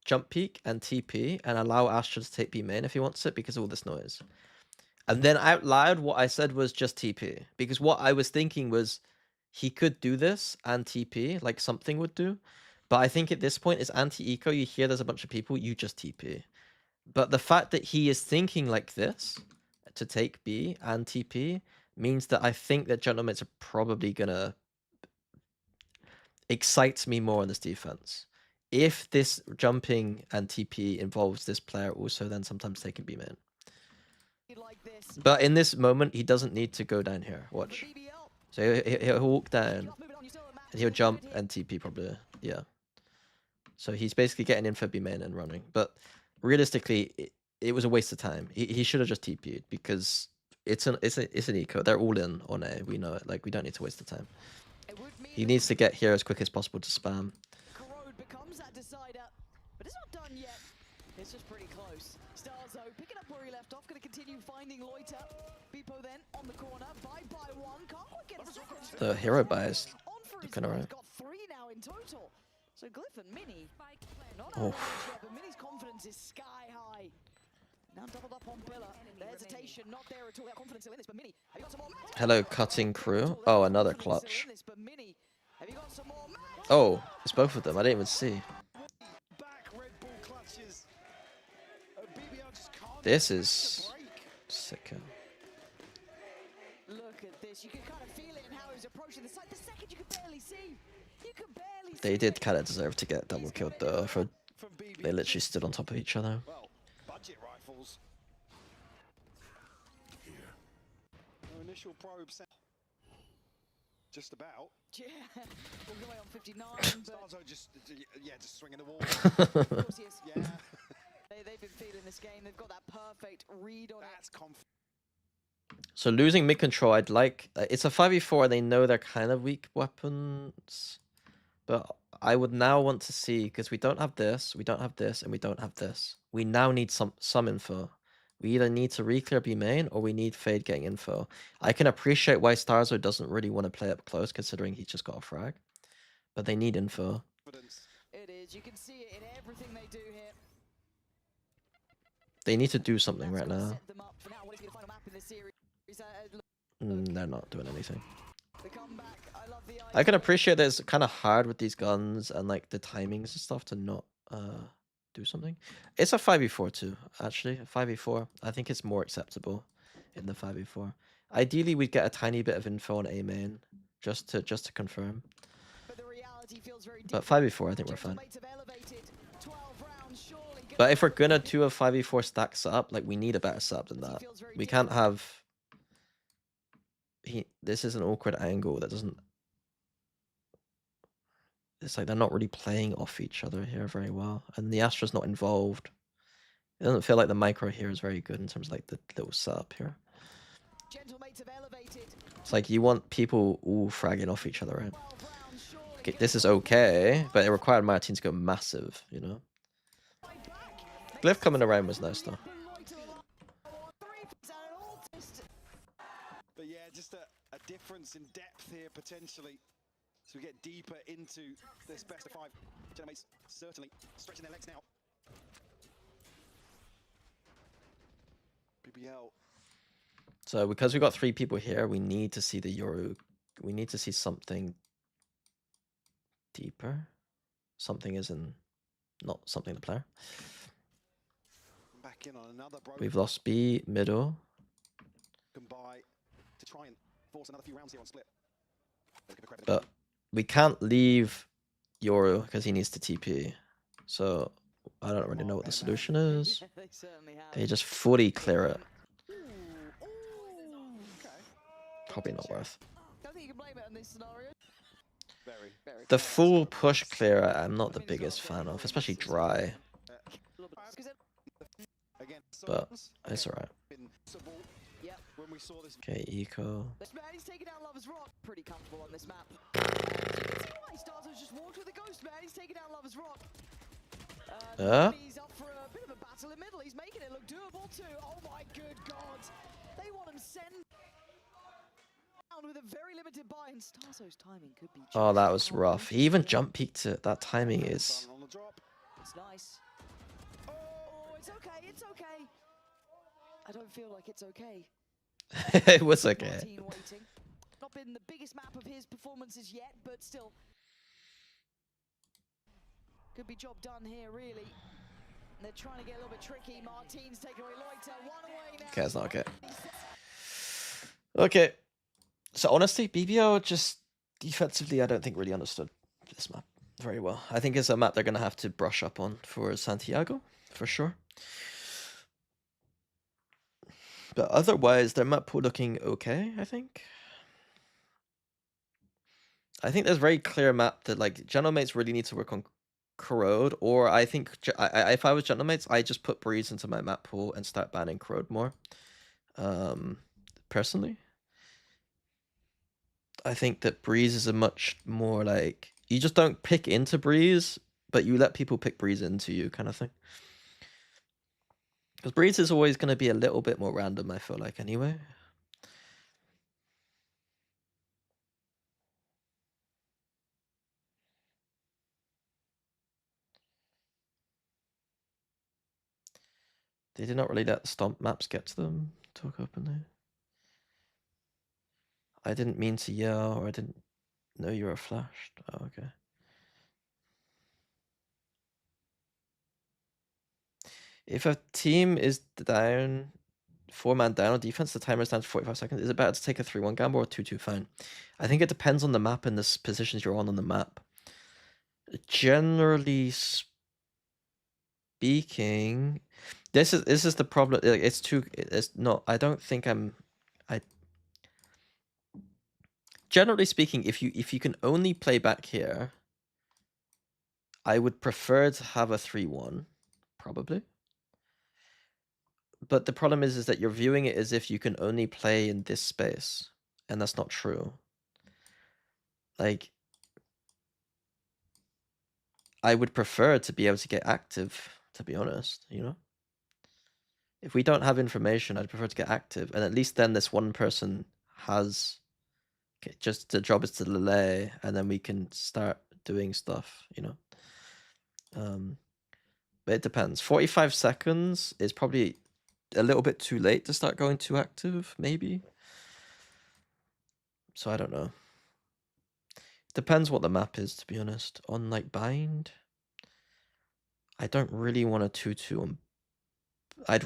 jump peek and TP and allow Astra to take B main if he wants it because of all this noise. And then out loud, what I said was just TP because what I was thinking was he could do this and TP like something would do. But I think at this point it's anti-eco. You hear there's a bunch of people, you just TP. But the fact that he is thinking like this to take B and TP means that I think that Gentlemen's are probably gonna excite me more on this defense. If this jumping and TP involves this player also then sometimes taking B main. like this. But in this moment, he doesn't need to go down here. For Watch. BBL, So he'll walk down keep moving on, you still imagine and he'll they're jump good here. and TP probably. Yeah. So he's basically getting in for B main and running. But realistically, it was a waste of time. He should have just TP'd because it's an eco. They're all in on A. We know it. Like we don't need to waste the time. It would mean He needs to get here as quick as possible to spam. Corrode becomes that decider, but it's not done yet. It's just pretty close. Starzo picking up where he left off, going to continue finding Loiter. Beepo then on the corner, by one, can't quite get a second. The hero buys On for his looking own. He's alright. got 3 now in total. So Glyph and Mini, not Oh. on the edge yet, but Mini's confidence is sky high. Now doubled up on Pillar. The hesitation not there at all. That confidence still in this, but Mini, have you got some more? Hello, cutting crew. Oh, another Confidence still clutch. in this, but Mini, have you got some more? Oh, it's both of them. I didn't even see. Back Red Bull clutches. BBL just can't This get is back to break. sick. Look at this. You can kind of feel it in how he's approaching the site. The second you could barely see. You could barely see. They did it. kind of deserve to get double killed though. For From BBL. they literally stood on top of each other. Well, budget rifles. No initial probe set. Just about. Yeah. Walking away on 59, but Starzo just, yeah, just swinging the wall. of course he is. Yeah, They've been feeling this game. They've got that perfect read on that's confident. So losing mid control, I'd like. It's a 5v4. They know they're kind of weak weapons, but I would now want to see because we don't have this, we don't have this, and we don't have this. We now need some info. We either need to re-clear B main or we need Fade getting info. I can appreciate why Starzo doesn't really want to play up close considering he just got a frag, but they need info. It is. You can see it in everything they do here. They need to do something That's right gonna now. set them up for now. What is the final map in this series? Look, They're not doing anything. the comeback. I love the I can idea. appreciate that it's kind of hard with these guns and like the timings and stuff to not do something. It's a 5v4 too, actually. A 5v4. I think it's more acceptable in the 5v4. Ideally, we'd get a tiny bit of info on A main just to confirm. But the reality feels very But different. 5v4, I think we're fine. Gentlemates have elevated 12 rounds, surely gonna But if we're gonna be- do a 5v4 stack setup, like we need a better setup than that. feels very We can't different. have. This is an awkward angle that doesn't. It's like they're not really playing off each other here very well, and the Astra's not involved. It doesn't feel like the micro here is very good in terms of like the little setup here. Gentlemates have elevated It's like you want people all fragging off each other, right? 12 rounds, surely Okay, gonna this is okay, but it required my team to go massive, you know? fight back. Glyph coming around was nice though. But yeah, just a difference in depth here potentially. So we get deeper into this best of 5. Gentlemates certainly stretching their legs now. BBL. So because we got 3 people here, we need to see the Yoru. We need to see something deeper. Something is in not something to play. Back in on another broken We've lost B middle. by to try and force another few rounds here on split. But we can't leave Yoru because he needs to TP. So I don't really know what the solution is. Yeah, they certainly have. They just fully clear it. Okay. Probably not worth. Don't think you can blame it in this scenario. Very. The full push clear I'm not the biggest fan of, especially dry. Again, But Sons it's alright. invincible Yep. when we saw this. Okay, eco. He's taking down Lover's Rock. Pretty comfortable on this map. You can see why Starzo's just walked with the Ghost, man. He's taking down Lover's Rock. He's up for a bit of a battle in middle. He's making it look doable too. Oh my good god. They want him sent down with a very limited buy, and Starzo's timing could be Oh, just that was how rough. He even interesting. jump peeked it. That timing is. On the drop. It's nice. Oh, it's okay. It's okay. I don't feel like it's okay. It was okay. Martin waiting. Not been the biggest map of his performances yet, but still. Could be job done here, really. They're trying to get a little bit tricky. Martin's taking away Loiter. One away now. Okay, it's not okay. Okay. So honestly, BBL just defensively, I don't think really understood this map very well. I think it's a map they're going to have to brush up on for Santiago, for sure. But otherwise, their map pool looking okay, I think. I think there's very clear map that like Gentlemates really need to work on Corrode, or I think if I was Gentlemates, I just put Breeze into my map pool and start banning Corrode more. Personally, I think that Breeze is a much more like you just don't pick into Breeze, but you let people pick Breeze into you kind of thing. Because Breeze is always going to be a little bit more random, I feel like, anyway. They did not really let the stomp maps get to them. Talk openly. I didn't mean to yell, or I didn't know you were flashed. Oh, okay. If a team is down, 4-man down on defense, the timer is down to 45 seconds. Is it better to take a 3-1 gamble or 2-2 fine? I think it depends on the map and the positions you're on the map. Generally speaking, this is the problem. It's not. I don't think generally speaking, if you can only play back here, I would prefer to have a 3-1, probably. But the problem is that you're viewing it as if you can only play in this space, and that's not true. Like, I would prefer to be able to get active, to be honest, you know? If we don't have information, I'd prefer to get active, and at least then this one person has... Okay, just the job is to delay, and then we can start doing stuff, you know? It depends. 45 seconds is probably a little bit too late to start going too active, maybe. So I don't know. Depends what the map is, to be honest. On like bind, I don't really want a 2-2 on. I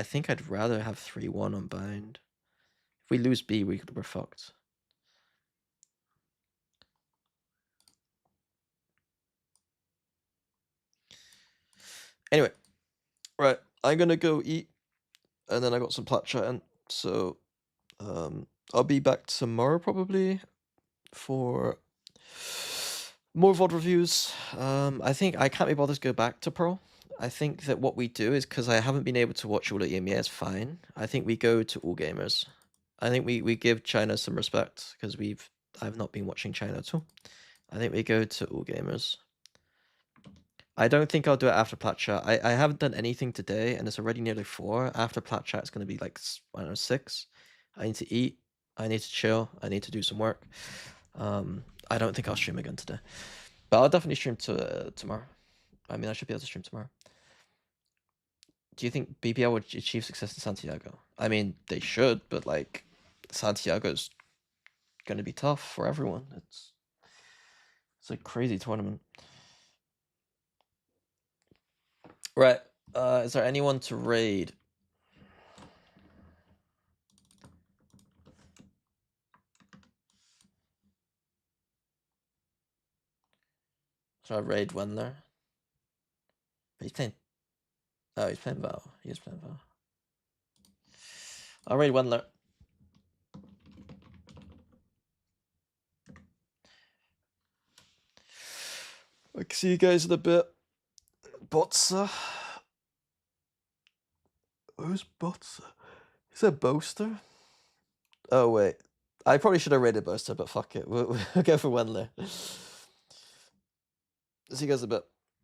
think I'd rather have 3-1 on bind. If we lose B, we're fucked. Anyway, right, I'm gonna go eat, and then I got some plat chatting. So, I'll be back tomorrow probably for more VOD reviews. I think I can't be bothered to go back to Pro. I think that what we do is, because I haven't been able to watch all of EMEA, is fine. I think we go to all gamers. I think we give China some respect, because I've not been watching China at all. I think we go to all gamers. I don't think I'll do it after plat chat. I haven't done anything today, and it's already nearly 4. After plat chat, it's going to be like, I don't know, 6. I need to eat. I need to chill. I need to do some work. I don't think I'll stream again today. But I'll definitely stream tomorrow. I mean, I should be able to stream tomorrow. Do you think BBL would achieve success in Santiago? I mean, they should, but like, Santiago's going to be tough for everyone. It's a crazy tournament. Right. Is there anyone to raid? So I raid Wendler. He's playing. Oh, he's playing Val. He is playing Val. I'll raid Wendler. I can see you guys in a bit. Botsa. Who's Botsa? Is that Boaster? Oh, wait. I probably should have raided Boaster, but fuck it. We'll go for Wendler. See you guys in a bit.